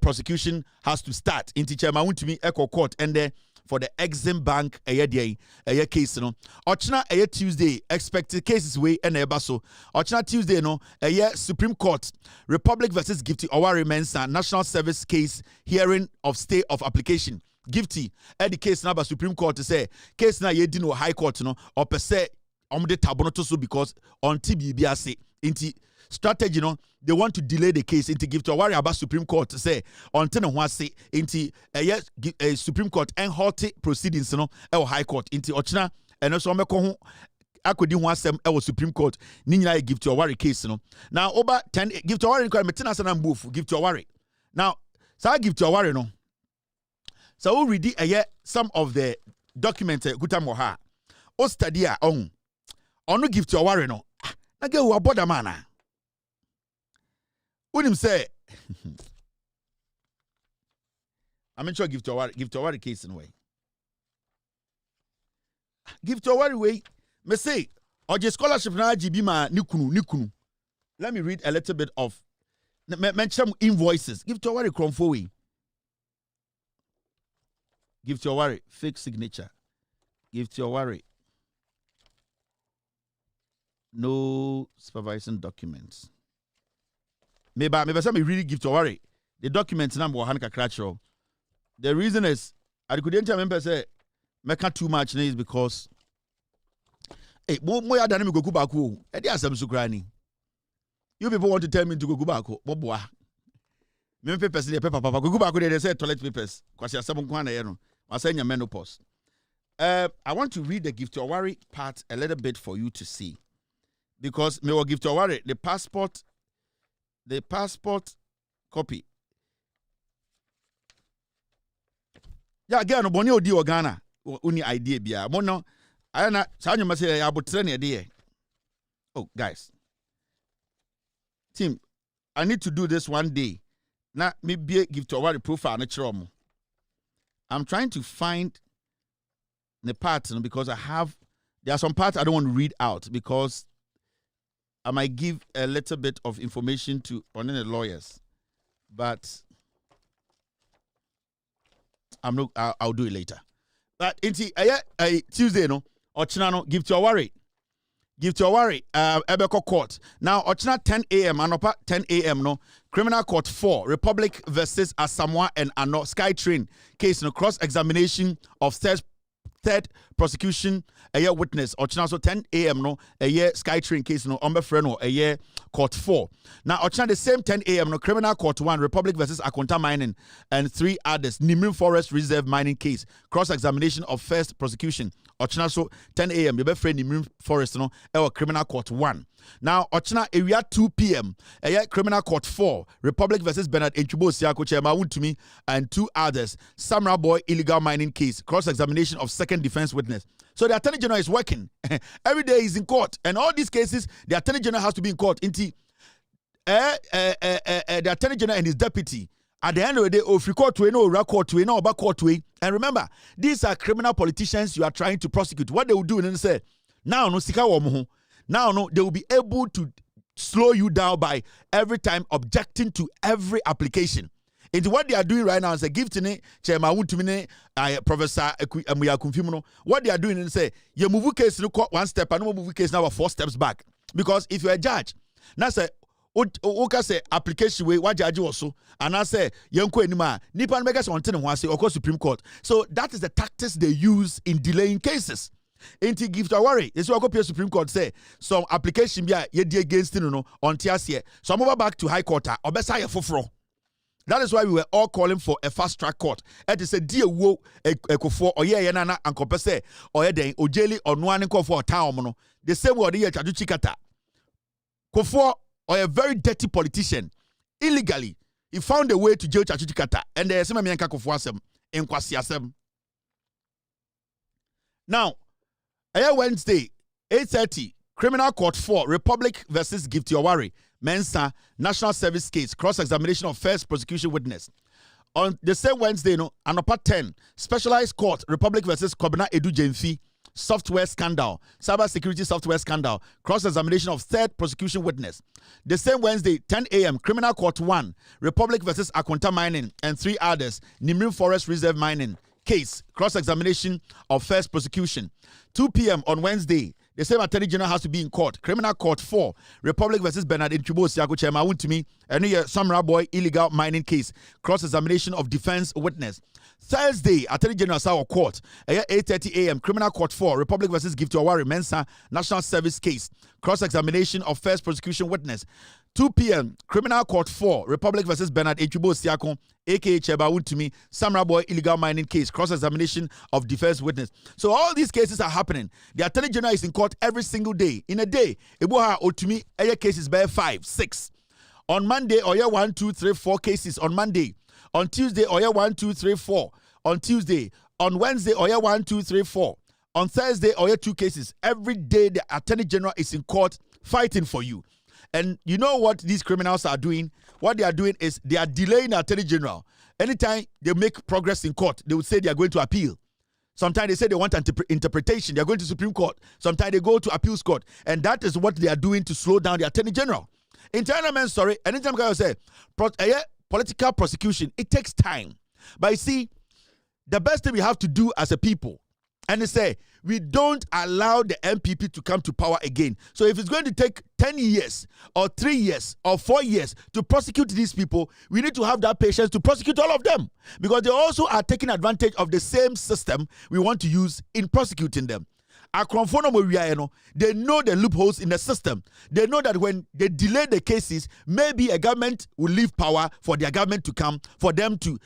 prosecution has to start. Inti Chairman Wuntumi Echo Court and then for the Exim Bank case no. Ochina Tuesday expected cases way and so. Ochina Tuesday no Supreme Court Republic versus Gifty Owari Mensah National Service case hearing of stay of application. Gifty the case number Supreme Court to say case na ye dino High Court no or per se de tabono to so because on TBBA inti strategy no they want to delay the case into give to a worry about Supreme Court to say until no one say into a Supreme Court and halt proceedings no High Court into Ochina and also meko akodi ho asem Supreme Court ni nyina give to a worry case no now over 10 give to a worry metina sana mbufu give to a worry now so give to a worry no so we read some of the documents gutamo ha o study a on no give to a worry no na get wo border man a when him say I'm sure give to a worry case in way give to a worry way me say or just scholarship na GB ma nikunu let me read a little bit of mention invoices give to a worry cromfo way give to a worry fake signature give to a worry no supervising documents. Maybe some really give to worry. The documents number one kakra. The reason is I couldn't remember say make too much is because hey more than me go back home. You people want to tell me to go back home. Boboa. Me papers the paper papa go back they say toilet papers. Because you some kwana here no. I say your menopause. I want to read the give to worry part a little bit for you to see. Because me will give to worry the passport copy. Yeah, again, boni odi Ghana. Uni idea bia. Mono, I na sa nyoma say ya botre na de. Oh, guys. Team, I need to do this one day. Na me be give to worry profile na kire mo. I'm trying to find the part because there are some parts I don't want to read out because I might give a little bit of information to one of the lawyers, but I'll do it later. But into Tuesday no, Ochina no give to a worry. Ebeko Court. Now Ochina 10 a.m. Anopa 10 a.m. no Criminal Court 4 Republic versus Asamoah and Ano SkyTrain case no cross examination of third prosecution witness Ochina so 10 a.m. no SkyTrain case no friend no court 4. Now Ochina the same 10 a.m. no Criminal Court 1 Republic versus Akonta Mining and 3 others Nimrim Forest Reserve mining case cross examination of first prosecution Ochina so 10 a.m. you friend Nimrim Forest no Criminal Court 1. Now Ochina area 2 p.m. Criminal Court 4 Republic versus Bernard Enchubo Siako Chairman Wuntumi and 2 others Samurai Boy illegal mining case cross examination of second defense witness. So the Attorney General is working. Every day he's in court. And all these cases, the Attorney General has to be in court. The Attorney General and his deputy, at the end of the day, if you court way, no record way, no back court way. And remember, these are criminal politicians you are trying to prosecute. What they will do and say, now no sika womo. Now no, they will be able to slow you down by every time objecting to every application. Into what they are doing right now is a gift to Chairman Wuntumi Professor Muyakumfimuno. What they are doing is say you move case no court 1 step and no move case now 4 steps back. Because if you're a judge, now say okay say application way what judge also and I say yanko anima nipa make us until one say of Supreme Court. So that is the tactics they use in delaying cases. Ain't give to worry. It's what go Supreme Court say some application be ye dey against no on tiasie. So move back to High Court or besa ye foforo. That is why we were all calling for a fast track court. It is a dear wo ekofo or ye nana and compese or den ojeli or no one for town mono. The same word here chadu chikata. Kofo or a very dirty politician, illegally, he found a way to jail Chachutikata, and there's some American Kofuasem in Kwasiasem. Now, Wednesday, 8:30, Criminal Court 4, Republic versus Gift Yowari, Mensa, National Service Case, cross-examination of first prosecution witness. On the same Wednesday, Anopa 10, Specialized Court, Republic versus Kobina Edu Jemfi, software scandal, cyber security software scandal, cross-examination of third prosecution witness. The same Wednesday, 10 a.m., Criminal Court 1, Republic versus Akonta Mining and 3 others, Nimrim Forest Reserve Mining, case, cross-examination of first prosecution. 2 p.m. on Wednesday, the same Attorney General has to be in court. Criminal Court 4, Republic versus Bernard Intribo Siako Chema Wuntumi, and Samra Boy illegal mining case, cross-examination of defense witness. Thursday, Attorney General Sawa Court, 8:30 a.m., Criminal Court 4, Republic versus Gift Awari Mensa, National Service Case, cross-examination of first prosecution witness. 2 p.m., Criminal Court 4, Republic versus Bernard Intribo Siako, aka Cheba Wuntumi, Samra Boy illegal mining case, cross-examination of defense witness. So all these cases are happening. The Attorney General is in court every single day. In a day, Ebola Otumi, cases by 5, 6. On Monday, Oya 1, 2, 3, 4 cases on Monday. On Tuesday, Oya 1, 2, 3, 4. On Tuesday. On Wednesday, Oya 1, 2, 3, 4. On Thursday, Oya 2 cases. Every day, the Attorney General is in court fighting for you. And you know what these criminals are doing? What they are doing is they are delaying the Attorney General. Anytime they make progress in court, they would say they are going to appeal. Sometimes they say they want interpretation. They are going to Supreme Court. Sometimes they go to appeals court. And that is what they are doing to slow down the Attorney General. Internal sorry, anytime I say political prosecution, it takes time. But you see, the best thing we have to do as a people, and they say, we don't allow the MPP to come to power again. So if it's going to take 10 years or 3 years or 4 years to prosecute these people, we need to have that patience to prosecute all of them. Because they also are taking advantage of the same system we want to use in prosecuting them. They know the loopholes in the system. They know that when they delay the cases, maybe a government will leave power for their government to come, for them to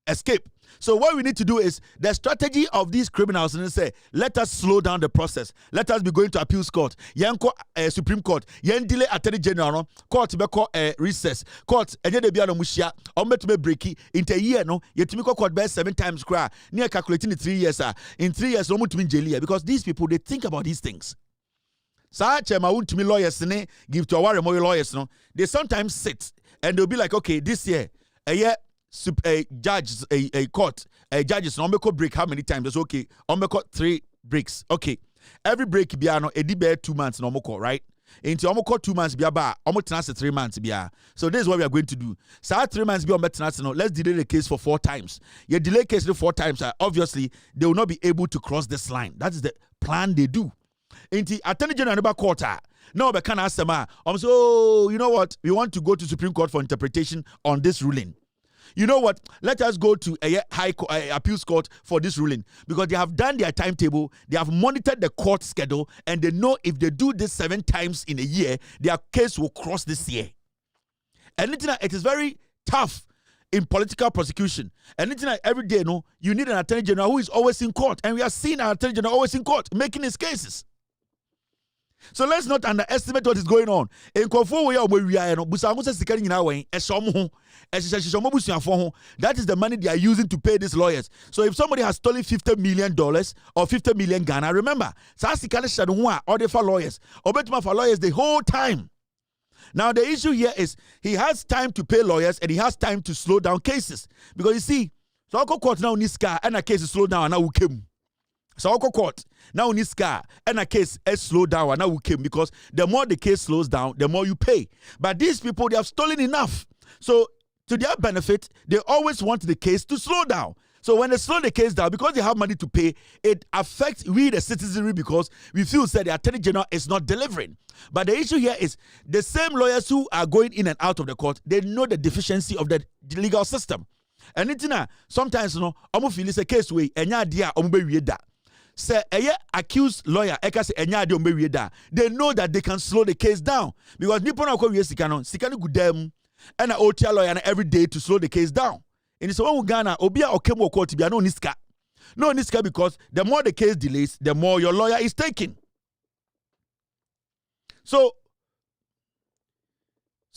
escape. So what we need to do is the strategy of these criminals, and they say, let us slow down the process. Let us be going to appeals court, yanko Supreme Court, yen delay Attorney General, court beko recess, court enye de bia no mushia, ometume breaki into a year no, yetumiko court by 7 times cry, near calculating 3 years in 3 years no mutume jail, because these people, they think about these things. Such to me lawyers ne give to our lawyers no, they sometimes sit and they'll be like, okay, this year a year judges a court judges no make break how many times? That's okay. On make 3 breaks. Okay. Every break biano edi be 2 months no moko, right? Into omoko 2 months bia ba omo tenase 3 months bia. So this is what we are going to do. So 3 months bia omo tenase no, let's delay the case for 4 times. You delay case 4 times, obviously they will not be able to cross this line. That is the plan they do. Into Attorney General Neba Court. Now we can ask them, so you know what? We want to go to Supreme Court for interpretation on this ruling. You know what? Let us go to a appeals court for this ruling, because they have done their timetable, they have monitored the court schedule, and they know if they do this 7 times in a year, their case will cross this year. And it is very tough in political prosecution. And every day, you need an Attorney General who is always in court, and we are seeing an Attorney General always in court making his cases. So let's not underestimate what is going on. In that is the money they are using to pay these lawyers. So if somebody has stolen $50 million or 50 million Ghana, remember, or they for lawyers, or for lawyers the whole time. Now the issue here is he has time to pay lawyers and he has time to slow down cases. Because you see, so court now needs car and a case is slow down and now we came. So court now in this car and a case is slow down and now we came, because the more the case slows down, the more you pay. But these people, they have stolen enough. So to their benefit, they always want the case to slow down. So when they slow the case down, because they have money to pay, it affects we the citizenry, because we feel that the Attorney General is not delivering. But the issue here is the same lawyers who are going in and out of the court, they know the deficiency of the legal system. And it's sometimes almost feel it's a case where say accused lawyer they know that they can slow the case down, because people are going to and an OTR lawyer every day to slow the case down. And it's one Ghana obia okemo court be no niska. No niska, because the more the case delays, the more your lawyer is taking. So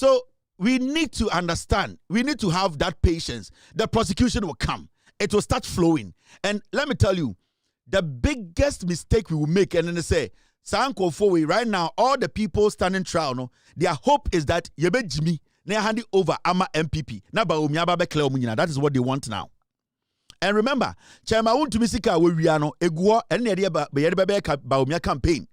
So we need to understand. We need to have that patience. The prosecution will come. It will start flowing. And let me tell you, the biggest mistake we will make, and then they say, Sanko Fowe, right now, all the people standing trial, no, their hope is that Yebe Jimmy, they hand it over Ama MPP. That is what they want now. And remember, Chairman won't to Misika Wiriano, Egua, and the Baumia campaign.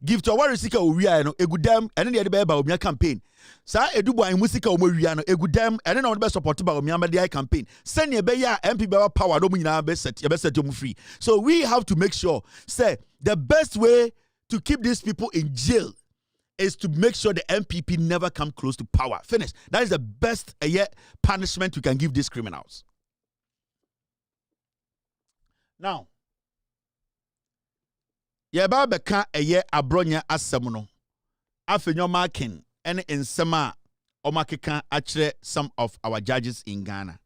Give to our Risika Uriano, Egudem, and the Baumia campaign. Sa Eduba and Musika Uriano, Egudem, and then on the best supported by Miamadi campaign. Send your Beya MP power, Domina best set your free. So we have to make sure, say, the best way to keep these people in jail is to make sure the MPP never come close to power. Finish. That is the best punishment we can give these criminals. Now, yeba beka Abronye'S asemuno. Afenyo Markin and nsema omakeka achre some of our judges in Ghana.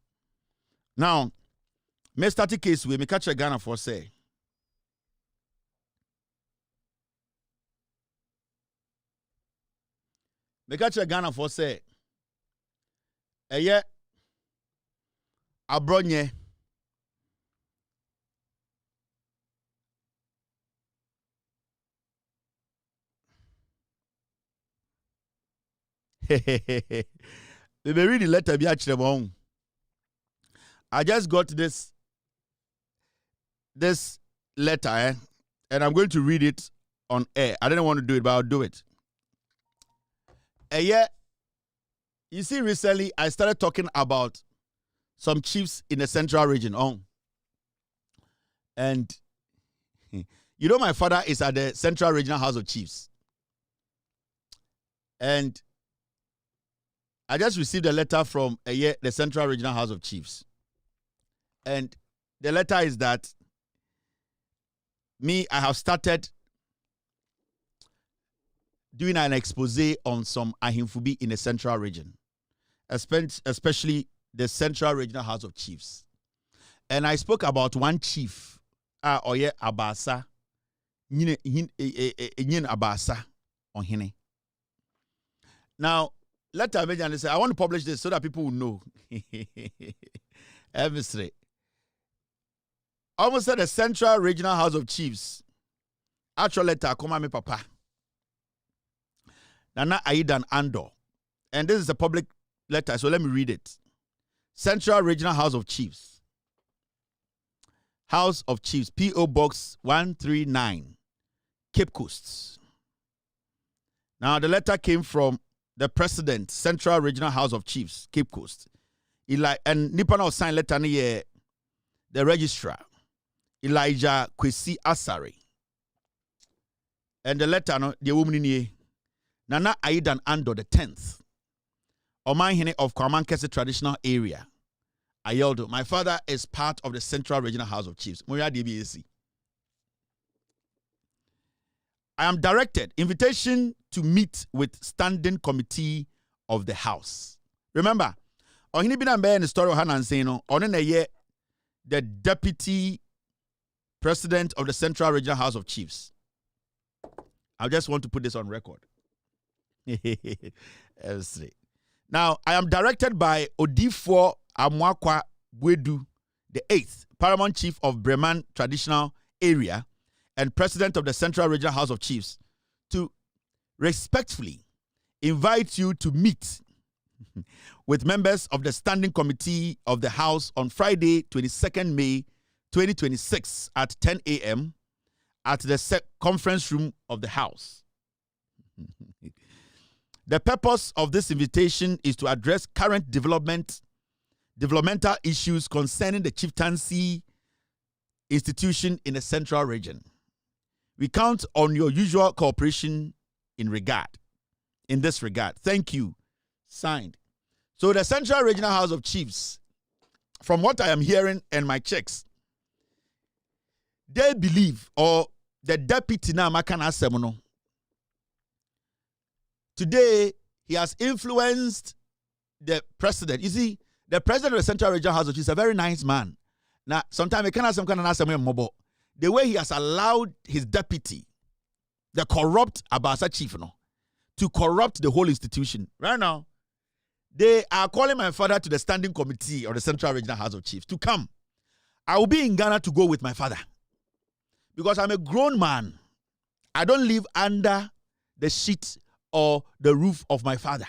Now, me start the case we me catch Ghana for say. Me catch Ghana for say. Abronye they may read the letter be actually wrong. I just got this letter, and I'm going to read it on air. I didn't want to do it, but I'll do it. You see, recently I started talking about some chiefs in the central region. And you know, my father is at the Central Regional House of Chiefs. And I just received a letter from the Central Regional House of Chiefs. And the letter is that I have started doing an expose on some ahimfubi in the Central Region, especially the Central Regional House of Chiefs. And I spoke about one chief, Abasa, Abasa on Hine. Now, let me say, I want to publish this so that people will know. Almost at the Central Regional House of Chiefs. Actual letter, come on, me papa. Nana Aidan Andor. And this is a public letter, so let me read it. Central Regional House of Chiefs. House of Chiefs, P.O. Box 139, Cape Coast. Now, the letter came from the President, Central Regional House of Chiefs, Cape Coast. And Nippon signed letter the registrar, Elijah Kwesi Asare. And the letter, the woman in Nana Aidan Ando the 10th. Omanhene of Kwamankese traditional area. Ayoldo. My father is part of the Central Regional House of Chiefs. Moya DBAC. I am directed invitation to meet with standing committee of the house. Remember, Ohini Binambe in the story of Hanan saying, the deputy president of the Central Regional House of Chiefs. I just want to put this on record. Now, I am directed by Odifo Amwakwa Bwedu, the 8th Paramount Chief of Bremen Traditional Area and President of the Central Regional House of Chiefs, to respectfully invite you to meet with members of the Standing Committee of the House on Friday, 22nd May 2026 at 10 a.m. at the conference room of the House. The purpose of this invitation is to address current developmental issues concerning the chieftaincy institution in the Central Region. We count on your usual cooperation in this regard. Thank you. Signed. So the Central Regional House of Chiefs, from what I am hearing and my checks, they believe, or the deputy now, Makana Semono, today he has influenced the president. You see, the president of the Central Regional House of Chiefs is a very nice man. Now, sometimes he can have some kind of answer mobile. The way he has allowed his deputy, the corrupt Abasa chief, to corrupt the whole institution. Right now, They are calling my father to the standing committee of the Central Regional House of Chiefs to come. I will be in Ghana to go with my father because I'm a grown man. I don't live under the sheet or the roof of my father.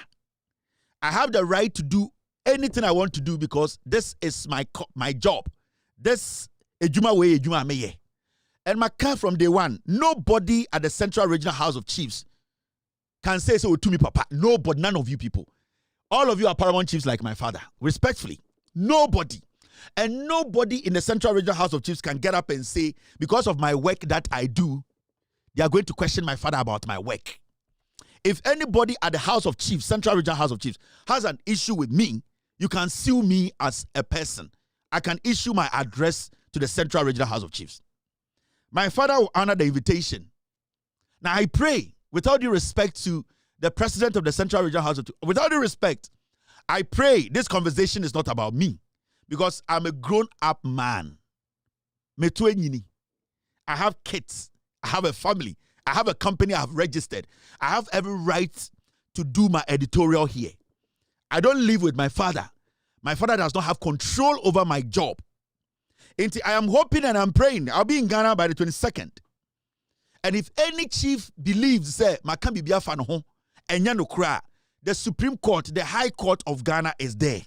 I have the right to do anything I want to do because this is my job. This ejuma way ejuma meye. And my car from day one, nobody at the Central Regional House of Chiefs can say so to me, Papa. Nobody, none of you people. All of you are paramount chiefs like my father. Respectfully. Nobody. And nobody in the Central Regional House of Chiefs can get up and say, because of my work that I do, they are going to question my father about my work. If anybody at the House of Chiefs, Central Regional House of Chiefs, has an issue with me, you can sue me as a person. I can issue my address to the Central Regional House of Chiefs. My father will honor the invitation. Now I pray, with all due respect to the president of the Central Regional House of Chiefs, with all due respect, I pray this conversation is not about me because I'm a grown-up man. I have kids. I have a family. I have a company I have registered. I have every right to do my editorial here. I don't live with my father. My father does not have control over my job. I am hoping and I'm praying. I'll be in Ghana by the 22nd. And if any chief believes, say, the Supreme Court, the High Court of Ghana is there.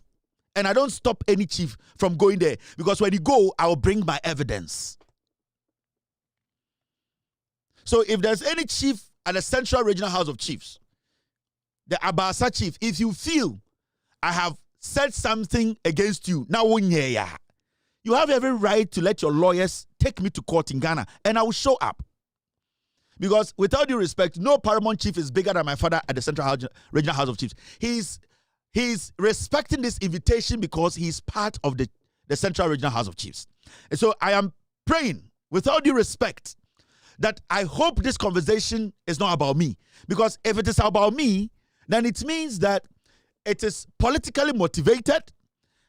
And I don't stop any chief from going there. Because when you go, I will bring my evidence. So if there's any chief at the Central Regional House of Chiefs, the Abasa chief, if you feel I have said something against you, now you have every right to let your lawyers take me to court in Ghana, and I will show up. Because with all due respect, no paramount chief is bigger than my father at the Central Regional House of Chiefs. He's respecting this invitation because he's part of the Central Regional House of Chiefs. And so I am praying, with all due respect, that I hope this conversation is not about me. Because if it is about me, then it means that it is politically motivated.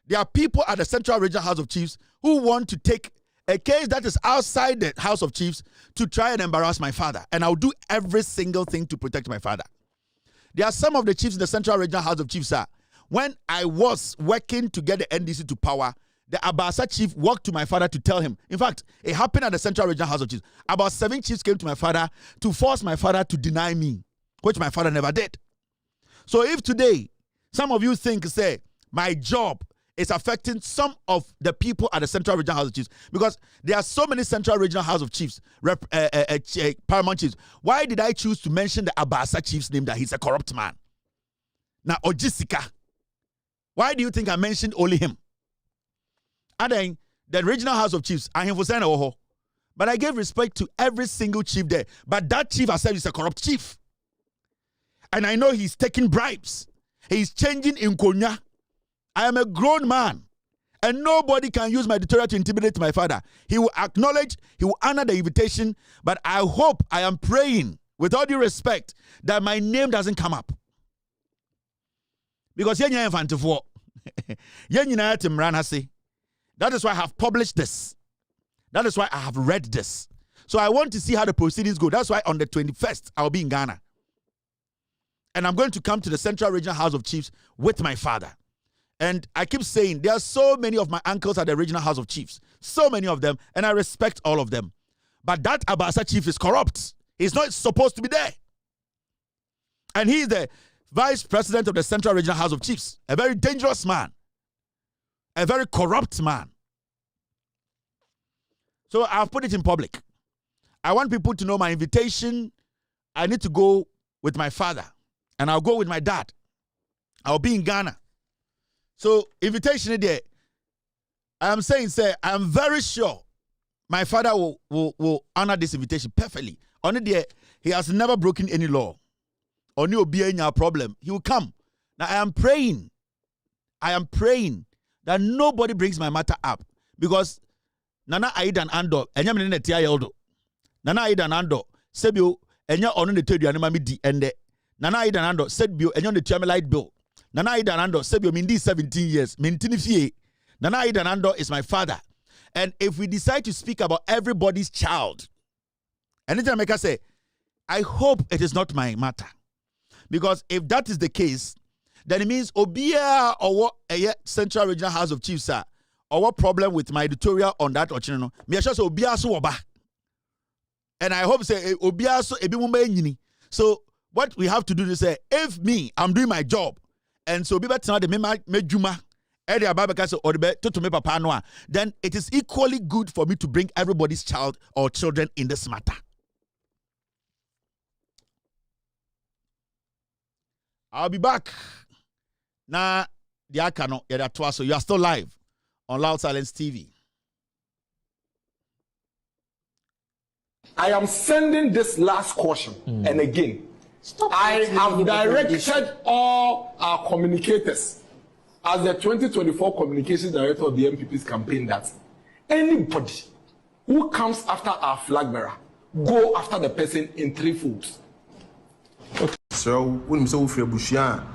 There are people at the Central Regional House of Chiefs who want to take a case that is outside the House of Chiefs to try and embarrass my father. And I'll do every single thing to protect my father. There are some of the chiefs in the Central Regional House of Chiefs, when I was working to get the NDC to power, the Abasa chief walked to my father to tell him. In fact, it happened at the Central Regional House of Chiefs. About 7 chiefs came to my father to force my father to deny me, which my father never did. So if today, some of you think, say, my job is affecting some of the people at the Central Regional House of Chiefs, because there are so many Central Regional House of Chiefs, paramount chiefs. Why did I choose to mention the Abasa chief's name, that he's a corrupt man? Now, Ojisika. Why do you think I mentioned only him? And then the Regional House of Chiefs, but I gave respect to every single chief there. But that chief I said is a corrupt chief. And I know he's taking bribes. He's changing in Konya. I am a grown man. And nobody can use my editorial to intimidate my father. He will acknowledge, he will honor the invitation. But I hope, I am praying, with all due respect, that my name doesn't come up. Because that is why I have published this. That is why I have read this. So I want to see how the proceedings go. That's why on the 21st, I'll be in Ghana. And I'm going to come to the Central Regional House of Chiefs with my father. And I keep saying, there are so many of my uncles at the Regional House of Chiefs. So many of them. And I respect all of them. But that Abasa chief is corrupt. He's not supposed to be there. And he's the vice president of the Central Regional House of Chiefs. A very dangerous man. A very corrupt man. So I've put it in public. I want people to know my invitation. I need to go with my father. And I'll go with my dad. I'll be in Ghana. So invitation there. I am saying, I'm very sure my father will honor this invitation perfectly. Only there, he has never broken any law. Only will be any problem. He will come. Now I am praying that nobody brings my matter up, because Nana Aidan Ando, enya me ne tia yeldo. Nana Aidan Ando, sebio enya ono ne tedu anema me di ende. Nana Aidan Ando sebio enya ne tia me light bill. Nana Aidan Ando sebio me ndi 17 years. Me ntini fie. Nana Aidan Ando is my father. And if we decide to speak about everybody's child, anytime I say, I hope it is not my matter. Because if that is the case, then it means Obia or Central Regional House of Chiefs, sir, or what problem with my editorial on that or channel. Me just Obia so oba. And I hope say Obia so ebi. So what we have to do is say, if me, I'm doing my job, and so be better the me juma, then it is equally good for me to bring everybody's child or children in this matter. I'll be back. Now, the Akano, so you are still live on Loud Silence TV. I am sending this last caution, and again, I have directed all our communicators as the 2024 communications director of the MPP's campaign that anybody who comes after our flag bearer, go after the person in 3 folds. So, when we say we Bushia,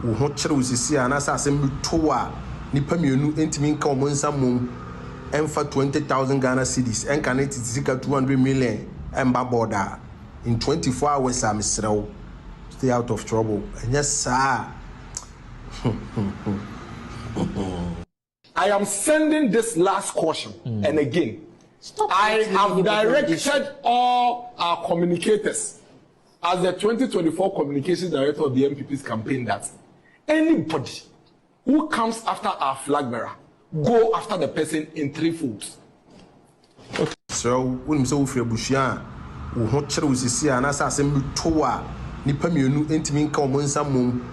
we want to see an assassin toa, Nipamiunu, intimate common some and for 20,000 Ghana cedis, and can it is 200 million and Baboda in 24 hours. I'm stay out of trouble. And yes, sir. I am sending this last caution, and again, I have directed all our communicators as the 2024 communications director of the MPP's campaign that anybody who comes after our flag bearer, go after the person in 3 folds. So, when we say we Bushia, we want to see an assassin toa, Nipamiunu, intimate common some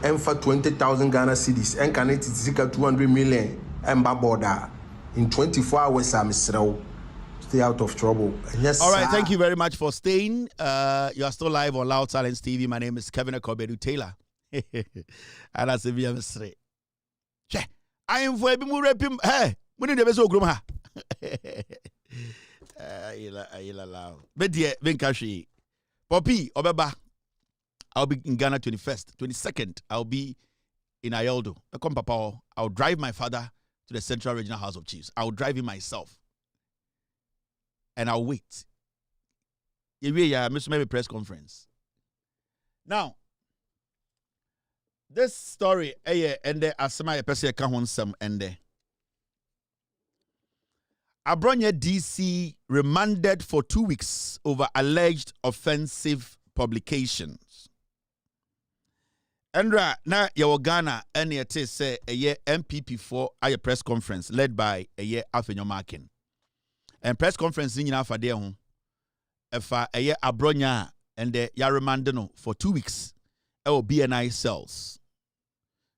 and for 20,000 Ghana cedis, and can it is 200 million and Baboda in 24 hours. I'm stay out of trouble. Yes. All right. Thank you very much for staying. You are still live on Loud Silence TV. My name is Kevin Akobedu Taylor. And that's a VM straight. I am for a bit. Hey, we need to be ha. Ayla lao. Bedie Venkashi. Poppy Obeba. I'll be in Ghana 21st, 22nd. I'll be in Ayoldo. I'll drive my father to the Central Regional House of Chiefs. I'll drive him myself. And I'll wait. Yeah, maybe press conference. Now, this story, and the Asama Pesi Kahon Sam and the Abronye'S DC remanded for 2 weeks over alleged offensive publications. Andra na yawo Ghana and it is a year MPP for a press conference led by a year Afenyo Markin. And press conference in Afade home. If a year Abronye'S and the Yaramandano for 2 weeks. Or BNI cells.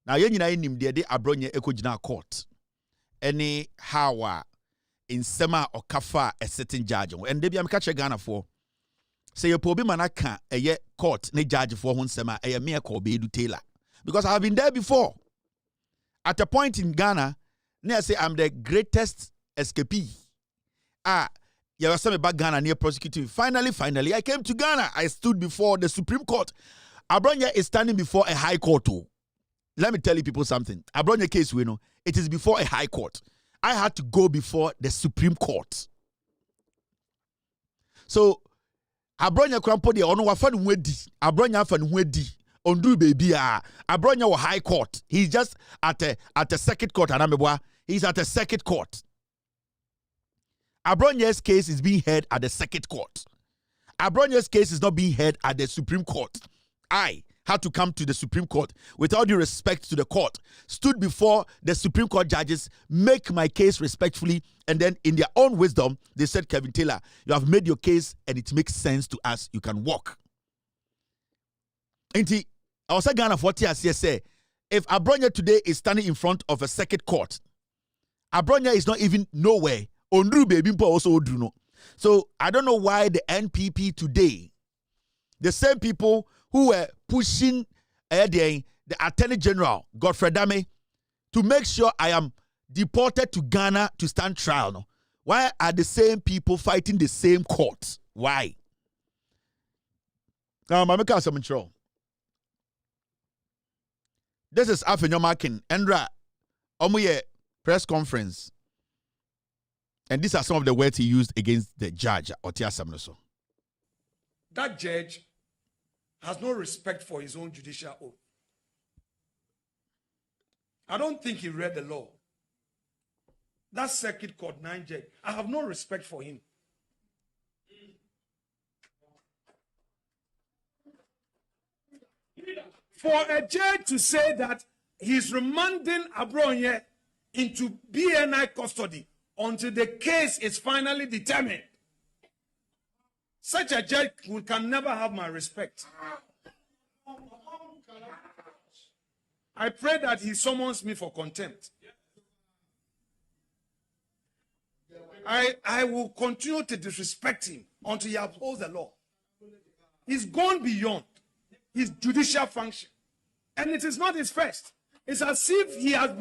Now yen nim de Abronye'S ekojina court. Any hawa in sema or kafa a certain judge. And they be am catch Ghana for. Say your pobi manaka a ye court ne judge for one sema a mere Kobedu Taylor. Because I have been there before. At a point in Ghana, I say I'm the greatest escapee. You were some back Ghana near prosecuting. Finally, I came to Ghana. I stood before the Supreme Court. Abronye'S is standing before a high court too. Let me tell you people something. Abronye'S case, we know, it is before a high court. I had to go before the Supreme Court. So, Abronye'S krampo de ono wafa nu edi. Abronye'S afa nu edi. Ondu baby Abronye'S was high court. He's just at a circuit court anamebwa. He's at a circuit court. Abronye'S case is being heard at the circuit court. Abronye'S case is not being heard at the Supreme Court. I had to come to the Supreme Court with all due respect to the court, stood before the Supreme Court judges, make my case respectfully, and then in their own wisdom, they said, Kevin Taylor, you have made your case and it makes sense to us. You can walk. I was saying Ghana 40 years say, if Abronye'S today is standing in front of a circuit court, Abronye'S is not even nowhere. Ondru baby also do. So I don't know why the NPP today, the same people who were pushing the Attorney General, Godfrey Dame, to make sure I am deported to Ghana to stand trial. No? Why are the same people fighting the same court? Why? Now, Mamika Samucho. This is Afenyo Markin. Endra, Omuye press conference. And these are some of the words he used against the judge, Otia Samnoso. That judge has no respect for his own judicial oath. I don't think he read the law. That circuit court 9 judge, I have no respect for him. For a judge to say that he's remanding Abronye into BNI custody until the case is finally determined, such a judge can never have my respect. I pray that he summons me for contempt. I will continue to disrespect him until he upholds the law. He's gone beyond his judicial function. And it is not his first. It's as if he has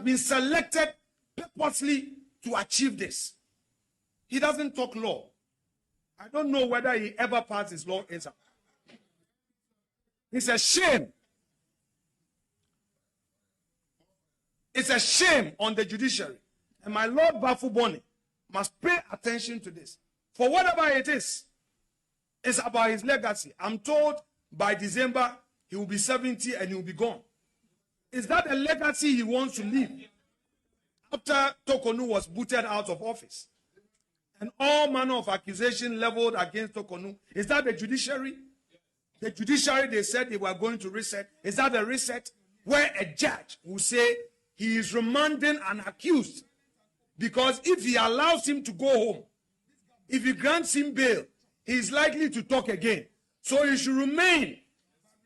been selected purposely to achieve this. He doesn't talk law. I don't know whether he ever passed his law exam. It's a shame. It's a shame on the judiciary. And my Lord Bafuboni must pay attention to this. For whatever it is, it's about his legacy. I'm told by December he will be 70 and he will be gone. Is that a legacy he wants to leave? After Tokonu was booted out of office and all manner of accusation leveled against Tokonu, is that the judiciary? The judiciary, they said they were going to reset. Is that a reset? Where a judge will say he is remanding an accused because if he allows him to go home, if he grants him bail, he is likely to talk again. So he should remain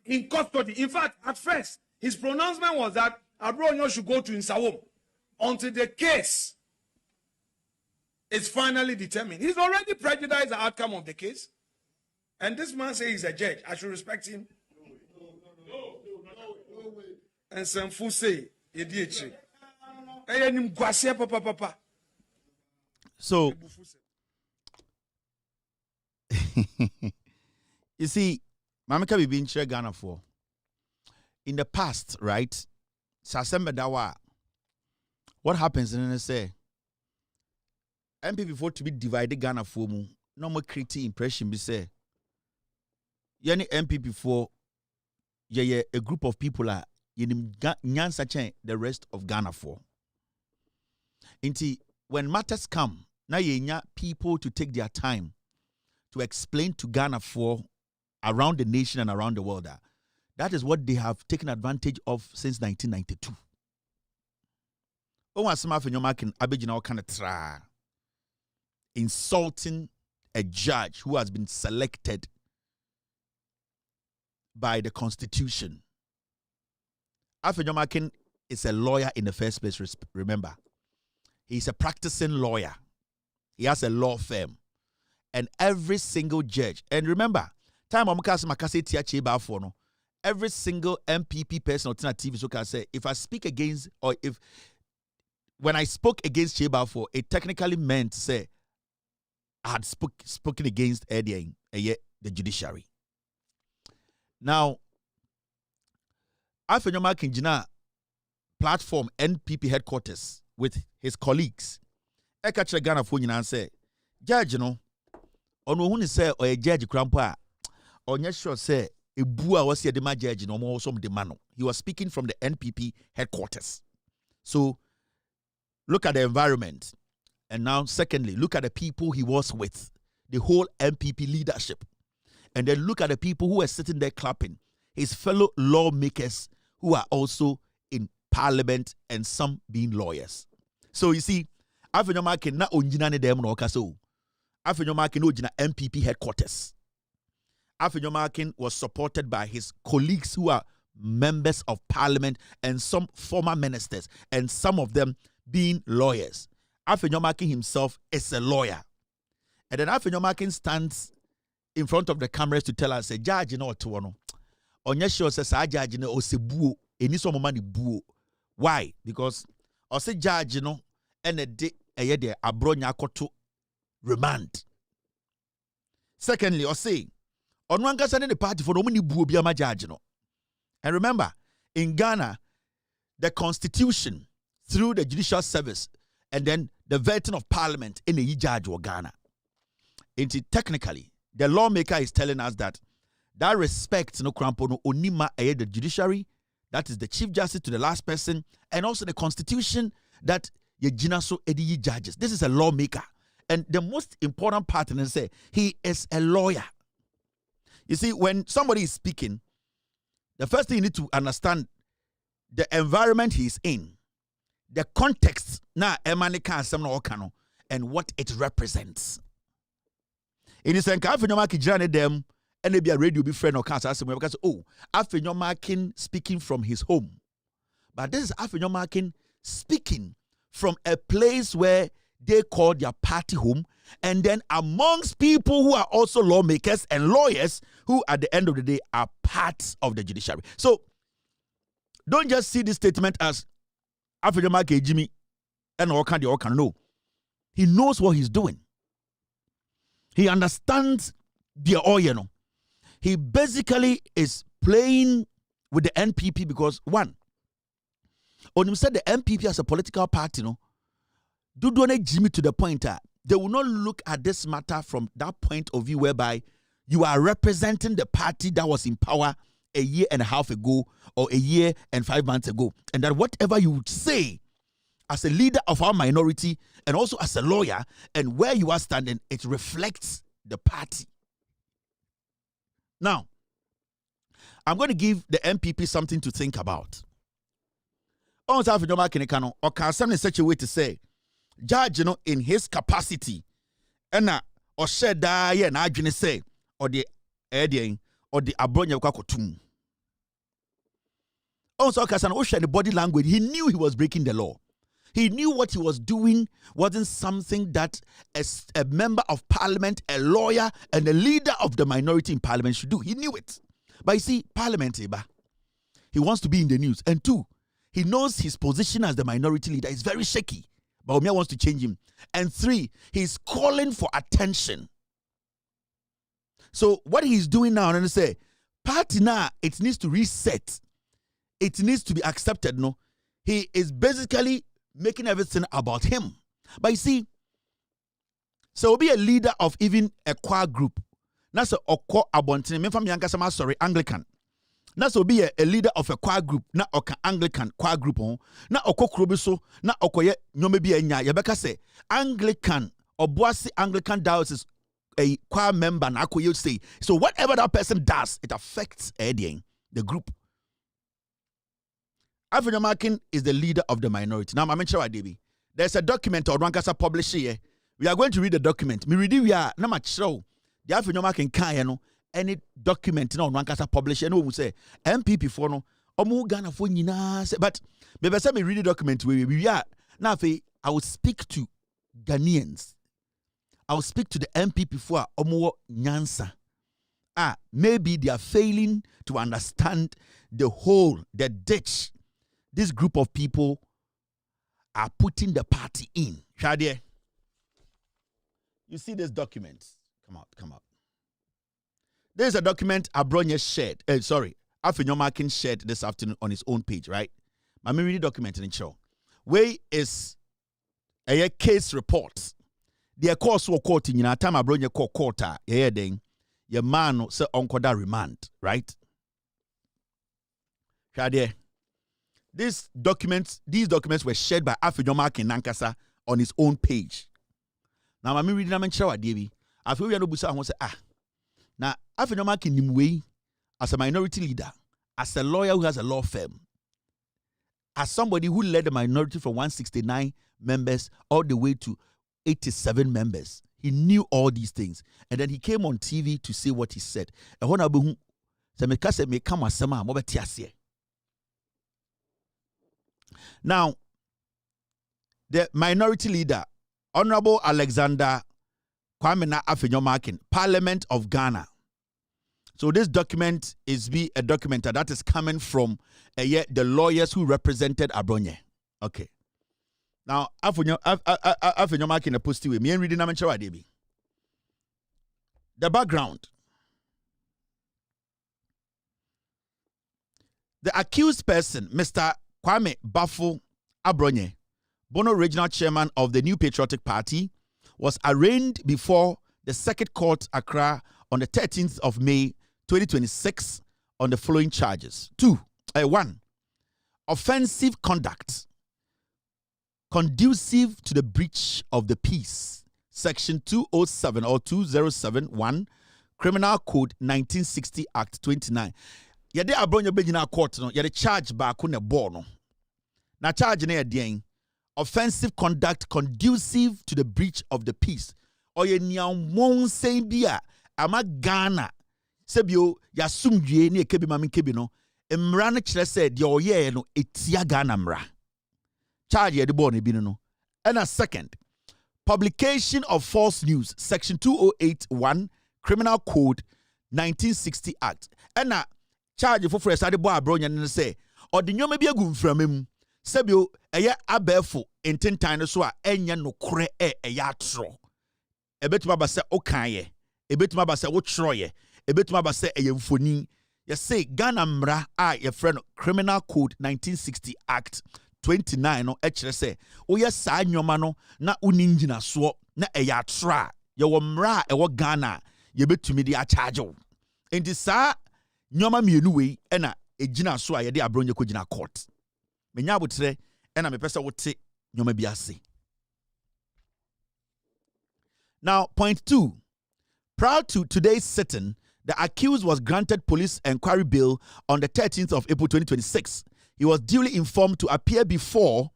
in custody. In fact, at first, his pronouncement was that Abronye should go to Nsawam until the case is finally determined. He's already prejudiced the outcome of the case. And this man says he's a judge. I should respect him. And Sanfu say, so, you see, Mamaka be being Ghana for. In the past, right? What happens in the say? MP before to be divided Ghana for mu. No more creative impression be say. Yani MP before a group of people are the rest of Ghana for. Inti when matters come, now you people to take their time to explain to Ghana for around the nation and around the world. That is what they have taken advantage of since 1992. Afenyo Markin abegina kind of try insulting a judge who has been selected by the Constitution. Afenyo Markin is a lawyer in the first place, remember. He's a practicing lawyer. He has a law firm. And every single judge, and remember, time every single MPP person on TV so can say, if I speak against, or if, when I spoke against Chebafo, it technically meant, say, I had spoken against the judiciary. Now, Afenyo Markin jina platform NPP headquarters with his colleagues. Eka chere Ghana fo nyina say, judge no, ono hu ni say o judge krampo a onye sure say ebu a wasi de ma judge no mo so de ma no. He was speaking from the NPP headquarters. So look at the environment. And now secondly, look at the people he was with, the whole NPP leadership. And then look at the people who are sitting there clapping, his fellow lawmakers who are also in parliament and some being lawyers. So you see, Afenyo Markin na onjina ne dem no okaso. Afenyo Markin ojina MPP headquarters. Afenyo Markin was supported by his colleagues who are members of parliament and some former ministers, and some of them being lawyers. Afenyo Markin himself is a lawyer. And then Afenyo Markin stands in front of the cameras to tell us, say, judge, you know what to want. Onye sure says, judge, you know, osebuo, eni so money buo. Why? Because I say judge, you know, and a day Abronye to remand. Secondly, I say, on one case the party for no money buo be judge, you know. And remember, in Ghana, the constitution through the judicial service and then the vetting of parliament in the judge or Ghana. Technically, the lawmaker is telling us that respect no crampo no onima the judiciary, That is the Chief Justice to the last person, and also the Constitution that Yejina so edi judges. This is a lawmaker. And the most important part is say he is a lawyer. You see, when somebody is speaking, the first thing you need to understand the environment he's in, the context na and what it represents. It is an Afenyo Markin them and maybe a radio be friend or cancer because Afenyo Markin speaking from his home. But this is Afenyo Markin speaking from a place where they call their party home, and then amongst people who are also lawmakers and lawyers who at the end of the day are parts of the judiciary. So don't just see this statement as Afenyo Markin Jimmy and all kind of no. He knows what he's doing. He understands the oil. He basically is playing with the NPP because one, when you said the NPP as a political party, do Jimmy to the point that they will not look at this matter from that point of view whereby you are representing the party that was in power a year and a half ago or a year and 5 months ago, and that whatever you would say as a leader of our minority and also as a lawyer and where you are standing, it reflects the party. Now, I'm going to give the MPP something to think about. Also, Afenyo Markin or can in such a way to say, Judge, in his capacity, and or said that yeah, na adwene say or the Edian or the Abronye'S kwakotum. Also, Kasan Osha the body language, he knew he was breaking the law. He knew what he was doing wasn't something that as a member of parliament, a lawyer, and a leader of the minority in parliament should do. He knew it. But you see, parliament, he wants to be in the news. And two, he knows his position as the minority leader is very shaky. But Omia wants to change him. And three, he's calling for attention. So what he's doing now, and say, party now, it needs to reset. It needs to be accepted, no? He is basically making everything about him. But you see, so be a leader of even a choir group. That's a oko abontine. Me from Yankasama, sorry, Anglican. Na so be a leader of a choir group, na oka Anglican choir group on, na oko krobiso, na okoye nyome bi enya. Yebeka say Anglican or Boise Anglican diocese a choir member na akoye say. So whatever that person does, it affects the group. Afenyo Markin is the leader of the minority. Now I'm sure there's a document or Rankasa published here. We are going to read the document. Me read we are na much show. The Afenyo Markin can any document no Rankasa publish and we say MPP for no omu Ghana for nyina but maybe say me read the document we are now I will speak to Ghanaians. I will speak to the MPP for omu nyansa. Maybe they are failing to understand the hole, the ditch this group of people are putting the party in. Shadie, you see this document? Come out. There's a document Abronye'S shared. Afenyo Markin shared this afternoon on his own page, right? I'm reading the document in show. Where is a case report? The course was court in time Abronye call court. Then your man say uncle that remand, right? Shadie. These documents were shared by Afenyo Markin Nankasa on his own page. Now I'm reading them and show a Davy. I feel we are no busa and say now Afenyo Markin nimwe as a minority leader, as a lawyer who has a law firm, as somebody who led the minority from 169 members all the way to 87 members. He knew all these things. And then he came on TV to say what he said. Now, the minority leader, Honorable Alexander Kwame Afenyo Markin, Parliament of Ghana. So this document is a document that is coming from the lawyers who represented Abronye. Okay. Now, Afenyo Markin a post with me and reading the background. The accused person, Mr. Kwame Bafo Abronye, Bono Regional Chairman of the New Patriotic Party, was arraigned before the Circuit Court Accra on the 13th of May 2026 on the following charges. 1. offensive conduct conducive to the breach of the peace. Section 207 or 2071, Criminal Code 1960 Act 29. Yede Abronye begina court no, yede charge ba ko ne bo no. Na charge na yede offensive conduct conducive to the breach of the peace. Oye niamon sen bia ama Ghana sebio ya sumdue ne kebi mame kebi no. Mra no kire se de oye no etia Ghana mra. Charge yede bo ne bi no. And a second, publication of false news, section 2081, Criminal Code 1960 Act. And a charge for fresh ade bo Abronye and say, or the nyoma bi agum framem, sebio eye abefo intentan no so a enya no kore eya tro. Ebetuma ba se okaye, ebetuma ba se wo troye, ebetuma ba se eye mfoni. Ye say Ghana mra a ye friend Criminal Code 1960 Act 29 no ekire se woyɛ saa nyoma no na uninjina so na ɛyɛ atra ye wo mra ɛwɔ Ghana ye betumi de a charge wo enti saa nyoma mienu wei ɛna ɛgyina so a ye de Abronye ko gyina court menya abotre ɛna me pese wote nyoma bi ase. Now point 2, prior to today's sitting, the accused was granted police inquiry bail on the 13th of April 2026. He was duly informed to appear before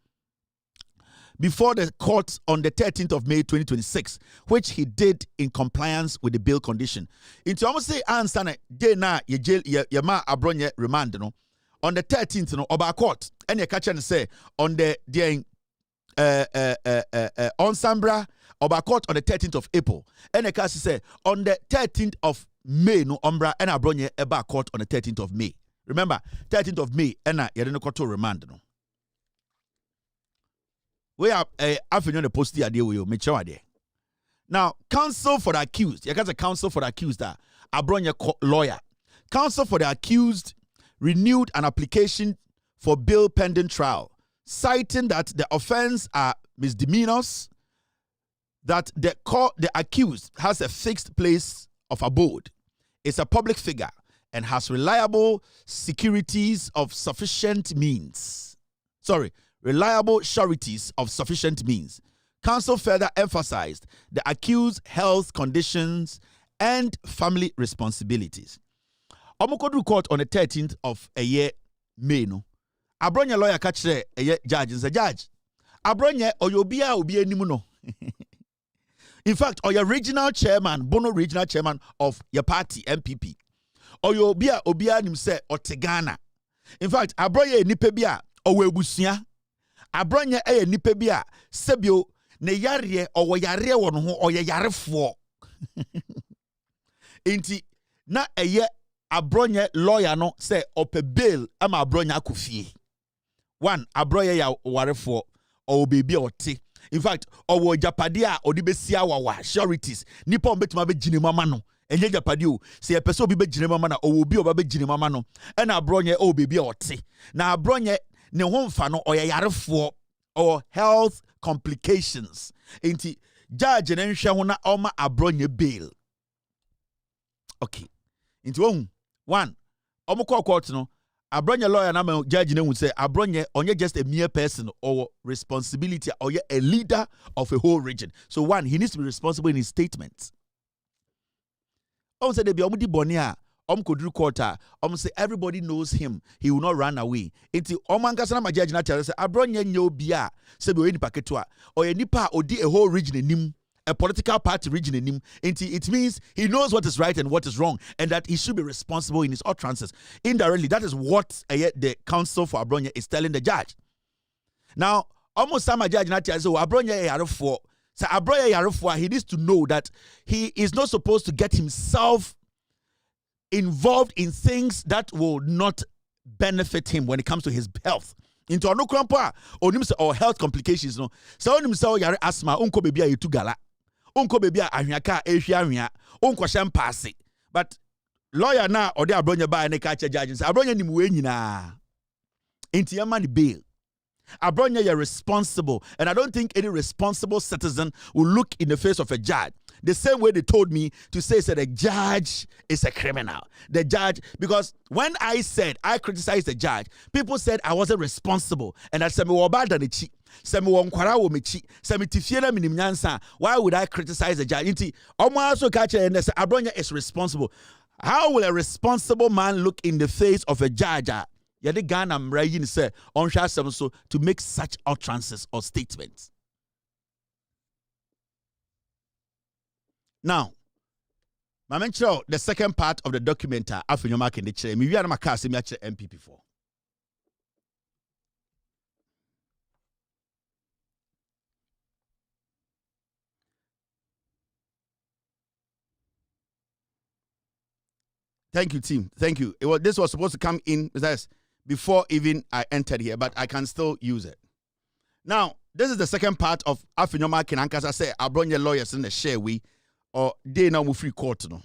the court on the 13th of May 2026, which he did in compliance with the bail condition. Into almost say answer day na ye jail ye ma Abronye remand no on the 13th no oba court and ye catch and say on the on Sambra oba court on the 13th of April and ye catch say on the 13th of May no Umbra and Abronye eba court on the 13th of May. Remember, 13th of May, and I didn't go to remand. No, we are Afenyo the post the idea with you, make sure idea. Now, counsel for the accused, you got a counsel for the accused that Abronye lawyer. Counsel for the accused renewed an application for bail pending trial, citing that the offense are misdemeanors, that the accused has a fixed place of abode, is a public figure, and has reliable securities of sufficient means. Reliable sureties of sufficient means. Counsel further emphasized the accused's health conditions and family responsibilities. Omokodu court on the 13th of a year May no. Abronye lawyer catch a judge is a judge. Abronye oyobia obi enimu no. In fact, or your regional chairman, Bono regional chairman of your party, MPP. Or your obia nimse or Ghana. In fact, Abronye nipebia or webusia. Abronye nipebia sebio ne yare or yare won ho or yare fo. Inti na Abronye lawyer no say ope bail ama Abronye akufie. One, Abronye ya ware fo or baby or te. In fact, owo japadia odibesia wawa sureties nipa mbetuma be gine mama no enye japadio se ye pese obi be gine mama na owo bi oba be gine mama no e na Abronye o baby ote na Abronye ne ho mfa no oyarefo or health complications enti judge ne nhwe ho na oma Abronye bail. Okay, enti one omukọ court no Abronye lawyer na judge ne hu say Abronye onye just a mere person or responsibility or a leader of a whole region. So one, he needs to be responsible in his statements. Say they be omudi boni a kodru court say everybody knows him, he will not run away. Enti omankasa na judge na tell say Abronye nye obi a se be nipa ketua or a nipa odi a whole region enim, a political party region in him. It means he knows what is right and what is wrong, and that he should be responsible in his utterances. Indirectly, that is what the counsel for Abronye is telling the judge. Now, almost some judge not say Abronye yarefo. So Abronye yarefo, he needs to know that he is not supposed to get himself involved in things that will not benefit him when it comes to his health. Into no crampa or health complications. No, so onim say yare asthma, unko baby a yetu gala. Unko baby a ahwiaka ehwia ahwia unko hyem paase but lawyer na ode Abronye ba na ka judge say Abronye nim we nyina enti yama ni bail. Abronye you responsible, and I don't think any responsible citizen will look in the face of a judge the same way they told me to say that the judge is a criminal. The judge, because when I criticized the judge, people said I wasn't responsible and that why would I criticize the judge? Also catch and say Abronye is responsible. How will a responsible man look in the face of a judge? Yadi Ghana mrayin say on so to make such utterances or statements. Now, the second part of the document, Afenyo Markin the chair. We are not MPP for. Thank you, team. Thank you. This was supposed to come in before even I entered here, but I can still use it. Now, this is the second part of Afenyo Markin. I say Abronye lawyers in the share we or they now move free court no.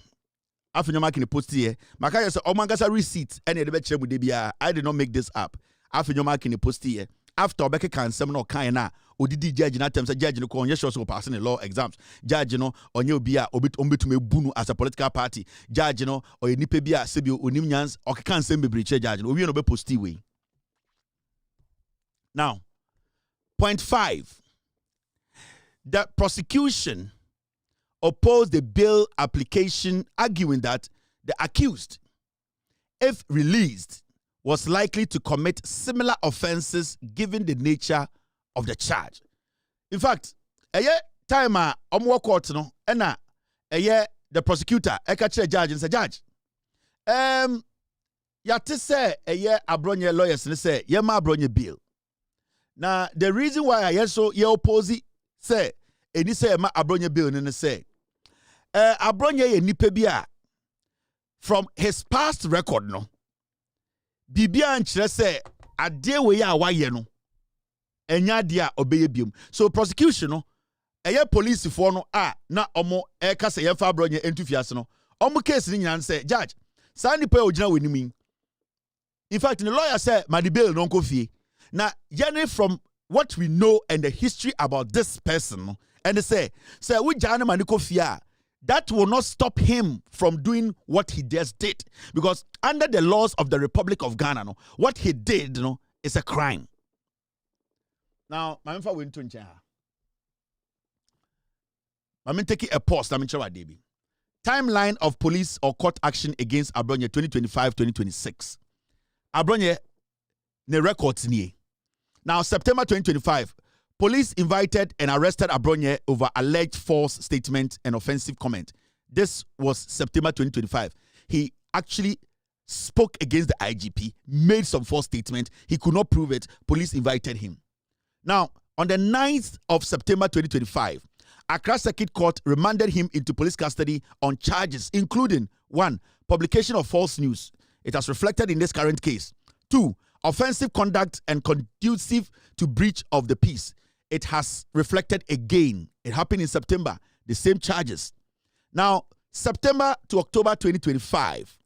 Afenyo Markin post here. Makaya say Omangasa receipt and the betche with DBA. I did not make this up. Afenyo Markin post here. After Obeke can seminal kind odidi judge na terms judge no konye sure so passing the law exams judge no onye obia obitume bunu as a political party judge no or nipa bia sebio onim nyans o kan sem bebre che judge no owie no be posti we. Now, point 5. The prosecution opposed the bail application, arguing that the accused, if released, was likely to commit similar offenses given the nature of the charge. In fact, time court no the prosecutor catch a judge and say judge yate say Abronye lawyers and say ma Abronye bill. Now the reason why I so oppose say eni say ma Abronye bill and say Abronye ye nipa bia from his past record no bibia nkyere say ade we ya waye no enya dia obeye biom. So prosecution no police for no na omo kasa ye fa Abronye entufiase no omo case ni nyina say judge sani pa ogina wenimi. In fact the lawyer said my bail no go fie. Now yani from what we know and the history about this person and they say we jana maniko fie, that will not stop him from doing what he just did, because under the laws of the Republic of Ghana what he did is a crime. Now, my info went to Ncha. I'm taking a pause. I'm in timeline of police or court action against Abronye 2025-2026. Abronye ne records ni. Now, September 2025, police invited and arrested Abronye over alleged false statement and offensive comment. This was September 2025. He actually spoke against the IGP, made some false statement. He could not prove it. Police invited him. Now, on the 9th of September 2025, Accra Circuit Court remanded him into police custody on charges including 1. Publication of false news. It has reflected in this current case. 2. Offensive conduct and conducive to breach of the peace. It has reflected again. It happened in September. The same charges. Now, September to October 2025,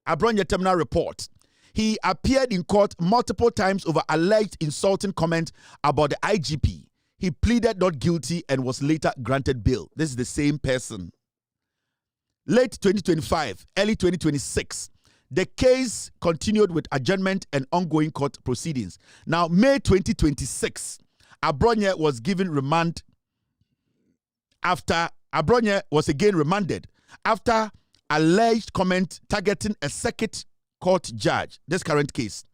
Abronye terminal report. He appeared in court multiple times over alleged insulting comment about the IGP. He pleaded not guilty and was later granted bail. This is the same person. Late 2025, early 2026, the case continued with adjournment and ongoing court proceedings. Now, May 2026, Abronye was given remand after Abronye was again remanded after alleged comment targeting a circuit court judge, this current case,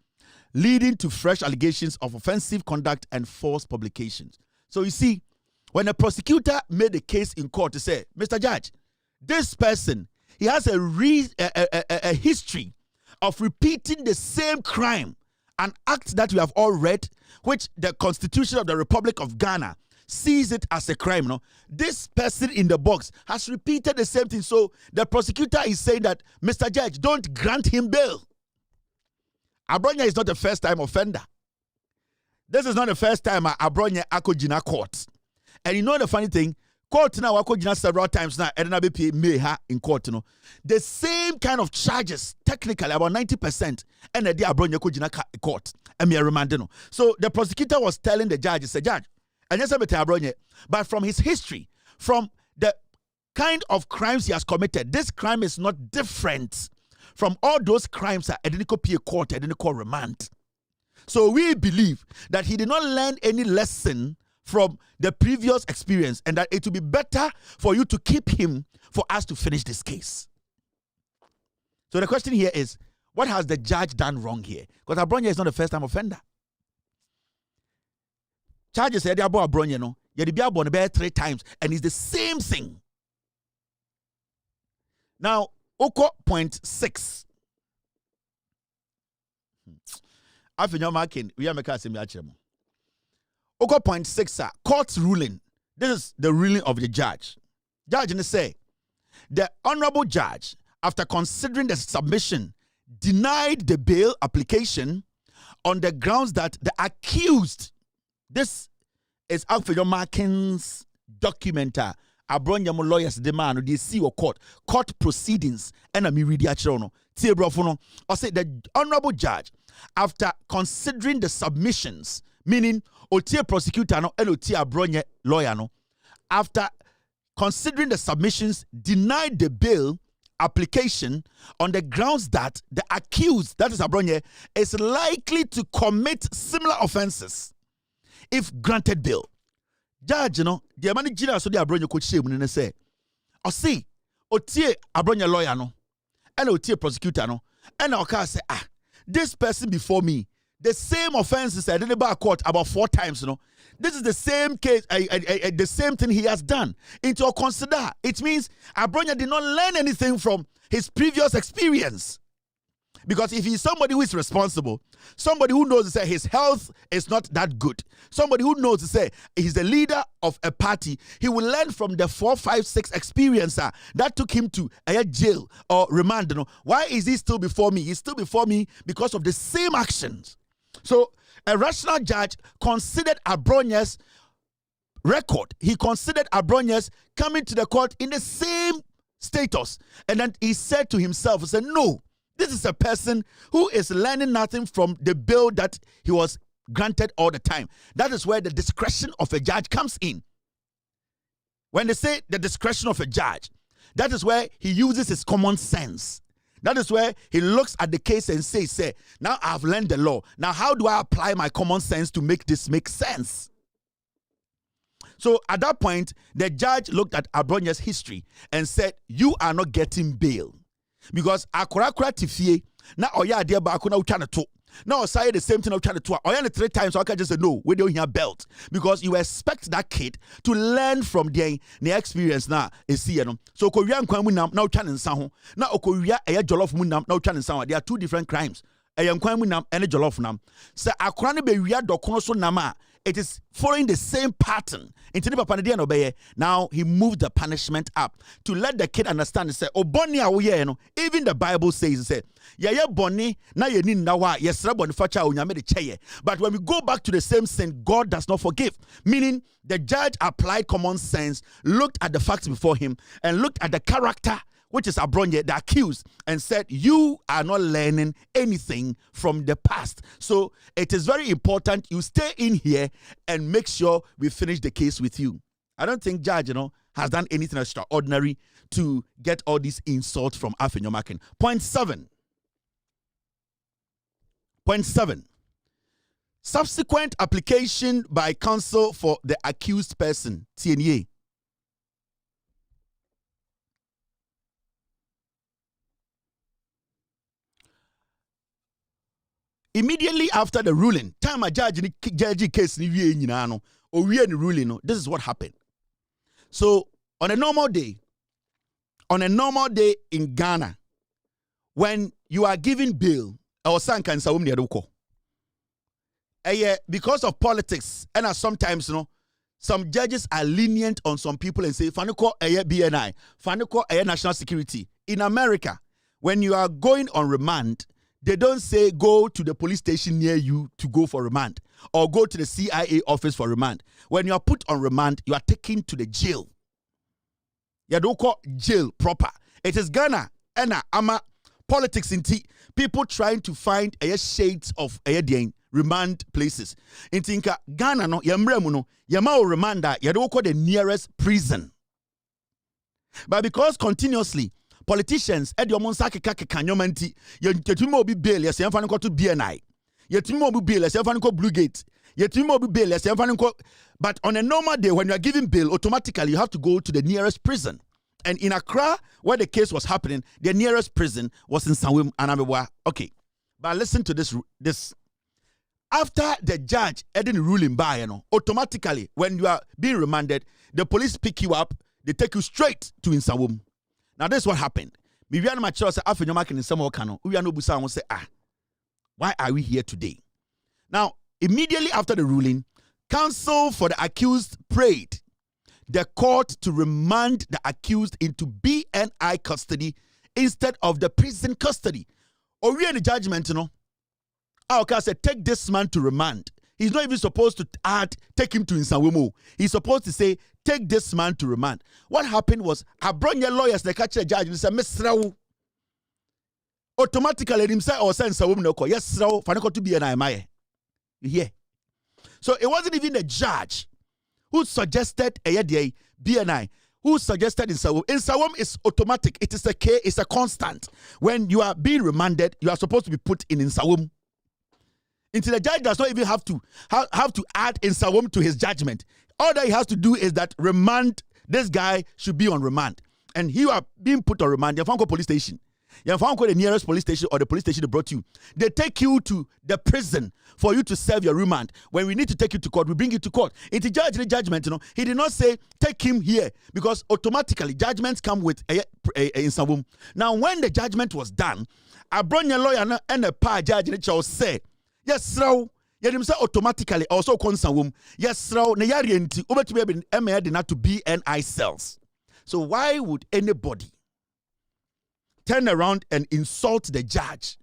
leading to fresh allegations of offensive conduct and false publications. So you see, when a prosecutor made a case in court to say, Mr. Judge, this person, he has a history of repeating the same crime, an act that we have all read, which the Constitution of the Republic of Ghana sees it as a crime. No? This person in the box has repeated the same thing. So the prosecutor is saying that, Mr. Judge, don't grant him bail. Abronye is not the first time offender. This is not the first time Abronye akojina court. And you know the funny thing, court now akojina several times now, and be meha in court. The same kind of charges, technically about 90%, and the Abronye akojina court. And me remanded. So the prosecutor was telling the judge, he said, Judge, and yes, Abronye, but from his history, from the kind of crimes he has committed, this crime is not different from all those crimes that didn't copy a court, didn't call remand. So we believe that he did not learn any lesson from the previous experience and that it will be better for you to keep him for us to finish this case. So the question here is, what has the judge done wrong here? Because Abronye is not a first-time offender. Charges said about Abronye, no, you be born 3 times, and it's the same thing. Now, Oko point 6. Afenyo Markin, we are making a similar chemo. Oko point 6, sir. Court's ruling. This is the ruling of the judge. Judge and say, the honorable judge, after considering the submission, denied the bail application on the grounds that the accused, this is Afenyo Markin's documenter, Abronye lawyers demand they see your court proceedings and a media chrono. I say the honorable judge, after considering the submissions, meaning Otie prosecutor no and Otie Abronye lawyer no, after considering the submissions, denied the bail application on the grounds that the accused, that is Abronye, is likely to commit similar offenses if granted bail. Judge, the manager so the Abronye could say when they say, "I see, Otie Abronye lawyer no, and Otie prosecutor no, and I can say, this person before me, the same offenses I did about court about 4 times, This is the same case, the same thing he has done. Into consider, it means Abronye did not learn anything from his previous experience. Because if he's somebody who is responsible, somebody who knows to say his health is not that good, somebody who knows to say he's the leader of a party, he will learn from the 4, 5, 6 experiencer that took him to a jail or remand. Why is he still before me? He's still before me because of the same actions. So a rational judge considered Abronye's record. He considered Abronye's coming to the court in the same status. And then he said to himself, he said, no, this is a person who is learning nothing from the bill that he was granted all the time. That is where the discretion of a judge comes in. When they say the discretion of a judge, that is where he uses his common sense. That is where he looks at the case and says, now I've learned the law. Now how do I apply my common sense to make this make sense? So at that point, the judge looked at Abronye's history and said, you are not getting bail. Because akora tifie na oya ade ba akona utwa ne to na say the same thing utwa ne to oya ne 3 times so I can just say no we don't hear belt because you expect that kid to learn from their experience na esi no so okowia nkwan mu nam na utwa ne nsa ho na okowia eya jollof mu nam na utwa ne nsa ho. They are 2 different crimes. Eya nkwan mu nam ene jollof nam say akora ne be wia dokono so nam a it is following the same pattern. Now he moved the punishment up to let the kid understand. Say, "Oh, boni awoye even the Bible says, say, yeah, boni na ye ni nawa yesra boni facha onyame de cheye." But when we go back to the same sin, God does not forgive. Meaning, the judge applied common sense, looked at the facts before him, and looked at the character, which is Abronye, the accused, and said, you are not learning anything from the past. So it is very important you stay in here and make sure we finish the case with you. I don't think judge, has done anything extraordinary to get all these insults from Afenyo Markin. Point 7. Subsequent application by counsel for the accused person, TNA. Immediately after the ruling, time a judge case ruling, this is what happened. So on a normal day in Ghana, when you are giving bail, because of politics, and sometimes some judges are lenient on some people and say, Fanuko BNI, Fanuko national security. In America, when you are going on remand, they don't say go to the police station near you to go for remand or go to the CIA office for remand. When you are put on remand, you are taken to the jail. You don't call jail proper. It is Ghana and politics in people trying to find shades of remand places. In Ghana no yamremu no yama remand you don't call the nearest prison. But because continuously politicians edi omo nsa keka nyomanti yetumi obi bail yes yemfa nko to BNI yetumi obi bail yes yemfa nko Blue Gate yetumi obi bail yes yemfa nko. But on a normal day when you are giving bail, automatically you have to go to the nearest prison. And in Accra, where the case was happening, the nearest prison was in Sanwim Anambra. Okay, but listen to this. After the judge didn't ruling by, automatically when you are being remanded, the police pick you up, they take you straight to Insawum. Now this is what happened. We are not sure Afenyo Markin in some Kano. We are no busa and say, why are we here today? Now, immediately after the ruling, counsel for the accused prayed the court to remand the accused into BNI custody instead of the prison custody. Or we in the judgment, Our said, take this man to remand. He's not even supposed to add, take him to Insawumu. He's supposed to say, take this man to remand. What happened was, Abronye'S lawyers, they catch the judge and say, Mr. Automatically, himself or send Insawumu no call. Yes, sir, Fanako to BNI. Yeah. So it wasn't even the judge who suggested BNI, who suggested Insawum. Insawum is automatic. It is it's a constant. When you are being remanded, you are supposed to be put in Insawum. Until the judge does not even have to add Insawum to his judgment. All that he has to do is that remand, this guy should be on remand. And you are being put on remand. You have to go police station. You have to go to the nearest police station or the police station that brought you. They take you to the prison for you to serve your remand. When we need to take you to court, we bring you to court. In the judgment, he did not say, take him here, because automatically judgments come with a Insawum. Now, when the judgment was done, Abronye'S lawyer and a pa judge say, yes, sir, you say automatically also Insawum. Yes, sir, ne yari enti ubetube emeyade na to BNI cells. So why would anybody turn around and insult the judge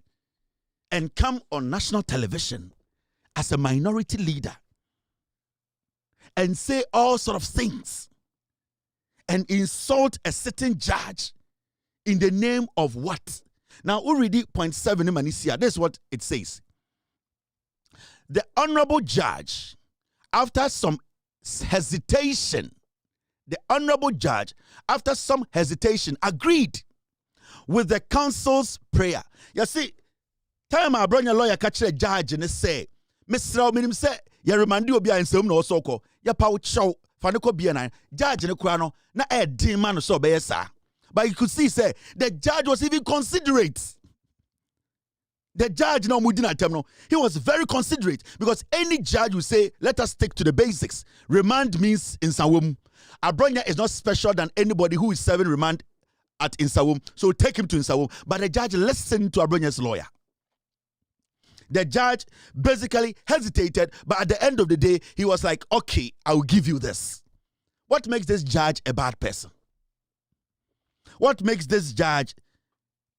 and come on national television as a minority leader and say all sort of things and insult a certain judge in the name of what? Now, already point 7 in Manisia, this is what it says. The honorable judge, after some hesitation, agreed with the counsel's prayer. You see, time Abronye'S lawyer catch the judge and say, Mr. Minim say, ya remandi obi a nsem no soko, ya pa wo chow, fa ne ko bia nan, judge ne kura no, na din man so be sa. But you could see, say, the judge was even considerate. The judge now Mudina Temno, he was very considerate, because any judge will say, let us stick to the basics. Remand means Insawum. Abronye is not special than anybody who is serving remand at Insawum, so take him to Insawum. But the judge listened to Abronye'S lawyer. The judge basically hesitated, but at the end of the day, he was like, okay, I will give you this. What makes this judge a bad person? What makes this judge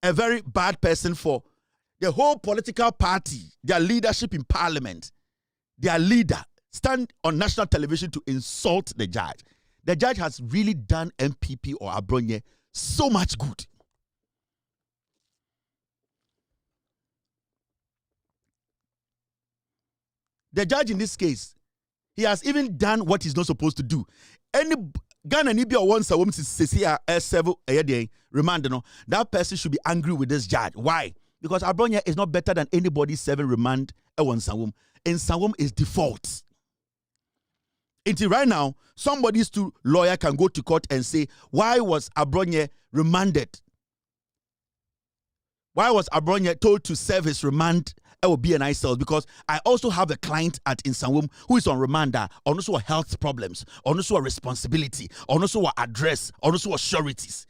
a very bad person for the whole political party, their leadership in parliament, their leader, stand on national television to insult the judge? The judge has really done MPP or Abronye so much good. The judge in this case, he has even done what he's not supposed to do. Any Ghana Nibia wants a woman to say remand, that person should be angry with this judge. Why? Because Abronye is not better than anybody serving remand in Sawum is default. Until right now, somebody's lawyer can go to court and say, why was Abronye remanded? Why was Abronye told to serve his remand at BNI cells? Because I also have a client at Insawum who is on remand, also health problems, also responsibility, also address, also sureties.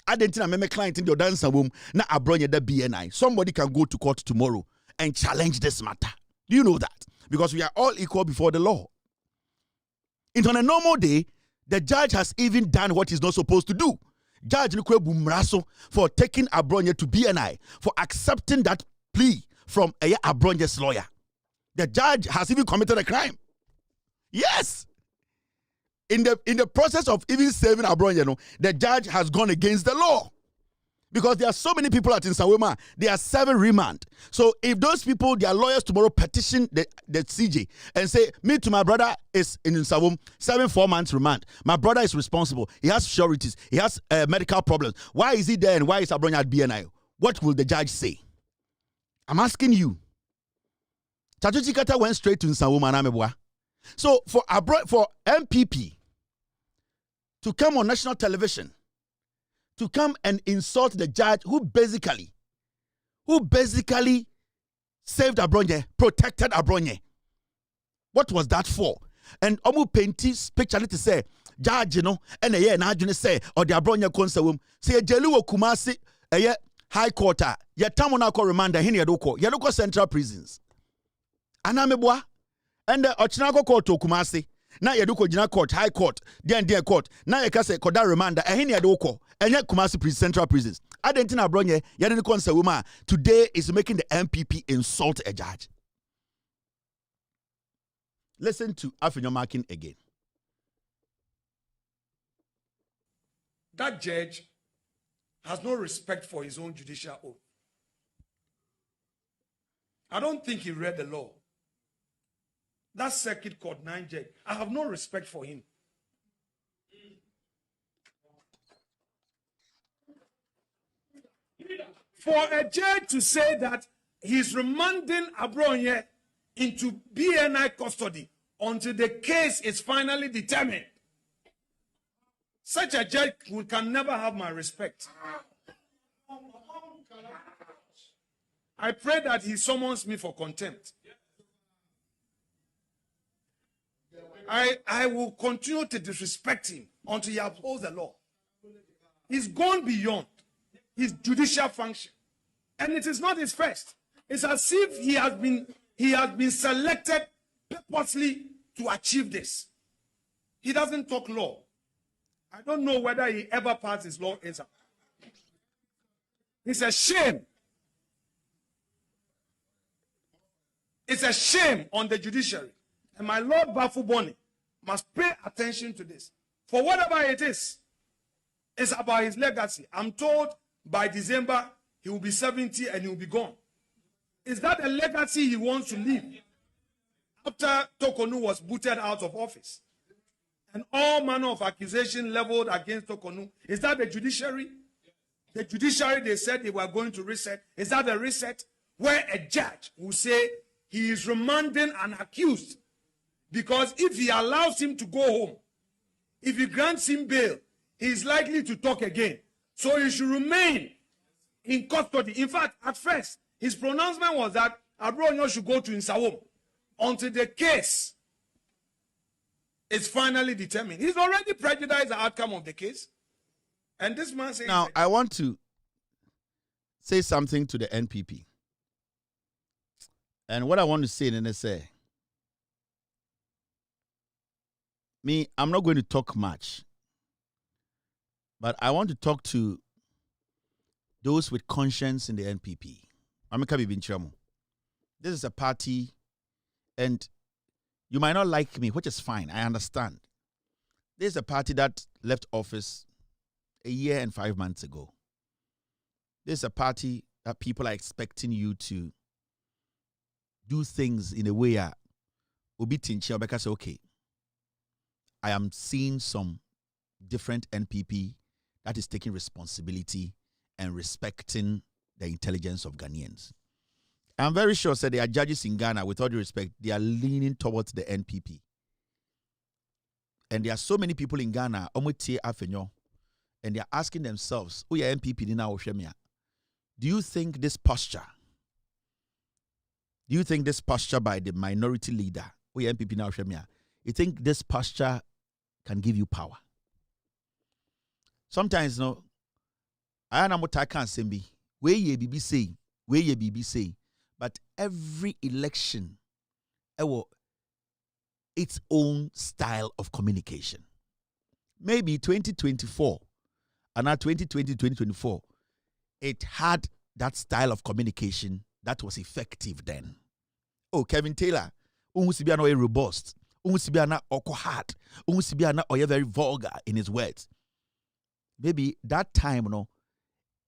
I didn't know my client in the Insawum, na Abronye the BNI. Somebody can go to court tomorrow and challenge this matter. Do you know that? Because we are all equal before the law. And on a normal day, the judge has even done what he's not supposed to do. Judge Nkwe Bumraso for taking Abronye to BNI, for accepting that plea from Abronye'S lawyer. The judge has even committed a crime. Yes. In the process of even saving Abronye, the judge has gone against the law. Because there are so many people at Nsawema, they are serving remand. So if those people, their lawyers tomorrow petition the CJ and say, me to my brother is in Nsawem, 4 months remand. My brother is responsible. He has sureties. He has medical problems. Why is he there and why is Abronye at BNI? What will the judge say? I'm asking you. Chachuchi Kata went straight to Nsawema Namebwa. So for MPP to come on national television, to come and insult the judge who basically saved Abronye, protected Abronye. What was that for? And Omu Penti's picture to say, judge, and a year now say, or the Abronye consawum, say Jelu Kumasi, a year high court, ya tamonako reminder, Yadoko Central Prisons. Anamebwa, and the Ochinako court to Kumasi. Na yeduko jina court, high court, then court. Na yekase koda reminder, ehini yadoko, enye Kumasi Central Prisons. Adentina Abronye, yadeni konsa wuma, today is making the MPP insult a judge. Listen to Afenyo Markin again. That judge has no respect for his own judicial oath. I don't think he read the law. That circuit court 9 judge, I have no respect for him. For a judge to say that he's remanding Abronye into BNI custody until the case is finally determined, such a judge can never have my respect. I pray that he summons me for contempt. I will continue to disrespect him until he upholds the law. He's gone beyond his judicial function. And it is not his first. It's as if he has been selected purposely to achieve this. He doesn't talk law. I don't know whether he ever passed his law exam. It's a shame. It's a shame on the judiciary. And my Lord Bafuboni must pay attention to this. For whatever it is, it's about his legacy. I'm told by December he will be 70 and he will be gone. Is that a legacy he wants to leave? After Tokonu was booted out of office and all manner of accusation leveled against Tokonu, is that the judiciary? The judiciary, they said they were going to reset. Is that a reset? Where a judge will say he is remanding an accused, because if he allows him to go home, if he grants him bail, he is likely to talk again. So he should remain in custody. In fact, at first, his pronouncement was that Abronye should go to Nsawem until the case is finally determined. He's already prejudiced the outcome of the case. And this man says... Now, I want to say something to the NPP. And what I want to say, then I say, I'm not going to talk much, but I want to talk to those with conscience in the NPP. This is a party, and you might not like me, which is fine. I understand. This is a party that left office a year and 5 months ago. This is a party that people are expecting you to do things in a way that Obi Tinchi Obeka say, okay, I am seeing some different NPP that is taking responsibility and respecting the intelligence of Ghanaians. I'm very sure that there are judges in Ghana, with all due respect, they are leaning towards the NPP. And there are so many people in Ghana, Afenyo, and they are asking themselves, oh yeah, NPP now, do you think this posture by the minority leader, oh yeah, NPP now, you think this posture can give you power? Sometimes, no, I am not can't say me. Where ye be say, but every election, its own style of communication. Maybe 2024, and now 2020, 2024, it had that style of communication that was effective then. Oh, Kevin Taylor, unhusibiana or robust, unhusibiana or hard, unhusibiana or very vulgar in his words. Maybe that time,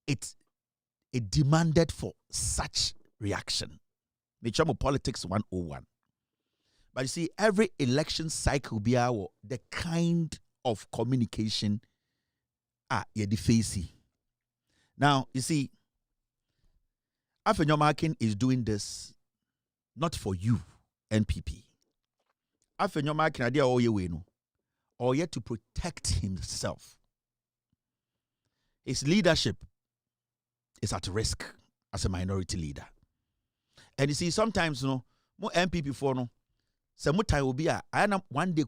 it demanded for such reaction. Politics 101. But you see, every election cycle be the kind of communication you're facing. Now, you see, Afenyo Markin is doing this not for you, NPP. Afenyo Markin idea all ye no, or yet to protect himself. His leadership is at risk as a minority leader. And you see, sometimes, more NPP for no, some time will be one day,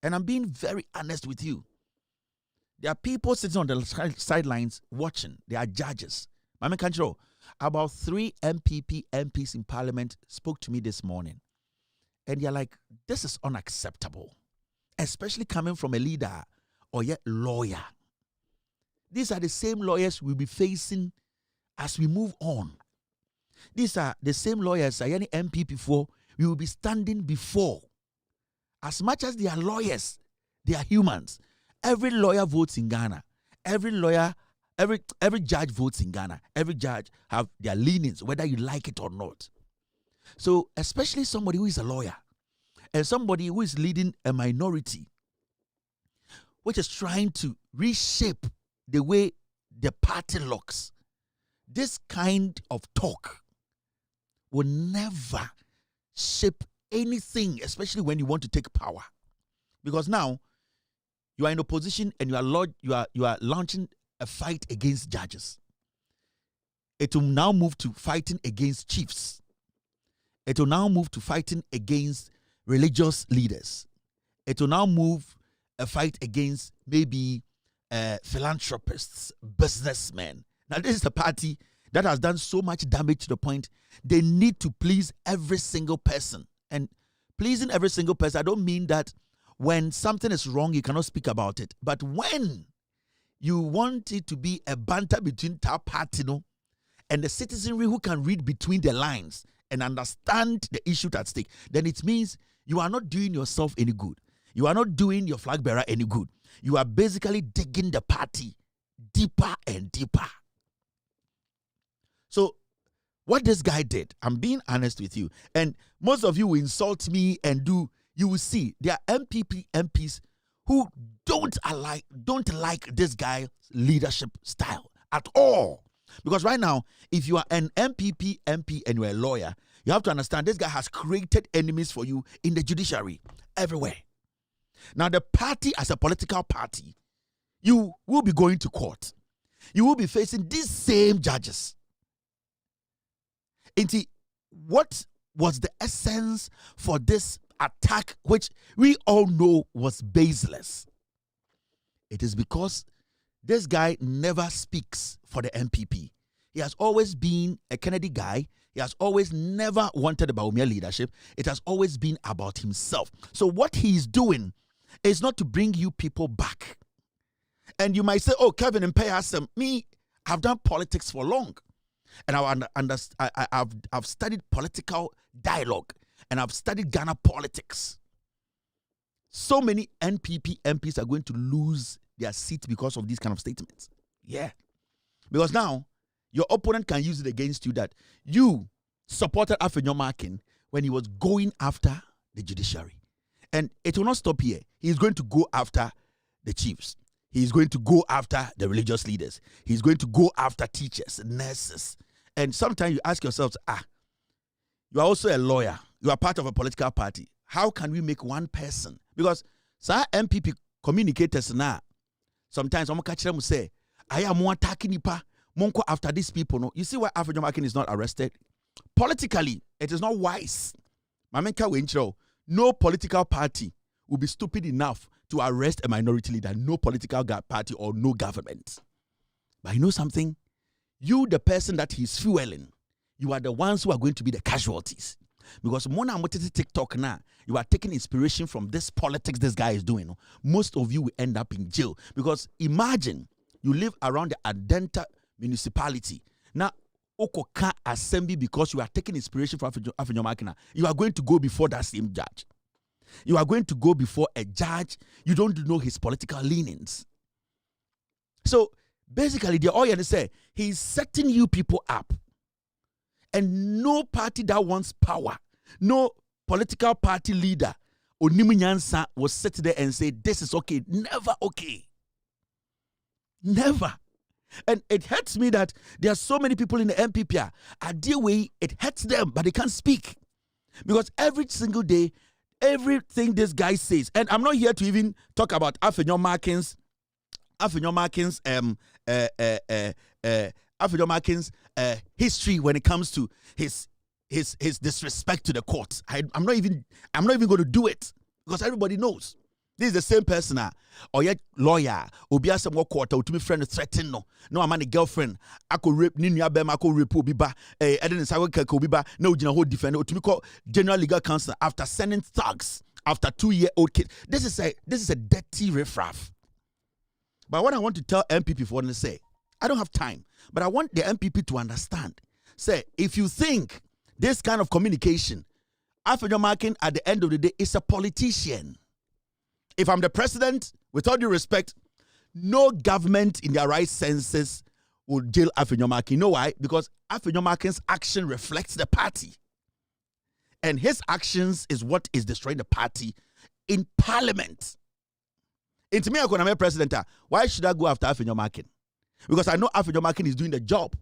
and I'm being very honest with you. There are people sitting on the sidelines watching. They are judges. Mama Kanchiro, about 3 MPP MPs in Parliament spoke to me this morning. And they're like, this is unacceptable. Especially coming from a leader or yet lawyer. These are the same lawyers we'll be facing as we move on. These are the same lawyers any MPP for we will be standing before. As much as they are lawyers, they are humans. Every lawyer votes in Ghana. Every judge votes in Ghana. Every judge have their leanings, whether you like it or not. So, especially somebody who is a lawyer and somebody who is leading a minority, which is trying to reshape the way the party looks, this kind of talk will never shape anything, especially when you want to take power. Because now, you are in opposition and you are launching a fight against judges. It will now move to fighting against chiefs. It will now move to fighting against religious leaders. It will now move a fight against maybe philanthropists, businessmen. Now, this is a party that has done so much damage to the point they need to please every single person. And pleasing every single person, I don't mean that when something is wrong, you cannot speak about it. But when you want it to be a banter between that party and the citizenry who can read between the lines and understand the issue at stake, then it means you are not doing yourself any good. You are not doing your flag bearer any good. You are basically digging the party deeper and deeper. So, what this guy did, I'm being honest with you, and most of you will insult me and you will see there are MPs who don't like this guy's leadership style at all. Because right now, if you are an MP and you're a lawyer, you have to understand this guy has created enemies for you in the judiciary everywhere. Now, the party as a political party, you will be going to court. You will be facing these same judges. And what was the essence for this attack, which we all know was baseless? It is because this guy never speaks for the MPP. He has always been a Kennedy guy. He has always never wanted about mere leadership. It has always been about himself. So what he's doing is not to bring you people back. And you might say, oh, Kevin and Payasem, me, I've done politics for long. And I've studied political dialogue. And I've studied Ghana politics. So many NPP MPs are going to lose their seat because of these kind of statements. Yeah. Because now, your opponent can use it against you that you supported Afenyo Markin when he was going after the judiciary. And it will not stop here. He's going to go after the chiefs. He's going to go after the religious leaders. He's going to go after teachers, nurses. And sometimes you ask yourselves, you are also a lawyer. You are part of a political party. How can we make one person? Because some MPP communicators now, sometimes I'm catch them say, I am more attacking Nipa, Monko after these people. No, you see why Afenyo Markin is not arrested? Politically, it is not wise. No political party will be stupid enough to arrest a minority leader. No political party or no government. But you know something? You, the person that he's fueling, you are the ones who are going to be the casualties. Because Mona Motiti TikTok now, you are taking inspiration from this politics this guy is doing. Most of you will end up in jail. Because imagine you live around the Adenta municipality. Now, Okoka Assembly, because you are taking inspiration from Afenyo Markin, you are going to go before that same judge. You are going to go before a judge. You don't know his political leanings. So, basically the oil say he's setting you people up. And no party that wants power, no political party leader, Onimu Nyansa will sit there and say, this is okay. Never okay. Never. And it hurts me that there are so many people in the MPP are deal way, it hurts them, but they can't speak. Because every single day, everything this guy says, and I'm not here to even talk about Afenyo Markin's history when it comes to his disrespect to the court. I'm not even going to do it because everybody knows. This is the same person or yet lawyer obi asem wo court to me friend threaten no I'm a girlfriend I could rape ni nua bema I could rape obi ba eden sa ka obi ba na ogina hold defend to me call general legal counsel after sending thugs after 2-year-old kid. This is a dirty riffraff. But what I want to tell MPP for to say, I don't have time, but I want the MPP to understand. Say, if you think this kind of communication, Afenyo Markin at the end of the day is a politician. If I'm the president, with all due respect, no government in their right senses will jail Afenyo Markin. You know why? Because Afenyo Markin's action reflects the party. And his actions is what is destroying the party in parliament. And to me, when I'm a president, why should I go after Afenyo Markin? Because I know Afenyo Markin is doing the job.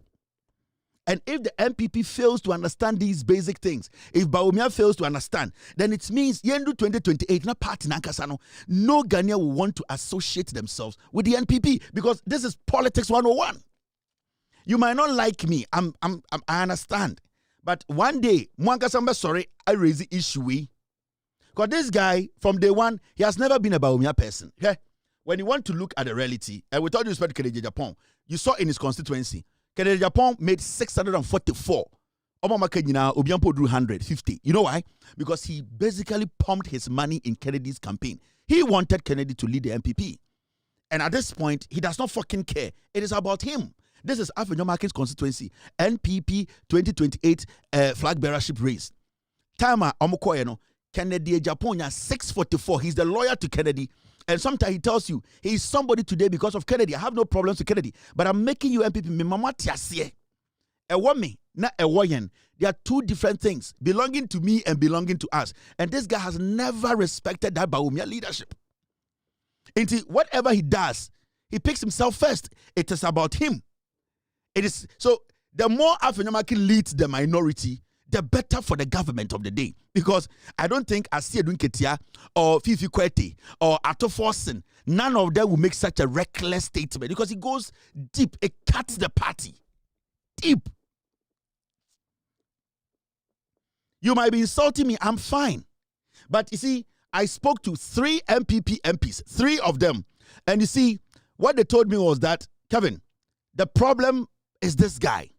And if the MPP fails to understand these basic things, if Bawumia fails to understand, then it means Yendu 2028, not party Nankasano, no Ghanaian will want to associate themselves with the NPP because this is politics 101. You might not like me, I understand. But one day, Mwankasamba, sorry, I raise the issue. Because this guy, from day one, he has never been a Bawumia person. Yeah? When you want to look at the reality, and with all due respect to Kennedy Japan, you saw in his constituency, Kennedy Japan made 644. Obama Kenya, Obiampo drew 150. You know why? Because he basically pumped his money in Kennedy's campaign. He wanted Kennedy to lead the MPP. And at this point, he does not fucking care. It is about him. This is Afenyo Markin's constituency. NPP 2028 flag bearership race. Tama Omokoyeno, Kennedy Japan 644. He's the lawyer to Kennedy. And sometimes he tells you, he's somebody today because of Kennedy. I have no problems with Kennedy. But I'm making you MPP. Me mama tiasie. A woman, not a woyen. They are two different things. Belonging to me and belonging to us. And this guy has never respected that Bawumia leadership. Into whatever he does, he picks himself first. It is about him. It is so the more Afenyo Markin leads the minority, the better for the government of the day. Because I don't think Asiedun Ketia or Fifi Kwete or Ato Forsen, none of them will make such a reckless statement because it goes deep. It cuts the party. Deep. You might be insulting me. I'm fine. But you see, I spoke to 3 MPP MPs, 3 of them. And you see, what they told me was that, Kevin, the problem is this guy.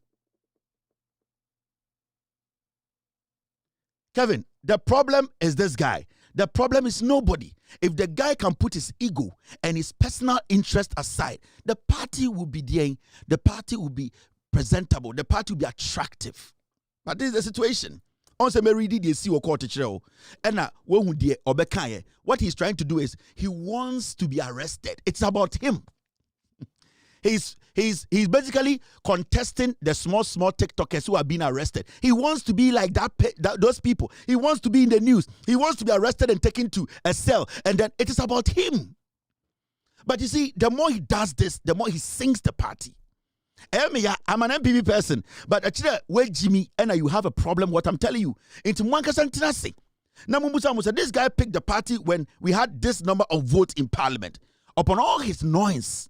Kevin, the problem is this guy. The problem is nobody. If the guy can put his ego and his personal interest aside, the party will be there. The party will be presentable. The party will be attractive. But this is the situation. What he's trying to do is he wants to be arrested. It's about him. He's basically contesting the small TikTokers who are being arrested. He wants to be like those people. He wants to be in the news. He wants to be arrested and taken to a cell. And then it is about him. But you see, the more he does this, the more he sinks the party. I'm an MPP person, but actually, well, Jimmy, and you have a problem. What I'm telling you, into Mwankasantinasi. Now, this guy picked the party when we had this number of votes in parliament. Upon all his noise,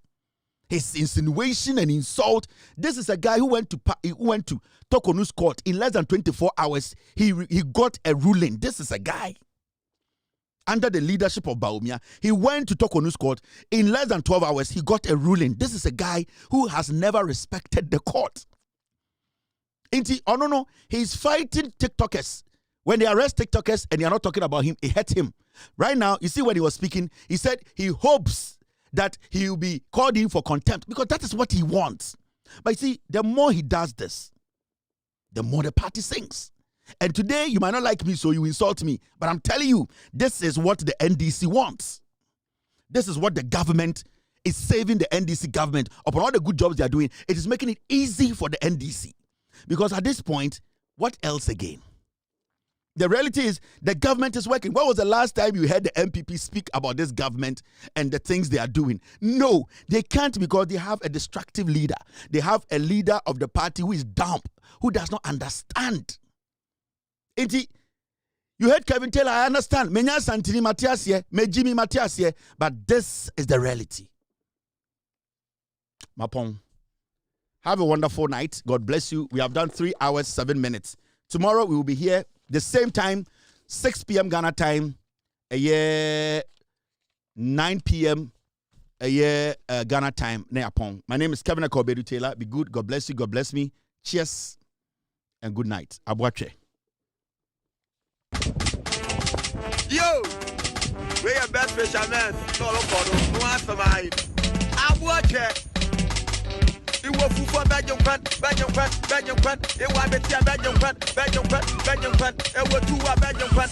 his insinuation and insult, this is a guy who went to Tokonu's court in less than 24 hours. He got a ruling. This is a guy under the leadership of Bawumia. He went to Tokonu's court in less than 12 hours. He got a ruling. This is a guy who has never respected the court. He's fighting TikTokers. When they arrest TikTokers and they are not talking about him, it hurts him. Right now, you see when he was speaking, he said he hopes that he will be called in for contempt because that is what he wants. But you see, the more he does this, the more the party sinks. And today, you might not like me, so you insult me. But I'm telling you, this is what the NDC wants. This is what the government is saving the NDC government upon all the good jobs they are doing. It is making it easy for the NDC. Because at this point, what else again? The reality is the government is working. When was the last time you heard the MPP speak about this government and the things they are doing? No, they can't, because they have a destructive leader. They have a leader of the party who is dumb, who does not understand. You heard Kevin Taylor, I understand. Menya Santini Matias, me Jimmy Matias, but this is the reality. Mapong, have a wonderful night. God bless you. We have done 3 hours, 7 minutes. Tomorrow we will be here the same time, 6 p.m. Ghana time, 9 p.m. Ghana time. My name is Kevin Akobedu Taylor. Be good. God bless you. God bless me. Cheers and good night. Abuache. Yo, we are best fishermen. No answer my Abuache. You will for Belgium front. It was better Belgium front. It was two Belgium front.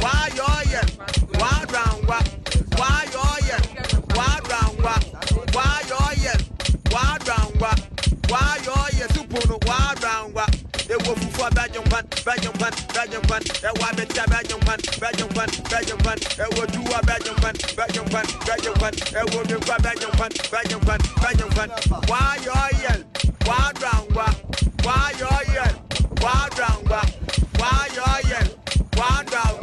Why you're here? Why round what? Why you're here? Why round what? Why you're here? Why round what? Why you're here? Super why round what? It was for Belgium front. It was better Belgium front. It was two Belgium front. It was new Belgium front. Why you're here? Why round what? Why you're here? Why round what? Why you're here? Why round